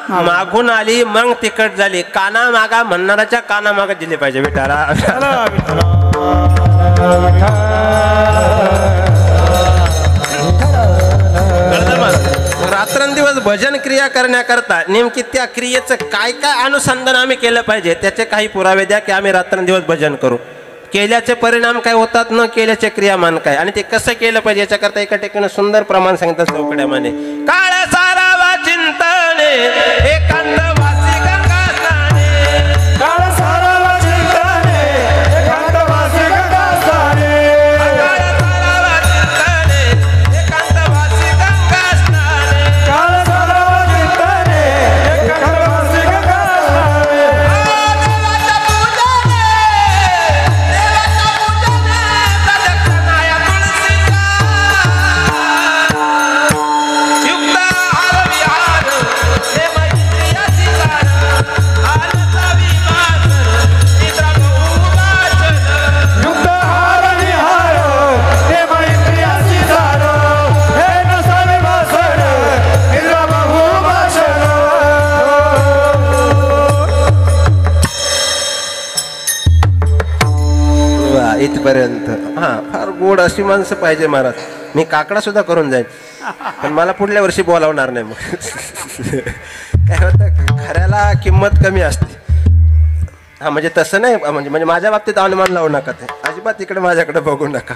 मागून आली मग तिखट झाली. काना मागा म्हणणाराच्या काना मागा दिले पाहिजे विठाला. रात्रंदिवस भजन क्रिया करण्याकरता नेमकी त्या क्रियेचं काय काय अनुसंधान आम्ही केलं पाहिजे त्याचे काही पुरावे द्या की आम्ही रात्रंदिवस भजन करू. केल्याचे परिणाम काय होतात, न केल्याचे क्रियामान काय, आणि ते कसं केलं पाहिजे याच्याकरता एका ठिकाणी सुंदर प्रमाण सांगतात चौकड्यामध्ये. काळ सारावा चिंतने एकांत वासी गंगा स्नाने, काळ सारावा चिंतने एकांत वासी गंगा स्नाने, काळ सारावा चिंतने एकांत वासी गंगा स्नाने, काळ सारावा चिंतने एकांत वासी गंगा स्नाने. युक्त आहार विहार इथपर्यंत. हा, फार गोड अशी माणसं पाहिजे महाराज. मी काकडा सुद्धा करून जाईल, पण मला पुढल्या वर्षी बोलावणार नाही. मग काय होतं, खऱ्याला किंमत कमी असते. हा, म्हणजे तसं नाही, म्हणजे माझ्या बाबतीत अनुमान लावू नका, ते अजिबात इकडे माझ्याकडे बघू नका.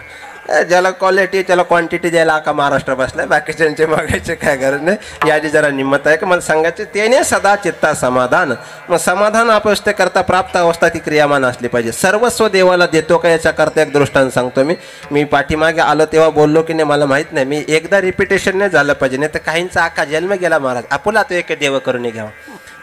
ज्याला क्वालिटी त्याला क्वांटिटी द्यायला का महाराष्ट्र बसलाय, बाकीच्यांचे मागायचे काय गरज नाही. यादी जरा निम्मत आहे का मला सांगायचे. तेने सदा चित्ता समाधान. मग समाधान अवस्थे करता प्राप्त अवस्था ती क्रियामान असली पाहिजे. सर्वस्व देवाला देतो का याच्या करता एक दृष्टांत सांगतो. मी पाठीमागे आलो तेव्हा बोललो की नाही मला माहीत नाही. मी एकदा रिपिटेशन नाही झालं पाहिजे, नाही तर काहींचा आका जन्म गेला महाराज. आपुला तो एक देव करून घ्यावा.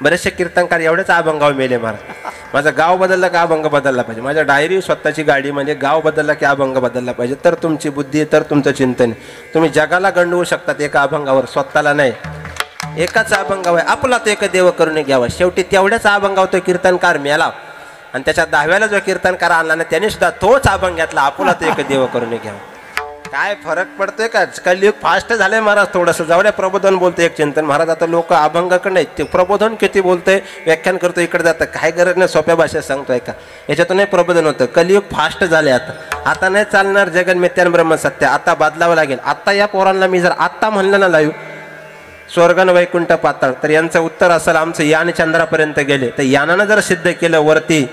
बरेचसे कीर्तनकार एवढेच अभंगाव मेले महाराज. माझं गाव बदललं का अभंग बदलला पाहिजे. माझ्या डायरी स्वतःची गाडी म्हणजे गाव बदलला की अभंग बदलला पाहिजे. तर तुमची बुद्धी, तर तुमचं चिंतन. तुम्ही जगाला गंडवू शकतात एका अभंगावर, स्वतःला नाही. एकाच अभंगावर आपला तो एक देव करून घ्यावा. शेवटी तेवढ्याच अभंगावर तो कीर्तनकार मेला आणि त्याच्या 10व्याला जो कीर्तनकार आणला ना त्याने सुद्धा तोच अभंग घेतला, आपला तो एक देव करून घ्यावा. काय फरक पडतोय का. कलियुग फास्ट झालंय महाराज थोडंसं. जाऊद्या प्रबोधन बोलतोय एक चिंतन महाराज. आता लोक अभंगाकडे नाही, ते प्रबोधन किती बोलतंय, व्याख्यान करतो इकडे जातं. काय गरज नाही, सोप्या भाषेत सांगतोय का. याच्यातूनही प्रबोधन होतं. कलियुग फास्ट झाले. आता नाही चालणार जगन मिथ्यान ब्रह्म सत्य. आता बदलावं लागेल. आता या पोरांना मी जर आत्ता म्हणलं ना लाईव्ह स्वर्गन वैकुंठ पाताळ, तर यांचं उत्तर असेल आमचं यान चंद्रापर्यंत गेले. तर यानानं जर सिद्ध केलं वरती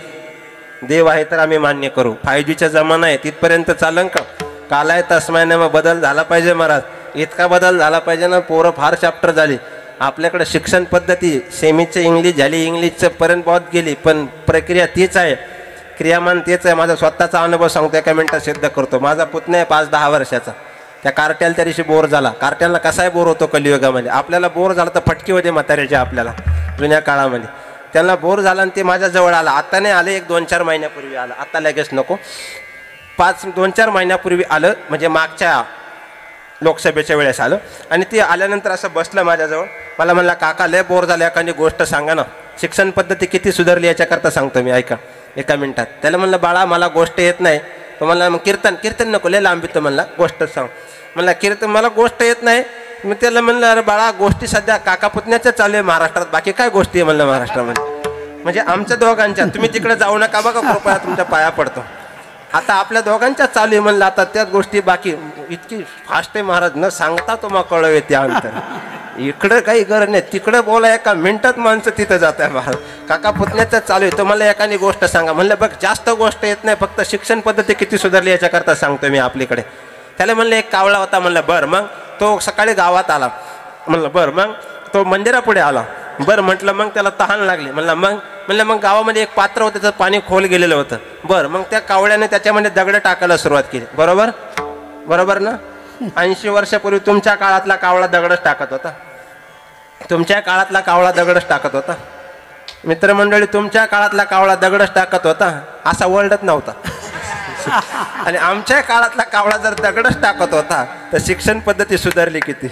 देव आहे तर आम्ही मान्य करू. 5Gचा जमाना आहे, तिथपर्यंत चालन का. कालाय तस्मायने मग बदल झाला पाहिजे महाराज. इतका बदल झाला पाहिजे ना, पोरं फार चॅप्टर झाली. आपल्याकडे शिक्षण पद्धती सेमीचे इंग्लिश झाली, इंग्लिशचं पर्यंत बहुत गेली, पण प्रक्रिया तीच आहे, क्रियामान तेच आहे. माझा स्वतःचा अनुभव सांगतो, एका मिनिटात सिद्ध करतो. माझा पुतण्या आहे 5-10 वर्षाचा. त्या कार्ट्याला त्या दिवशी बोर झाला. कार्ट्याला कसाही बोर होतो कलियुगामध्ये. आपल्याला बोर झाला तर फटके होते म्हाताऱ्याचे आपल्याला जुन्या काळामध्ये. त्यांना बोर झाला आणि ते माझ्या जवळ आला. आता नाही आलं, एक 2-4 महिन्यापूर्वी आलं. आता लगेच नको, 2-4 महिन्यापूर्वी आलं, म्हणजे मागच्या लोकसभेच्या वेळेस आलं. आणि ते आल्यानंतर असं बसलं माझ्याजवळ. मला म्हणला काका लय बोर झालं, एखादी गोष्ट सांगा ना. शिक्षण पद्धती किती सुधारली याच्याकरता सांगतो मी, ऐका एका मिनिटात. त्याला म्हणलं बाळा मला गोष्ट येत नाही. तो म्हणला मग कीर्तन नको, लय लांब येतं. म्हणला गोष्ट सांग. म्हणला कीर्तन मला गोष्ट येत नाही. मी त्याला म्हणलं अरे बाळा गोष्टी सध्या काका पुतण्याच्या चालू आहे महाराष्ट्रात, बाकी काय गोष्टी आहे म्हणलं महाराष्ट्रामध्ये. म्हणजे आमच्या दोघांच्या. तुम्ही तिकडे जाऊ नका बघा, कृपया तुमच्या पाया पडतो. आता आपल्या दोघांच्या चालू आहे म्हणलं. आता त्याच गोष्टी बाकी इतकी फास्ट आहे महाराज, न सांगता तुम्हाला कळवे त्या अंतर. इकडं काही गरज नाही, तिकडं बोला एका मिनिटात माणसं तिथं जात आहे महाराज. काका पुतण्याचं चालू आहे, तुम्हाला एखादी गोष्ट सांगा. म्हणलं बघ जास्त गोष्ट येत नाही, फक्त शिक्षण पद्धती किती सुधारली याच्याकरता सांगतो मी आपल्याकडे. त्याला म्हणलं एक कावळा होता. म्हणलं बरं मग तो सकाळी गावात आला. म्हणलं बरं मग तो मंदिरापुढे आला. बरं म्हटलं मग त्याला तहान लागली. म्हणलं मग गावामध्ये एक पात्र होतं, त्याचं पाणी खोल गेलेलं होतं. बरं मग त्या कावळ्याने त्याच्यामध्ये दगड टाकायला सुरुवात केली. बरोबर ना. 80 वर्षापूर्वी तुमच्या काळातला कावळा दगडच टाकत होता. तुमच्या काळातला कावळा दगडच टाकत होता. मित्रमंडळी तुमच्या काळातला कावळा दगडच टाकत होता, असा वर्ल्डच नव्हता. आणि आमच्या काळातला कावळा जर दगडच टाकत होता तर शिक्षण पद्धती सुधारली किती.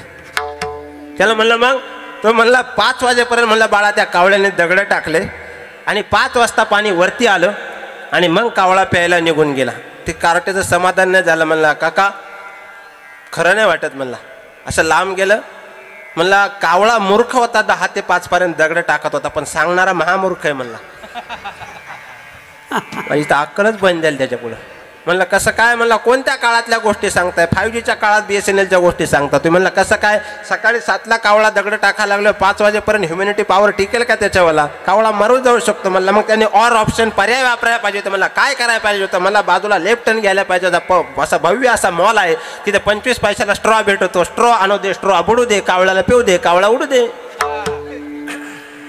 त्याला म्हणलं मग तो म्हणला 5 वाजेपर्यंत म्हणला बाळा त्या कावळ्याने दगड टाकले आणि 5 वाजता पाणी वरती आलं आणि मग कावळा प्यायला निघून गेला. ते कार्ट्याचं समाधान नाही झालं. म्हणला काका खरं नाही वाटत. म्हणला असं लांब गेलं. म्हणला कावळा मूर्ख होता, 10 ते 5 पर्यंत दगड टाकत होता, पण सांगणारा महामूर्ख आहे म्हणला. इथं अक्कलच बंद झाली त्याच्या पुढं. म्हणलं कसं काय. म्हणला कोणत्या काळातल्या गोष्टी सांगताय. 5Gच्या काळात BSNLच्या गोष्टी सांगता तुम्ही. म्हणलं कसं काय. सकाळी 7ला कावळा दगड टाकायला लागलं, 5 वाजेपर्यंत ह्युमॅनिटी पॉवर टिकेल का त्याच्यावाला. कावळा मरून जाऊ शकतो. म्हणलं मग त्याने ऑर ऑप्शन पर्याय वापरायला पाहिजे होतं. मला काय करायला पाहिजे होतं. मला बाजूला लेफ्ट टर्न घ्यायला पाहिजे होता. असा भव्य असा मॉल आहे, तिथे 25 पैशाला स्ट्रॉ भेटतो. स्ट्रॉ आणू दे, स्ट्रॉ बुडू दे, कावळ्याला पिऊ दे, कावळा उडू दे.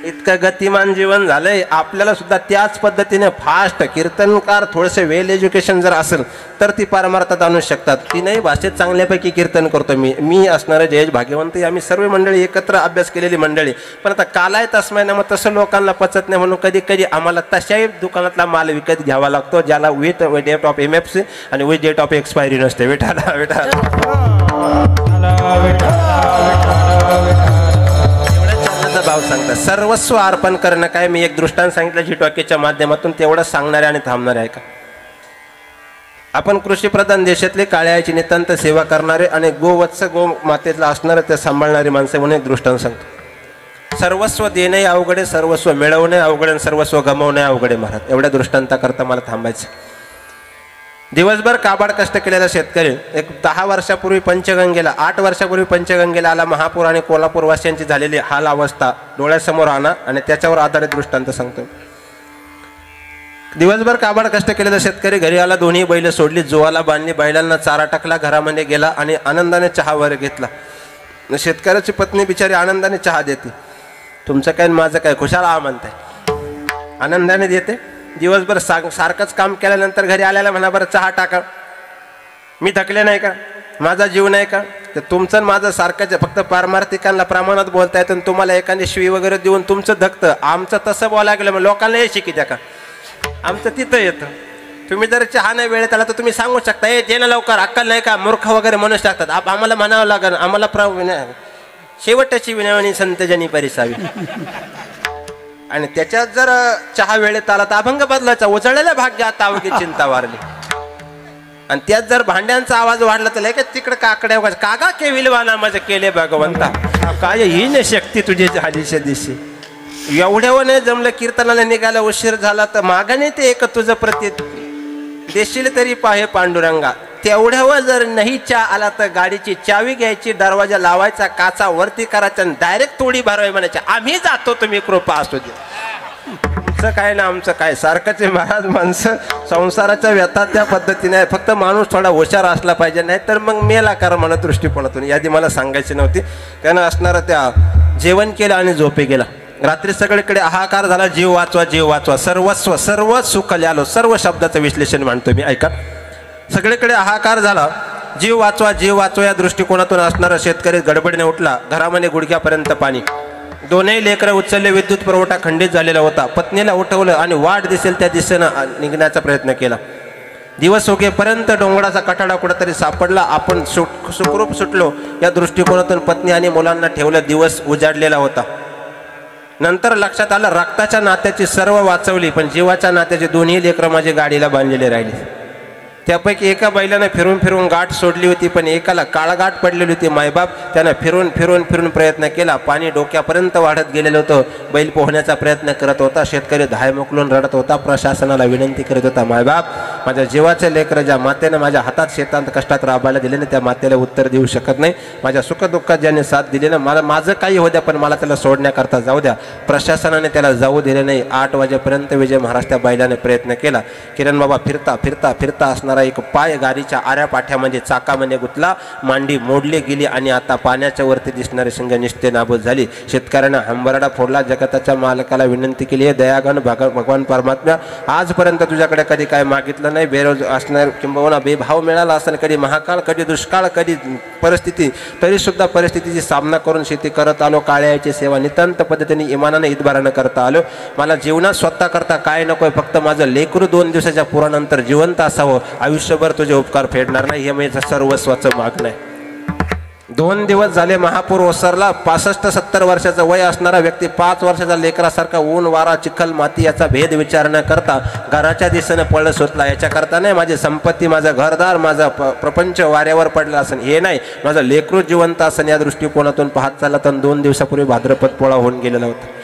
इतकं गतिमान जीवन झालंय. आपल्याला सुद्धा त्याच पद्धतीने फास्ट कीर्तनकार थोडेसे वेल एज्युकेशन जर असेल तर ती पारमार्थात आणू शकतात. तीनही भाषेत चांगल्यापैकी कीर्तन करतो मी असणारे जयेश भाग्यवंत. आम्ही सर्व मंडळी एकत्र अभ्यास केलेली मंडळी. पण आता कालाय तस्माय ना, मग तसं लोकांना पचत नाही म्हणून कधी कधी आम्हाला तशाही दुकानातला माल विकत घ्यावा लागतो, ज्याला विथ डेट ऑफ MFC आणि विथ डेट ऑफ एक्सपायरी नसते. विठाला भाव सांगतात. सर्वस्व अर्पण करणं काय. मी एक दृष्टांत सांगितलं जी टॉकीच्या माध्यमातून, तेवढं सांगणारे आणि थांबणारे आहे का. आपण कृषीप्रधान देशातले काळ्याची नितांत सेवा करणारे आणि गोवत्स गो मातेला असणारे ते सांभाळणारी माणसं म्हणून एक दृष्टांत सांगतो. सर्वस्व देणे अवघडे, सर्वस्व मिळवणे अवघडे, सर्वस्व गमावणे अवघडे महाराज. एवढ्या दृष्टांताकरता मला थांबायचं. दिवसभर काबाड कष्ट केलेला शेतकरी एक 10 वर्षापूर्वी पंचगंगेला 8 वर्षापूर्वी पंचगंगेला आला महापूर आणि कोल्हापूर वासियांची झालेली हाल अवस्था डोळ्यासमोर आणा आणि त्याच्यावर आधारित दृष्टांत सांगतो. दिवसभर काबाड कष्ट केलेला शेतकरी घरी आला, दोन्ही बैल सोडली, जुवाला बांधली, बैलांना चारा टाकला, घरामध्ये गेला आणि आनंदाने चहा वर घेतला. शेतकऱ्याची पत्नी बिचारी आनंदाने चहा देते. तुमचं काय माझं काय खुशाल आ म्हणताय, आनंदाने देते. दिवसभर सारखंच काम केल्यानंतर घरी आल्याला म्हणा बरं चहा टाका, मी थकले नाही का, माझा जीव नाही का. तर तुमचं आणि माझं सारखंच, फक्त पारमार्थिकांना प्रमाणात बोलता येतं आणि तुम्हाला एखादी शिवी वगैरे देऊन तुमचं धकतं. आमचं तसं बोलायला गेलं मग लोकांना हे शिकी द्या का, आमचं तिथं येतं. तुम्ही जर चहा नाही वेळेत आला तर तुम्ही सांगू शकता हे जे ना लवकर अक्कल नाही का, मूर्ख वगैरे म्हणू शकतात. आम्हाला म्हणावं लागेल, आम्हाला शेवटची विनवणी संतजनी परिसावी. आणि त्याच्यात जर चहा वेळेत आला तर अभंग बदलायचा, उजळलेल्या भाग्यात अवघी चिंता वारली. आणि त्यात जर भांड्यांचा आवाज वाढला तर का तिकडे काकड्या कागा केविलवाना माझे केले भगवंता, काय ही न शक्ती तुझी झालीशे दिशी. एवढ्यावर नाही जमलं, कीर्तनाला निघायला उशीर झाला तर मागाने ते एक तुझं प्रति देशील तरी पाहे पांडुरंगा. तेवढ्यावर जर नाही चहा आला तर गाडीची चावी घ्यायची, दरवाजा लावायचा, काचा वरती करायचा आणि डायरेक्ट तोडी भरावी म्हणायची, आम्ही जातो तुम्ही कृपा असू दे. तुमचं काय ना आमचं काय सारखंच महाराज. माणसं संसाराच्या व्यथा त्या पद्धतीने आहे, फक्त माणूस थोडा हुशार असला पाहिजे, नाही तर मग मेला कर म्हणा दृष्टिकोनातून. यादी मला सांगायची नव्हती. त्यानं असणारं त्या जेवण केलं आणि झोपे गेला. रात्री सगळीकडे हाहाकार झाला, जीव वाचवा जीव वाचवा, सर्वस्व सर्व सुख ल्यालो. सर्व शब्दाचं विश्लेषण मांडतो मी, ऐका. सगळीकडे हाहाकार झाला, जीव वाचवा या दृष्टिकोनातून असणारा शेतकरी गडबडीने उठला. घरामध्ये गुडघ्यापर्यंत पाणी, दोनही लेकरं उचलले, विद्युत पुरवठा खंडित झालेला होता. पत्नीला उठवलं आणि वाट दिसेल त्या दिशेनं निघण्याचा प्रयत्न केला. दिवस उगेपर्यंत डोंगराचा कठाडा कुठेतरी सापडला. आपण सुखरूप सुटलो या दृष्टिकोनातून पत्नी आणि मुलांना ठेवलं. दिवस उजाडलेला होता. नंतर लक्षात आलं रक्ताच्या नात्याची सर्व वाचवली, पण जीवाच्या नात्याची दोन्ही लेकरं माझी गाडीला बांधलेली राहिली. त्यापैकी एका बैलानं फिरून फिरून गाठ सोडली होती, पण एकाला काळगाठ पडलेली होती. मायबाप त्यानं फिरून फिरून फिरून प्रयत्न केला. पाणी डोक्यापर्यंत वाढत गेलेलं होतं. बैल पोहण्याचा प्रयत्न करत होता. शेतकरी धाय मोकलून रडत होता. प्रशासनाला विनंती करत होता, मायबाप माझ्या जीवाचे लेकरं ज्या मातेनं माझ्या हातात शेतात कष्टात राबायला दिले ना, त्या मातेला उत्तर देऊ शकत नाही. माझ्या सुखदुःखात ज्याने साथ दिली ना, मला माझं काही होऊ द्या, पण मला त्याला सोडण्याकरता जाऊ द्या. प्रशासनाने त्याला जाऊ दिले नाही. 8 वाजेपर्यंत विजय महाराज त्या बैलाने प्रयत्न केला. किरण बाबा फिरता फिरता फिरता असणारा एक पाय गाडीच्या आऱ्या पाठ्यामध्ये चाकामध्ये गुतला. मांडी मोडली गेली आणि आता पाण्याच्या वरती दिसणारी शिंग निष्ठे नाबूद झाली. शेतकऱ्यानं हंबरडा फोडला. जगताच्या मालकाला विनंती केली, हे दयागण भगवान परमात्मा, आजपर्यंत तुझ्याकडे कधी काय मागितलं नाही. बेरोज असणार किंबहुना बेभाव मिळाला असेल, कधी महाकाळ, कधी दुष्काळ, कधी परिस्थिती, तरी सुद्धा परिस्थितीची सामना करून शेती करत आलो. काळ्याची सेवा नितांत पद्धतीने इमानाने इतबारानं करता आलो. मला जीवनात स्वतः करता काय नकोय, फक्त माझं लेकरू 2 दिवसाच्या पुरानंतर जिवंत असावं. आयुष्यभर तुझे उपकार फेडणार नाही, हे माझं सर्वस्वाचं मागणं आहे. 2 दिवस झाले महापूर ओसरला. 65-70 वर्षाचं वय असणारा व्यक्ती 5 वर्षाचा लेकरासारखा ऊन वारा चिखल माती याचा भेद विचार न करता घराच्या दिशेने पळ सुटला. याच्याकरता नाही माझी संपत्ती, माझं घरदार, माझा प्रपंच वाऱ्यावर पडला असेल, हे नाही, माझं लेकरू जिवंत असेल या दृष्टिकोनातून पाहत चालला. तर 2 दिवसापूर्वी भाद्रपद पोळा होऊन गेलेला होता.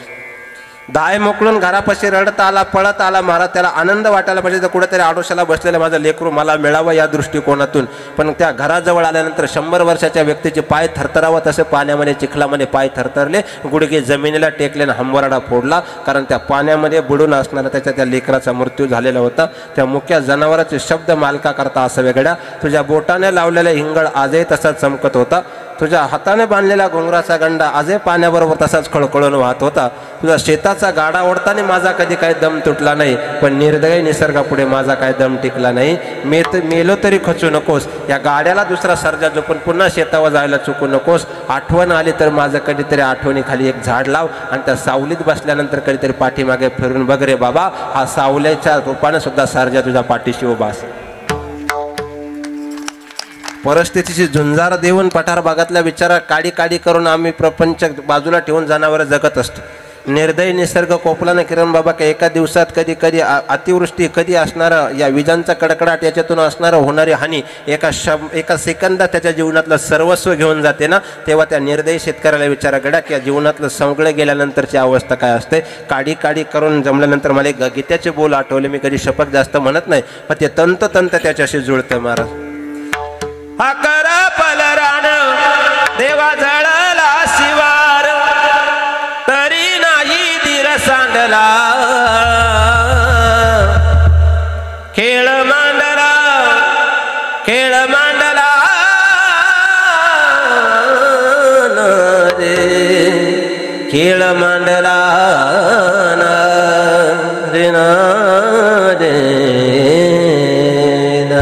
दाय मोकळून घरापाशी रडत आला, पळत आला. महाराज त्याला आनंद वाटायला पाहिजे तर कुठेतरी आडोशाला बसलेलं माझं लेकरू मला मिळावं या दृष्टिकोनातून. पण त्या घराजवळ आल्यानंतर 100 वर्षाच्या व्यक्तीचे पाय थरथरावं तसे पाण्यामध्ये चिखलामध्ये पाय थरथरले. गुडघे जमिनीला टेकले, हंबरडा फोडला. कारण त्या पाण्यामध्ये बुडून असणारा त्या लेकराचा मृत्यू झालेला होता. त्या मुक्या जनावराचे शब्द मालका करता असं वेगळ्या. तुझ्या बोटाने लावलेला हिंगळ आजही तसाच चमकत होता. तुझ्या हाताने बांधलेला घोंगराचा गंडा आजही पाण्याबरोबर तसाच खळखळून वाहत होता. तुझा शेताचा गाडा ओढताना माझा कधी काही दम तुटला नाही, पण निर्दयी निसर्गापुढे माझा काही दम टिकला नाही. मेलो तरी खचू नकोस. या गाड्याला दुसरा सर्जा झोपून पुन्हा शेतावर जायला चुकू नकोस. आठवण आली तर माझं कधीतरी आठवणीखाली एक झाड लाव आणि त्या सावलीत बसल्यानंतर कधीतरी पाठीमागे फिरून बघ रे बाबा, हा सावल्याच्या रूपाने सुद्धा सर्जा तुझ्या पाठीशी उभा असेल. परिस्थितीची झुंजार देऊन पठार भागातल्या विचारा काडी काडी करून आम्ही प्रपंच बाजूला ठेवून जनावरं जगत असतो. निर्दयी निसर्ग कोपलानं किरण बाबा का एका दिवसात कधी कधी अतिवृष्टी, कधी असणारं या विजांचा कडकडाट, याच्यातून असणारं होणारी हानी एका सेकंदात त्याच्या जीवनातलं सर्वस्व घेऊन जाते ना, तेव्हा त्या निर्दयी शेतकऱ्याला विचारा गड्या की या जीवनातलं सगळं गेल्यानंतरची अवस्था काय असते. काडी काडी करून जमल्यानंतर मला एक गीतेचे बोल आठवले. मी कधी शपथ जास्त म्हणत नाही, पण ते तंत त्याच्याशी जुळतं महाराज. हा करा पलरान देवा जळला शिवार, तरी नाही धीर सांडला, खेळ मांडला रे, खेळ मांडला रे ना रे.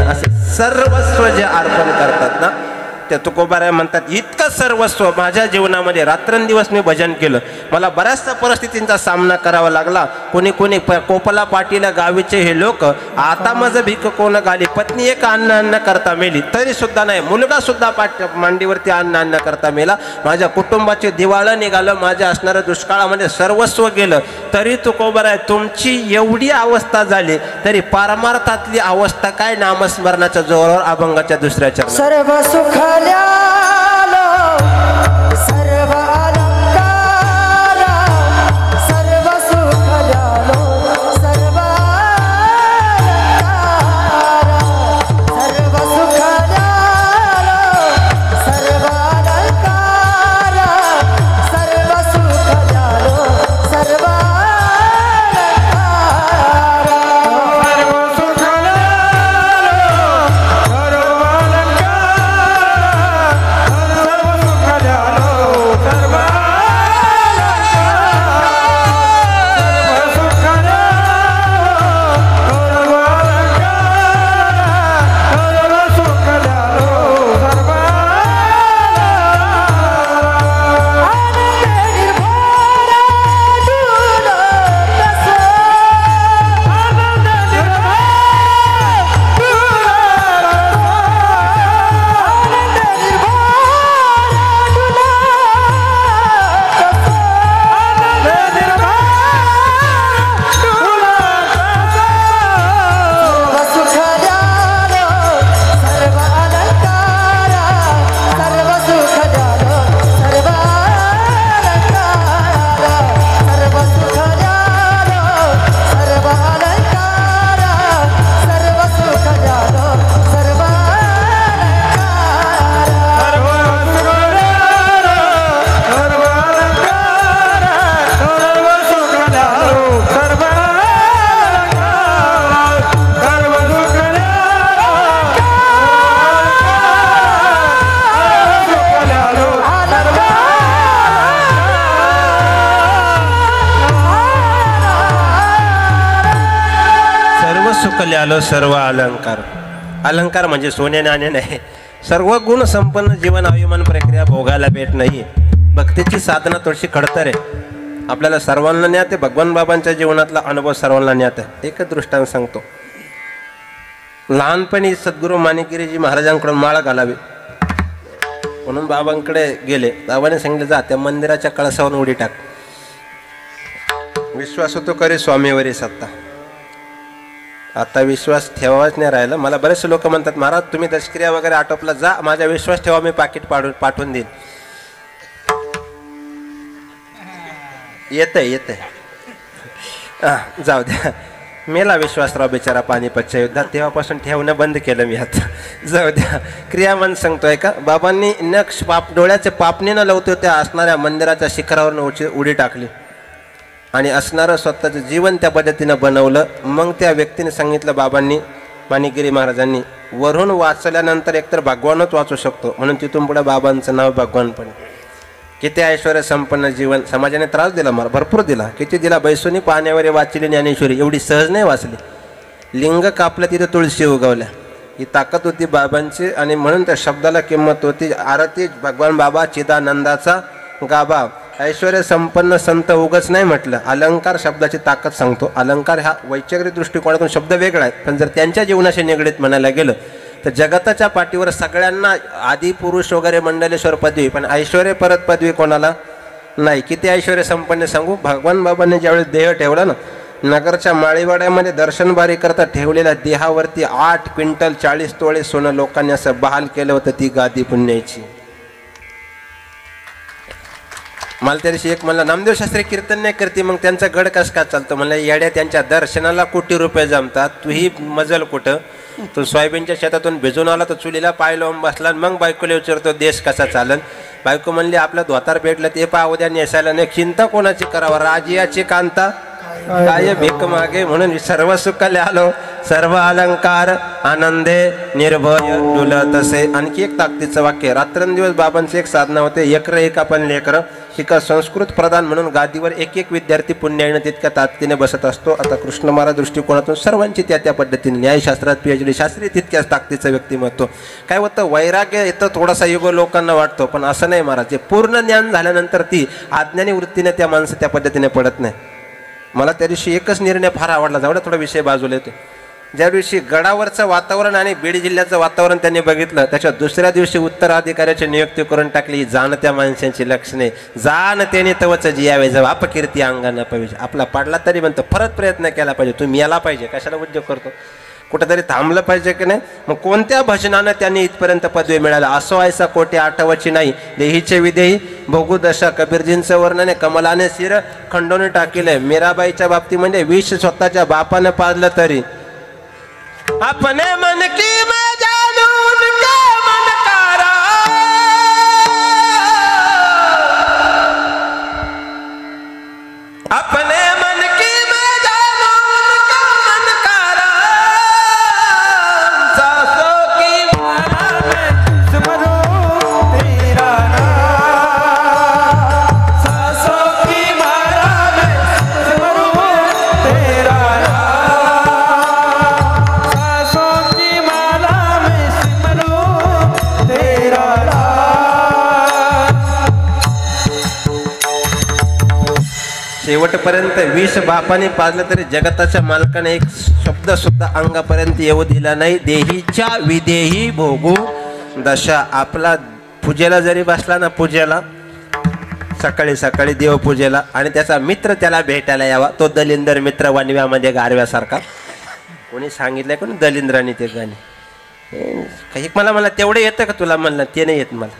असे सर्वस्व जे अर्पण करतात ना, ते तुकोबाराय म्हणतात इतकं सर्वस्व माझ्या जीवनामध्ये रात्रंदिवस मी भजन केलं. मला बऱ्याचशा परिस्थितींचा सामना करावा लागला. कोणी कोपला पाटीला गावीचे हे लोक, आता माझं भीक कोण घाली, पत्नी एक अन्न करता मेली, तरी सुद्धा नाही, मुलगा सुद्धा मांडीवरती अन्न करता मेला. माझ्या कुटुंबाचे दिवाळं निघालं, माझ्या असणाऱ्या दुष्काळामध्ये सर्वस्व गेलं, तरी तुकोबाराय तुमची एवढी अवस्था झाली तरी पारमार्थातली अवस्था काय, नामस्मरणाच्या जोरावर अभंगाच्या दुसऱ्या चरणात सर्व सुख सर्व अलंकार, सर्व सुख सर्व सर्व सुख सर्व अलंकार, सर्व सुख सर्व आलो सर्व अलंकार. अलंकार म्हणजे सोने नाणे नाही, सर्व गुण संपन्न जीवन अभिमान प्रक्रिया भोगायला भेट नाही. भक्तीची साधना थोडीशी खडतर आहे. आपल्याला सर्वांना न्यात आहे, भगवान बाबांच्या जीवनातला अनुभव सर्वांना न्यात आहे. एकच दृष्टांत सांगतो. लहानपणी सद्गुरू माणिकगिरीजी महाराजांकडून माळ घालावी म्हणून बाबांकडे गेले. बाबाने सांगितलं जा त्या मंदिराच्या कळसावर उडी टाक, विश्वास होतो करे स्वामीवरी सत्ता. आता विश्वास ठेवावाच नाही राहिला. मला बरेचसे लोक म्हणतात महाराज तुम्ही दशक्रिया वगैरे आटोपला, जा माझा विश्वास ठेवा, मी पाकिट पाठवून देईन. येतंय जाऊ द्या. मेला विश्वासराव बिचारा पानिपतच्या युद्धात, तेव्हापासून ठेवणं बंद केलं मी आता. जाऊ द्या. क्रियामान सांगतोय का बाबांनी नक्ष डोळ्याचे पापणीनं लावतो त्या असणाऱ्या मंदिराच्या शिखरावरून उडी टाकली आणि असणारं स्वतःचं जीवन त्या पद्धतीनं बनवलं. मग त्या व्यक्तीने सांगितलं बाबांनी, माणिकगिरी महाराजांनी, वरून वाचल्यानंतर एकतर भगवानच वाचू शकतो, म्हणून तिथून पुढे बाबांचं नाव भगवान पण. किती ऐश्वर्य संपन्न जीवन. समाजाने त्रास दिला, मला भरपूर दिला. किती दिला. बैसोनी पाण्यावर वाचली ज्ञानेश्वरी, एवढी सहज नाही वाचली. लिंग कापलं तिथं तुळशी उगवल्या. ही ताकद होती बाबांची आणि म्हणून त्या शब्दाला किंमत होती. आरती भगवान बाबा चिदानंदाचा गाभा. ऐश्वर्य संपन्न संत उगच नाही म्हटलं. अलंकार शब्दाची ताकद सांगतो. अलंकार हा वैचारिक दृष्टिकोनातून शब्द वेगळा आहे, पण जर त्यांच्या जीवनाशी निगडीत म्हणायला गेलं तर जगताच्या पाठीवर सगळ्यांना आदिपुरुष वगैरे मंडलेश्वर पदवी, पण ऐश्वर्य परत पदवी कोणाला? नाही. किती ऐश्वर्य संपन्न सांगू. भगवान बाबांनी ज्यावेळेस देह ठेवला ना, नगरच्या माळीवाड्यामध्ये दर्शनबारी करता ठेवलेल्या देहावरती 8 क्विंटल 40 तोळे सोनं लोकांनी असं बहाल केलं होतं. ती गादी पुण्याची. मला त्या दिवशी एक म्हणलं, नामदेव शास्त्री कीर्तन नाही करते, मग त्यांचा गड कस का चालतो. म्हणलं, येड्या, त्यांच्या दर्शनाला कोटी रुपये जमतात, तूही मजल कुठं. तो सोयाबीनच्या शेतातून भिजून आला तर चुलीला पाय लावून बसला. मग बायकोला विचारतो देश कसा चालन. बायको म्हणली, आपलं धोतार भेटलं ते पा उद्या नेसायला नाही. चिंता कोणाची करावं, राजियाची कांता काय भीक मागे. म्हणून सर्व सुखाले आलो, सर्व अलंकार आनंदे निर्भय डुलतसे. आणखी एक ताकदीचं वाक्य. रात्रंदिवस बाबांचे एक साधना होते, एकरं एक आपण लेकरं शिका. संस्कृत प्रधान म्हणून गादीवर एक विद्यार्थी पुण्याईनं तितक्या ताकदीने बसत असतो. आता कृष्ण महाराज दृष्टिकोनातून सर्वांची त्या पद्धतीने, न्यायशास्त्रात PhD, शास्त्री तितक्याच ताकदीचं व्यक्तिमत्व. काय होतं, वैराग्य येतं, थोडासा युगो लोकांना वाटतो, पण असं नाही महाराज. जे पूर्ण ज्ञान झाल्यानंतर ती अज्ञानी वृत्तीने त्या माणसं त्या पद्धतीने पडत नाही. मला त्या दिवशी एकच निर्णय फार आवडला, जेवढा थोडा विषय बाजूला येतो. ज्या दिवशी गडावरचं वातावरण आणि बीड जिल्ह्याचं वातावरण त्यांनी बघितलं, त्याच्या दुसऱ्या दिवशी उत्तराधिकाऱ्याची नियुक्ती करून टाकली. जाणत्या माणसांची लक्षणे, जाणतेने तवच जियावे जव अपकीर्ती अंगानं पाहिजे. आपला पाडला तरी म्हणतो परत प्रयत्न केला पाहिजे. तुम्ही याला पाहिजे, कशाला उद्योग करतो, कुठेतरी थांबलं पाहिजे की नाही. मग कोणत्या भजनानं त्यांनी इथपर्यंत पदवी मिळाला. असो ऐसा कोटी आठवची नाही, देहीचे विदेही भोगू दशा. कबीरजींचं वर्णन कमलाने शिर खंडोने टाकिले. मीराबाईच्या बाबतीमध्ये विष स्वतःच्या बापाने पाजलं तरी अपने मन की मैं जानू उनका मनकारा. अपने मन की मैं जानू उनका मनकारा. सासों की माला में सिमरूं तेरा नाम. सासों की माला में सिमरूं तेरा नाम. शेवटपर्यंत विष बापाने पाजलं तरी जगताच्या मालकाने एक शब्द सुद्धा अंगापर्यंत येऊ दिला नाही. देहीच्या विदेही भोगू दशा. आपला पूजेला जरी बसला ना, पूजेला सकाळी सकाळी देवपूजेला, आणि त्याचा मित्र त्याला भेटायला यावा, तो दलिंदर मित्र वनव्यामध्ये गारव्यासारखा. कोणी सांगितलंय कोणी दलिंद्राने ते गाणे. काही मला तेवढे येतं का तुला. म्हणलं ते नाही येत मला.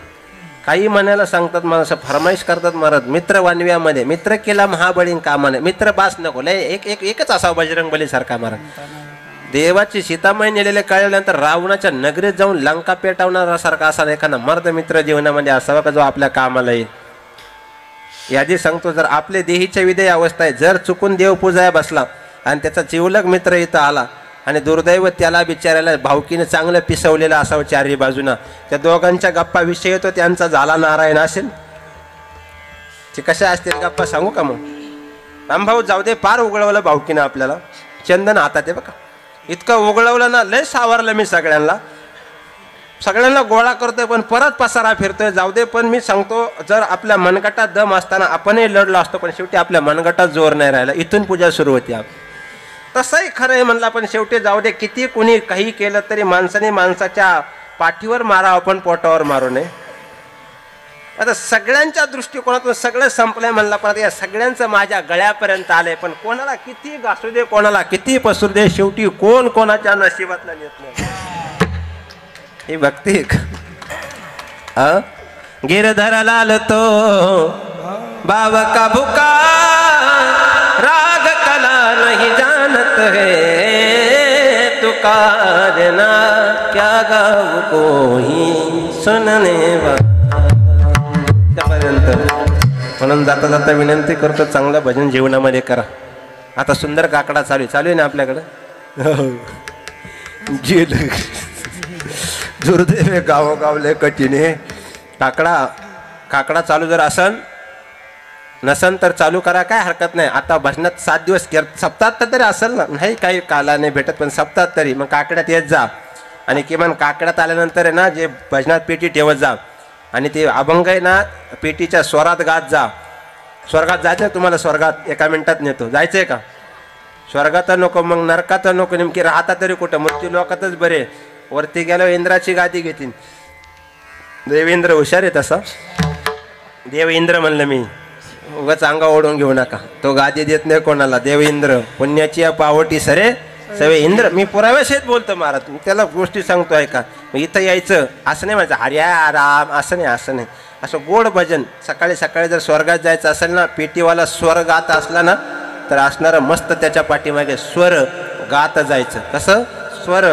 काही म्हणायला सांगतात, मला असं फरमाईश करतात महाराज. मित्र वानव्यामध्ये, मित्र केला महाबळीन कामाने. मित्र बास नको लय, एकच असावं बजरंग बली सारखा महाराज. देवाची सीतामाई नेलेले कळल्यानंतर रावणाच्या नगरीत जाऊन लंका पेटवणारा सारखा असा एखादा मर्द मित्र जीवनामध्ये असावा का जो आपल्या कामाला येईल. यादी सांगतो, जर आपले देहीच्या विदेही अवस्था आहे, जर चुकून देवपूजाया बसला आणि त्याचा जिवलग मित्र इथं आला आणि दुर्दैव त्याला बिचारायला भावकीने चांगलं पिसवलेलं असावं चारही बाजूनं, त्या दोघांच्या गप्पा विषय येतो, त्यांचा झाला नारायण असेल. ते कशा असतील गप्पा सांगू का. मग रामभाऊ जाऊ दे, पार उघडवलं भावकीनं आपल्याला. चंदन हातात आहे बघा, इतकं उघडवलं ना, लय सावरलं मी सगळ्यांना गोळा करतोय, पण परत पसारा फिरतोय. जाऊ दे, पण मी सांगतो, जर आपल्या मनगटात दम असताना आपणही लढलो असतो, पण शेवटी आपल्या मनगटात जोर नाही राहिला. इथून पूजा सुरू होती. तसंही खरं आहे म्हणलं, पण शेवटी जाऊ दे, किती कुणी काही केलं तरी माणसाने माणसाच्या पाठीवर मारावं, पण पोटावर मारू नये. आता सगळ्यांच्या दृष्टिकोनातून सगळं संपलंय म्हणलं, पण या सगळ्यांचं माझ्या गळ्यापर्यंत आलंय. पण कोणाला किती घासू दे, कोणाला किती पसरू दे, शेवटी कोण कोणाच्या नशिबातला नेत नाही. ही भक्ती. गिरधर लाल तो बाबा का भुका, राग कला नहीं जानत है, तुकारना क्या गाव कोई सुनने पर्यंत. म्हणून जाता जाता विनंती करतो, चांगलं भजन जीवनामध्ये करा. आता सुंदर काकडा चालू आहे ना आपल्याकडं. दुर्दैव गावोगावले कठीण. काकडा चालू जर नसन तर चालू करा, काय हरकत नाही. आता भजनात 7 दिवस सप्ताहात तरी असेल ना, नाही काही काला नाही भेटत, पण सप्ताहात तरी मग काकड्यात येत जा. आणि किमान काकड्यात आल्यानंतर आहे ना, जे भजनात पेटी ठेवत जा, आणि ते अभंग आहे ना पेटीच्या स्वरात गात जा. स्वर्गात जायचं तुम्हाला, स्वर्गात एका मिनिटात नेतो. जायचंय का स्वर्गात नको, मग नरकात नको. नेमकी राहता तरी कुठं, मृत्यू लोकातच बरे. वरती गेल्यावर इंद्राची गादी घेतील. देवेंद्र हुशार आहे तसा. देव इंद्र म्हणलं मी. उगाच अंगा ओढून घेऊ नका. तो गादी देत नाही कोणाला. देव इंद्र पुण्याची या पावटी सरे सवे इंद्र. मी पुराव्यासहित बोलतो महाराज. मी त्याला गोष्टी सांगतो ऐका. इथं यायचं असं नाही म्हणायचं हर्या राम असं नाही. असं नाही. असं गोड भजन. सकाळी सकाळी जर स्वर्गात जायचं असेल ना, पेटीवाला स्वर गात असला ना, तर असणारं मस्त त्याच्या पाठीमागे स्वर गात जायचं. कसं स्वर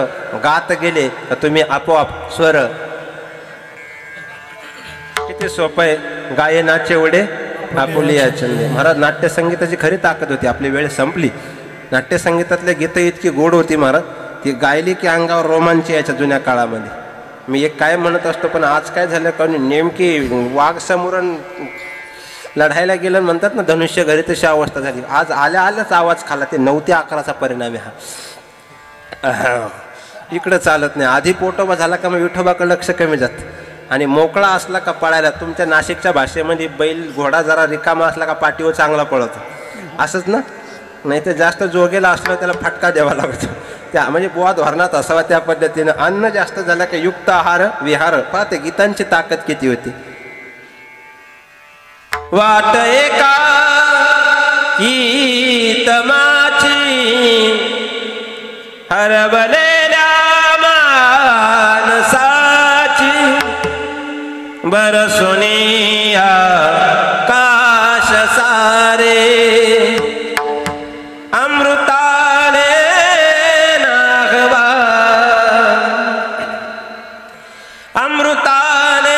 गात गेले तर तुम्ही आपोआप स्वर. किती सोपं आहे. गायनाचे उडे आपुलिया छंदे. महाराज नाट्यसंगीताची खरी ताकद होती. आपली वेळ संपली. नाट्यसंगीतातले गीतं इतकी गोड होती महाराज. ती गायली की अंगावर रोमांच यायच्या जुन्या काळामध्ये. मी एक काय म्हणत असतो, पण आज काय झालं कारण नेमकी वाघ समोरून लढायला गेलं म्हणतात ना, धनुष्य घरी तशी अवस्था झाली. आज आल्या आल्याच आवाज खाला. ते 9 ते 11चा परिणाम आहे हा. इकडं चालत नाही. आधी पोटोबा झाला का मग विठोबाकडे लक्ष कमी जात. आणि मोकळा असला का पळायला. तुमच्या नाशिकच्या भाषेमध्ये बैल घोडा जरा रिकामा असला का पाठीवर चांगला पळतो असंच ना. नाही तर जास्त जोगेला असलं त्याला फटका द्यावा लागतो. त्या म्हणजे बुवा धोरणात असावा त्या पद्धतीनं. अन्न जास्त झालं का युक्त आहार विहार. पाहते गीतांची ताकद किती होती. वाट एका की तमाची हरवलेल्या मानसाची बरसुनिया काश सारे अमृताले नागवा अमृताले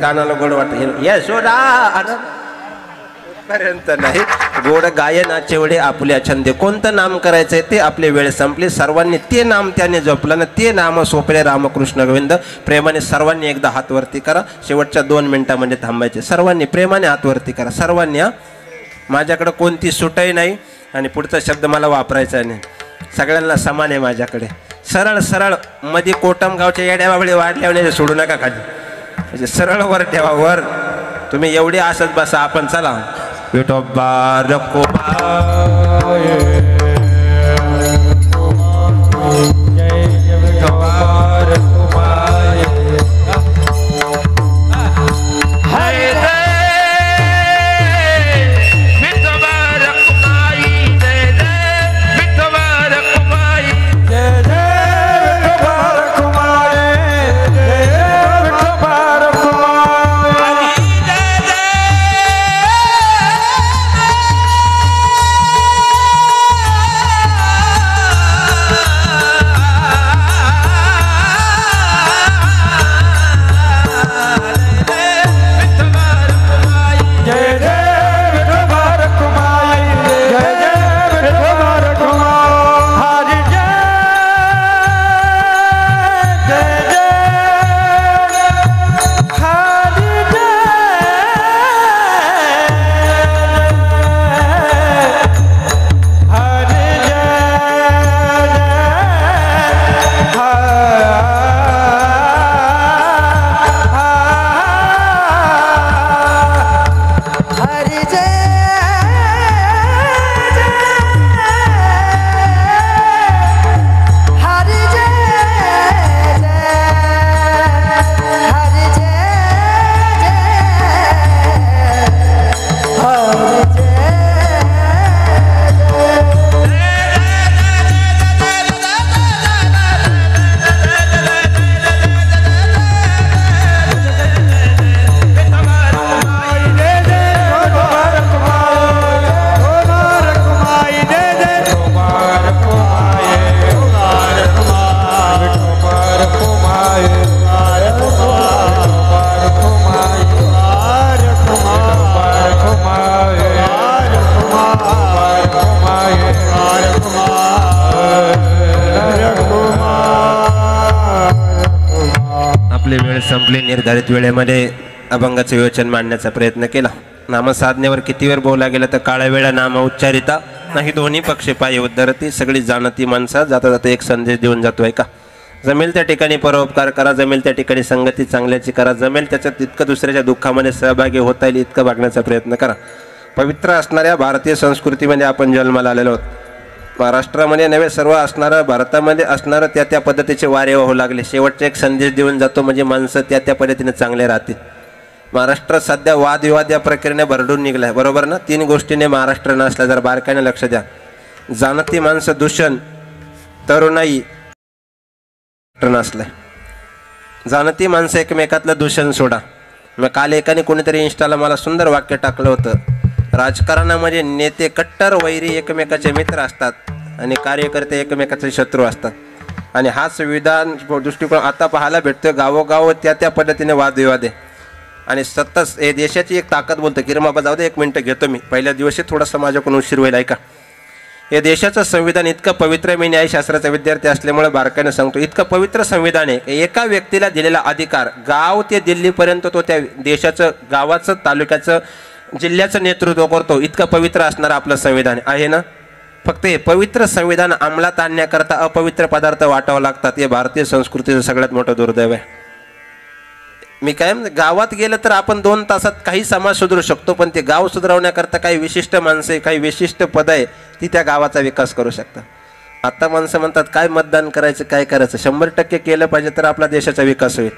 कानाला गोड वाटत. यशोदा पर्यंत नाही. गोड गायनाचे वेळे आपल्या छंदे. कोणतं नाम करायचंय ते आपली वेळ संपली. सर्वांनी ते नाम त्याने जपलं ना, ते नाम सोपले रामकृष्ण गोविंद. प्रेमाने सर्वांनी एकदा हात वरती करा. शेवटच्या 2 मिनिटांमध्ये थांबायचे. सर्वांनी प्रेमाने हात वरती करा. सर्वांनी. माझ्याकडे कोणती सुटही नाही आणि पुढचा शब्द मला वापरायचा नाही. सगळ्यांना समान आहे माझ्याकडे. सरळ सरळ मध्ये कोटमगावच्या येड्याबाबळे वाढल्यावर सोडू नका खाली. म्हणजे सरळ वर ठेवा. वर तुम्ही एवढे असत बसा. आपण चला विठोबा रखुमाई संपली. निर्धारित वेळेमध्ये अभंगाचं विवेचन मांडण्याचा प्रयत्न केला. नामसाधनेवर किती वेळ बोला गेलं तर काळा वेळा नाम उच्चारिता नाही दोन्ही पक्षे पायी उद्धरती. सगळी जाणती माणसा जाता जाता एक संदेश देऊन जातोय का. जमेल त्या ठिकाणी परोपकार करा, जमेल त्या ठिकाणी संगती चांगल्याची करा, जमेल त्याच्यात तितकं दुसऱ्याच्या दुःखामध्ये सहभागी होता येईल इतकं वागण्याचा प्रयत्न करा. पवित्र असणाऱ्या भारतीय संस्कृतीमध्ये आपण जन्माला आलेलो आहोत. महाराष्ट्रामध्ये नव्हे सर्व असणारं भारतामध्ये असणारं त्या पद्धतीचे वारे वाहू लागले. शेवटचा एक संदेश देऊन जातो म्हणजे माणसं त्या पद्धतीने चांगले राहतील. महाराष्ट्रात सध्या वादविवाद या प्रक्रियेने भरडून निघला आहे, बरोबर ना. 3 गोष्टीने महाराष्ट्र नसला, जर बारकाईने लक्ष द्या. जाणती माणसं दूषण, तरुणाई नसलंय. जाणती माणसं एकमेकातलं दूषण सोडा. मग काल एकाने कोणीतरी इंस्टाला मला सुंदर वाक्य टाकलं होतं, राजकारणामध्ये नेते कट्टर वैरी एकमेकाचे मित्र असतात आणि कार्यकर्ते एकमेकाचे शत्रू असतात. आणि हाच विधान दृष्टिकोन आता पाहायला भेटतोय. गावोगाव त्या पद्धतीने वादविवाद आहे. आणि सतत हे देशाची एक ताकद बोलतो. किरण बाबा जाऊ दे, 1 मिनटं घेतो मी. पहिल्या दिवशी थोडासा माझ्याकडून उशीर होईल, ऐका. हे देशाचं संविधान इतकं पवित्र, मी न्यायशास्त्राचा विद्यार्थी असल्यामुळे बारकाईनं सांगतो, इतकं पवित्र संविधान आहे. एका व्यक्तीला दिलेला अधिकार गाव ते दिल्लीपर्यंत तो त्या देशाचं, गावाचं, तालुक्याचं, जिल्ह्याचं नेतृत्व करतो. इतकं पवित्र असणारं आपलं संविधान आहे ना. फक्त हे पवित्र संविधान अंमलात आणण्याकरता अपवित्र पदार्थ वाटावं लागतात. हे भारतीय संस्कृतीचं सगळ्यात मोठं दुर्दैव आहे. मी काय गावात गेलं तर आपण 2 तासात काही समाज सुधारू शकतो, पण ते गाव सुधारवण्याकरता काही विशिष्ट माणसं, काही विशिष्ट पद आहे ती त्या गावाचा विकास करू शकतात. आता माणसं म्हणतात काय मतदान करायचं, काय करायचं. 100% केलं पाहिजे तर आपला देशाचा विकास होईल.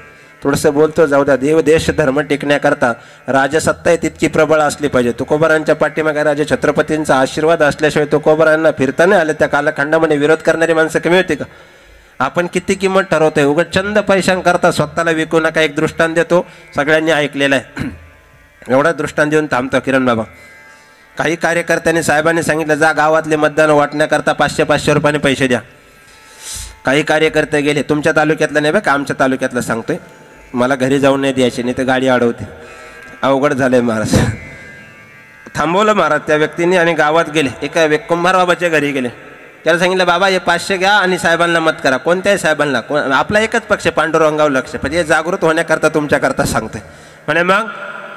थोडंसं बोलतो जाऊ द्या. देव देश धर्म टिकण्याकरता राजसत्ता आहे तितकी प्रबळ असली पाहिजे. तुकोबारांच्या पाठीमागे राजे छत्रपतींचा आशीर्वाद असल्याशिवाय तुकोबारांना फिरता नाही आले. त्या कालखंडामध्ये विरोध करणारी माणसं कमी होती का. आपण किती किंमत ठरवतोय. उगाच चंद पैशांकरता स्वतःला विकू नका. एक दृष्टांत देतो, सगळ्यांनी ऐकलेलं आहे. एवढा दृष्टांत देऊन थांबतो किरण बाबा. काही कार्यकर्त्यांनी साहेबांनी सांगितलं जा गावातले मतदान वाटण्याकरता 500-500 रुपयाने पैसे द्या. काही कार्यकर्ते गेले. तुमच्या तालुक्यातलं नाही बघा, आमच्या तालुक्यातलं सांगतोय. मला घरी जाऊन नाही द्यायचे, नाही तर गाडी अडवते. अवघड झालंय महाराज. थांबवलं महाराज त्या व्यक्तीने आणि गावात गेले. एका कुंभार बाबाच्या घरी गेले. त्याला सांगितलं बाबा हे 500 घ्या आणि साहेबांना मत करा. कोणत्याही साहेबांना, आपला एकच पक्ष पांडुरंगावर लक्ष. पण हे जागृत होण्याकरता तुमच्याकरता सांगतोय म्हणे. मग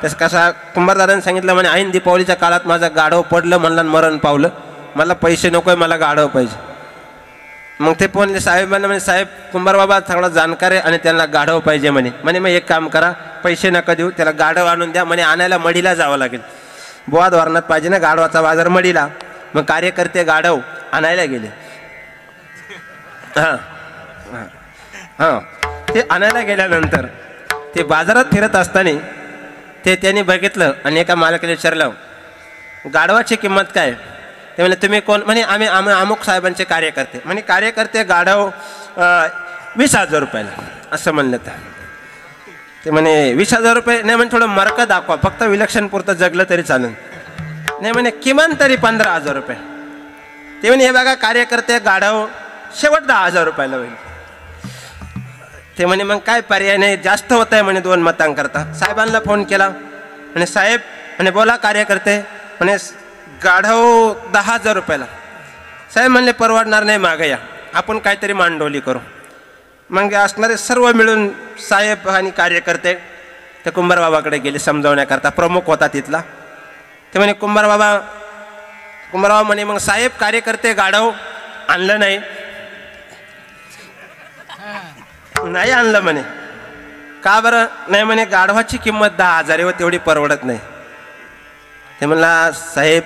तसं कसा कुंभारदारांनी सांगितलं म्हणे ऐन दीपावलीच्या काळात माझं गाढव पडलं, म्हणलं मरण पावलं, मला पैसे नकोय, मला गाढव पाहिजे. मग ते पण साहेबांना म्हणे साहेब कुंभार बाबा थोडा जाणकार आहे आणि त्यांना गाढव पाहिजे म्हणे. म्हणे मग एक काम करा, पैसे नका देऊ, त्याला गाढव आणून द्या म्हणे. आणायला मडीला जावं लागेल. बुवा धोरणात पाहिजे ना गाढवाचा बाजार मडीला. मग कार्यकर्ते गाढव आणायला गेले. ते आणायला गेल्यानंतर ते बाजारात फिरत असताना त्यांनी बघितलं आणि एका मालकाने विचारलं गाढवाची किंमत काय. ते म्हणे तुम्ही कोण. म्हणे आम्ही अमुक साहेबांचे कार्यकर्ते. म्हणे कार्यकर्ते गाढव 20,000 रुपयाला. असं म्हणलं तर ते म्हणे 20,000 रुपये नाही. म्हणे थोडं मर्क दाखवा, फक्त विलक्षण पुरतं जगलं तरी चालेल. नाही म्हणे किमान तरी 15,000 रुपये. ते म्हणे हे बघा कार्यकर्ते गाढव शेवट 10,000 रुपयाला होईल. ते म्हणे मग काय पर्याय नाही, जास्त होत आहे म्हणे 2 मतांकरता. साहेबांना फोन केला. म्हणे साहेब म्हणे बोला कार्यकर्ते. म्हणे गाढव 10,000 रुपयाला. साहेब म्हणले परवडणार नाही, मागे या, आपण काहीतरी मांडोली करू. मग असणारे सर्व मिळून साहेब आणि कार्यकर्ते ते कुंभार बाबाकडे गेले समजावण्याकरता. प्रमुख होता तिथला. ते म्हणे कुंभार बाबा म्हणे मग साहेब कार्यकर्ते गाढव आणलं नाही. नाही आणलं म्हणे. का बरं नाही. म्हणे गाढवाची किंमत 10,000 व तेवढी परवडत नाही. ते म्हणला साहेब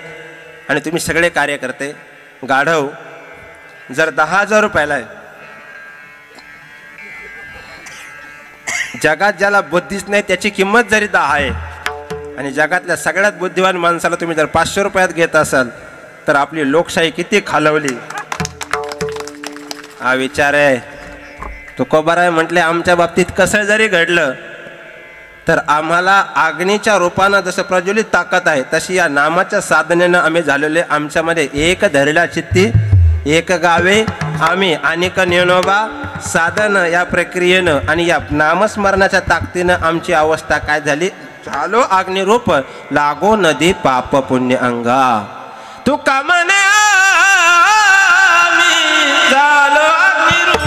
आणि तुम्ही सगळे कार्यकर्ते गाढव जर 10,000 रुपयाला आहे, जगात ज्याला बुद्धीच नाही त्याची किंमत जरी 10 आहे आणि जगातल्या सगळ्यात बुद्धिवान माणसाला तुम्ही जर 500 रुपयात घेत असाल तर आपली लोकशाही किती खालवली. हा विचार आहे. तुकोबाराय म्हटले आमच्या बाबतीत कसं जरी घडलं तर आम्हाला अग्नीच्या रूपानं जसं प्रज्वलित ताकद आहे तशी या नामाच्या साधनेनं आम्ही झालेले. आमच्यामध्ये एक धरला चित्ती एक गावे आम्ही अनेक ज्ञानोबा साधन या प्रक्रियेनं आणि या नामस्मरणाच्या ताकदीनं आमची अवस्था काय झाली. झालो अग्निरूप लागो नदी पाप पुण्य अंगा. तू कामने झालो अग्निरूप.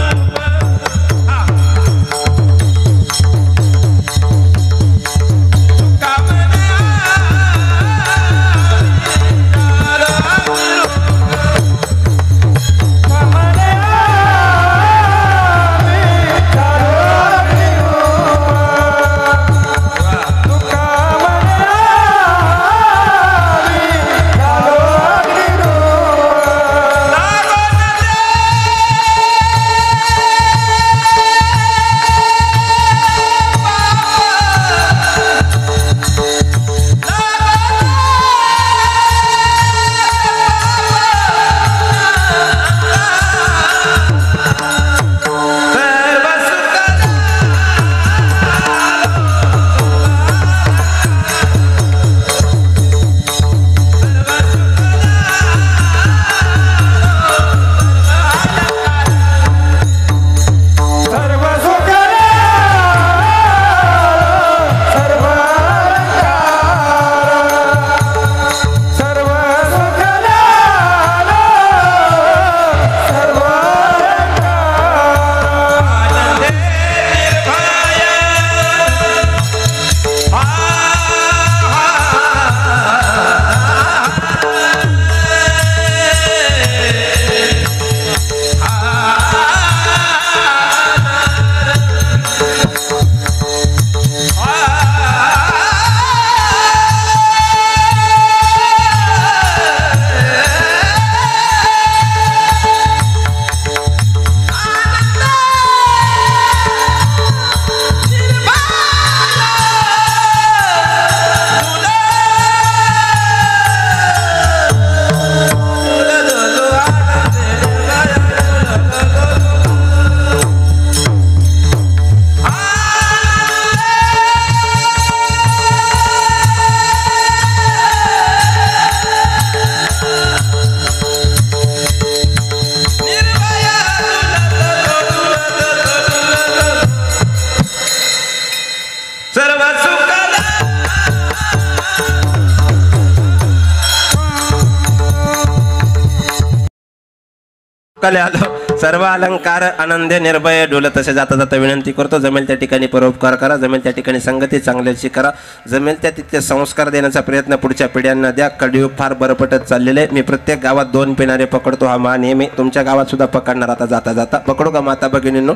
कले आलो सर्व अलंकार आनंदे निर्भय डोल तसे जाता जाता विनंती करतो जमेल त्या ठिकाणी परोपकार करा जमेल त्या ठिकाणी संगती चांगल्याची करा जमेल त्या तिथे संस्कार देण्याचा प्रयत्न पुढच्या पिढ्यांना द्या. कलियुग फार बरं पटत चाललेले आहे. मी प्रत्येक गावात 2 पिणारे पकडतो हा मा नेहमी तुमच्या गावात सुद्धा पकडणार आता जाता जाता. पकडू का माता भगिनींनो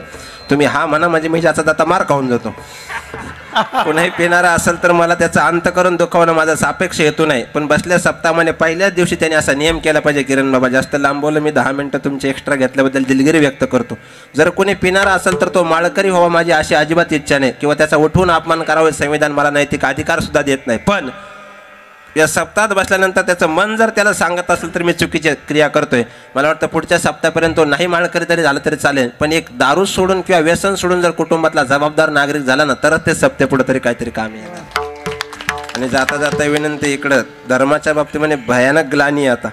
तुम्ही हा म्हणा म्हणजे मी जाता जाता मार खाऊन जातो. कुणाही पिणारा असेल तर मला त्याचा अंत करून दुखावणं माझा सापेक्ष हेतू नाही. पण बसल्या सप्ताहामध्ये पहिल्याच दिवशी त्यांनी असा नियम केला पाहिजे. किरण बाबा जास्त लांब बोललं मी 10 मिनिटं तुमचे एक्स्ट्रा घेतल्याबद्दल दिलगिरी व्यक्त करतो. जर कोणी पिणारा असेल तर तो माळकरी व्हावा माझी अशी अजिबात इच्छा नाही किंवा त्याचा उठवून अपमान करावे संविधान मला नैतिक अधिकार सुद्धा देत नाही. पण या सप्ताहात बसल्यानंतर त्याचं मन जर त्याला सांगत असेल तर मी चुकीची क्रिया करतोय. मला वाटतं पुढच्या सप्ताहापर्यंत तो नाही माळकरी तरी झालं तरी चालेल. पण एक दारू सोडून किंवा व्यसन सोडून जर कुटुंबातला जबाबदार नागरिक झाला ना तरच ते सप्ते पुढे तरी काहीतरी काम येणार. आणि जाता जाता विनंती इकडं धर्माच्या बाबतीमध्ये भयानक ग्लानी आता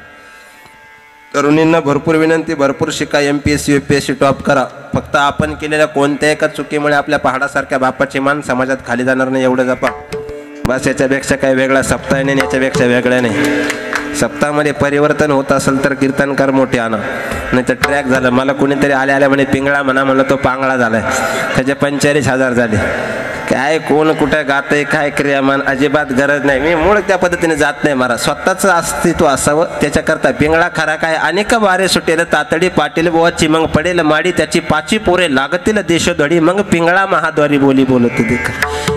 तरुणींना भरपूर विनंती भरपूर शिका. MPSC UPSC टॉप करा. फक्त आपण केलेल्या कोणत्या एका चुकीमुळे आपल्या पहाडासारख्या बापाची मान समाजात खाली जाणार नाही एवढं जपा. बस याच्यापेक्षा काही वेगळा सप्ताह नाही याच्यापेक्षा वेगळ्या नाही. सप्ताहामध्ये परिवर्तन होत असेल तर कीर्तनकार मोठे आणा नाही तर ट्रॅक झालं. मला कुणीतरी आल्या म्हणे पिंगळा म्हणा म्हणलं तो पांगळा झालाय त्याचे 45,000 झाले. काय कोण कुठं गातंय काय क्रियामान अजिबात गरज नाही. मी मूळ त्या पद्धतीने जात नाही. मला स्वतःचं अस्तित्व असावं त्याच्याकरता पिंगळा खरा काय अनेक वारे सुटेल तातडी पाटील बोवाची मग पडेल माडी त्याची 5 पोरे लागतील देशोधडी मग पिंगळा महाद्वारी बोली बोलत देख.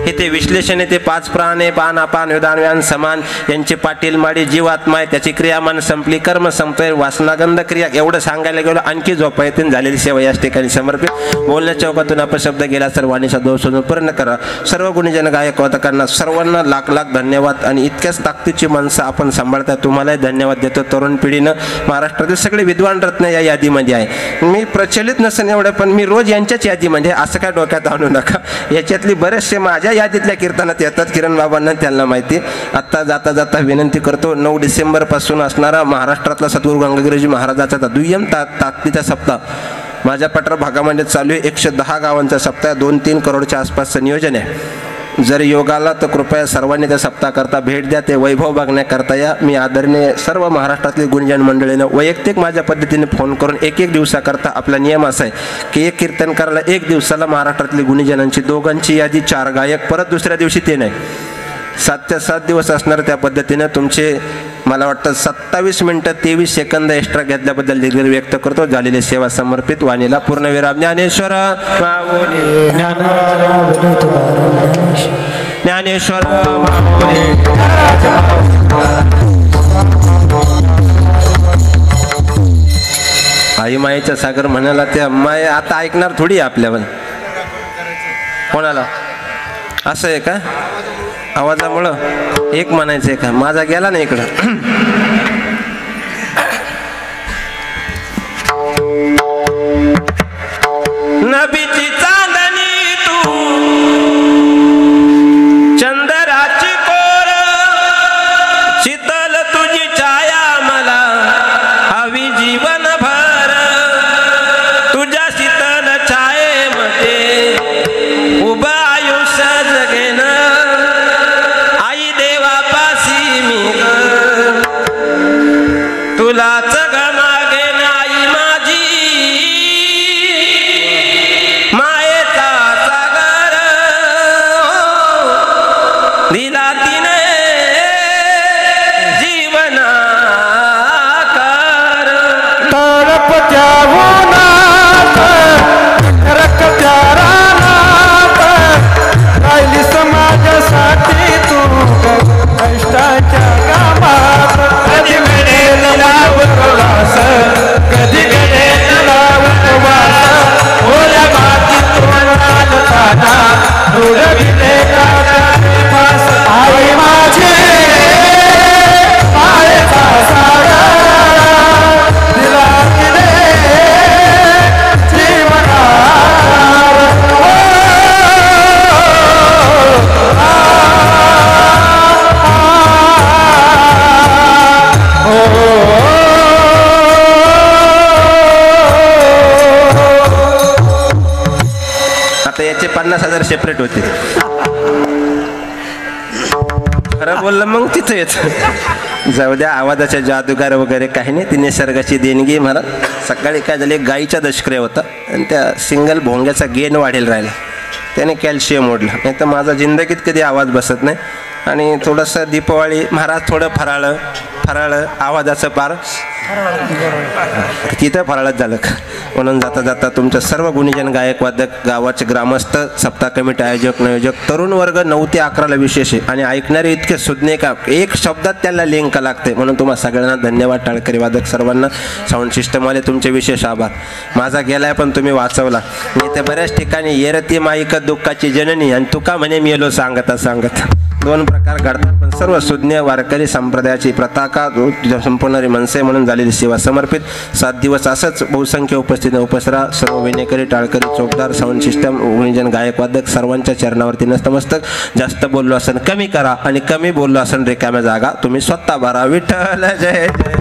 हे ते विश्लेषण आहे. ते 5 प्राणे पान अपान विधान व्यान समान यांची पाटील माडी जीवात्मा आहे त्याची क्रियामान संपली कर्म संपतोय वासनागंध क्रिया एवढं सांगायला गेलो आणखी झोपा येतील झालेली सेवा याच ठिकाणी समर्पित. बोलण्या चौकातून अपशब्द गेला सर्वांचा दोष पूर्ण करा. सर्व गुणीजन गायक वादकांना सर्वांना लाख लाख धन्यवाद. आणि इतक्याच ताकदीची माणसं आपण सांभाळता तुम्हालाही धन्यवाद देतो. तरुण पिढीनं महाराष्ट्रातील सगळे विद्वान रत्न या यादीमध्ये आहे. मी प्रचलित नसेल एवढं पण मी रोज यांच्याच यादीमध्ये असं काय डोक्यात आणू नका. याच्यातली बरेचसे माझ्या यादीतल्या कीर्तनात येतात. किरण बाबांना त्यांना माहिती. आत्ता जाता जाता विनंती करतो 9 डिसेंबरपासून असणारा महाराष्ट्रातला सद्गुरू गंगागिरीजी महाराजाचा दुय्यम ताकदीचा सप्ताह माझ्या पठार भागामध्ये चालू आहे. 110 गावांचा सप्ताह 2-3 करोडच्या आसपासचं नियोजन आहे. जर योगाला तर कृपया सर्वांनी त्या सप्ताहाकरता भेट द्या. ते वैभव बघण्याकरता या. मी आदरणीय सर्व महाराष्ट्रातली गुणजन मंडळीनं वैयक्तिक माझ्या पद्धतीने फोन करून एक दिवसाकरता आपला नियम असा आहे की एक कीर्तनकाराला 1 दिवसाला महाराष्ट्रातली गुणीजनांची दोघांची यादी 4 गायक परत दुसऱ्या दिवशी ते नाही 7 ते 7 दिवस असणार. त्या पद्धतीनं तुमचे मला वाटतं 27 मिनिटं 23 सेकंद एक्स्ट्रा घेतल्याबद्दल दिलगिरी व्यक्त करतो. झालेली सेवा समर्पित वाणीला पूर्णविराम. ज्ञानेश्वर ज्ञानेश्वर आई माईचा सागर म्हणाला त्या माय आता ऐकणार थोडी आपल्यावर कोणाला असं आहे का आवाजामुळं एक म्हणायचंय का माझा गेला नाही इकडं. नबीची चांदणी तू चंद्राची कोर शीतल तुझी छाया मला हवी जीवनभर तुझ्या शीतल छायेमध्ये उभं आयुष्य जगेन तुलाच गमागे नाही माझी मायेचा सागर दिला तिने जीवनाकार तळपत्या उन्हात रक्त्या रानात राहिली समाजासाठी तू कष्टाच्या कामात. कधी मिळेल उपवास कधी घडेल उपवास ओल्या मातीत तोंडात ताना उडविले कास. आई माझे मायेचा सागर दिला तिने आता याचे 50,000 सेपरेट होते. खरं बोललं मग तिथं येत जाऊ द्या, आवाजाच्या जादूगार वगैरे काही नाही, ती निसर्गाची देणगी मला. सकाळी काय झाले, गाईचा दशक्रिय होता आणि त्या सिंगल भोंग्याचा गेन वाढेल राहिला, त्याने कॅल्शियम ओढलं. नाही तर माझा जिंदगीत कधी आवाज बसत नाही. आणि थोडंसं दीपावली महाराज थोडं फराळ आवाजाचं पार तिथं फराळच झालं का. म्हणून जाता जाता तुमच्या सर्व गुणीजन गायक वादक, गावाचे ग्रामस्थ, सप्ताह कमिटी आयोजक नियोजक, तरुण वर्ग 9 ते 11ला विशेष आहे आणि ऐकणारे इतके सुज्ञ का एक शब्दात त्याला लिंक लागते. म्हणून तुम्हाला सगळ्यांना धन्यवाद. टाळकरी वादक सर्वांना, साऊंड सिस्टमवाले तुमचे विशेष आभार. माझा गेलाय पण तुम्ही वाचवला. मी तर बऱ्याच ठिकाणी येरती माईक दुःखाची जननी आणि तुका म्हणे मेलो सांगता सांगता 2 प्रकार घडतात. पण सर्व सुज्ञ वारकरी संप्रदायाची पताका संपूर्ण मनसे म्हणून झालेली सेवा समर्पित. 7 दिवस असंच बहुसंख्य उपस्थित उपसरा. सर्व विनेकरी, टाळकरी, चौकदार, साऊंड सिस्टम, गुणीजन गायक वादक सर्वांच्या चरणावरती नतमस्तक. जास्त बोललो असन कमी करा आणि कमी बोललो असन रिकाम्या जागा तुम्ही स्वतः भरा. विठ्ठल जय जय.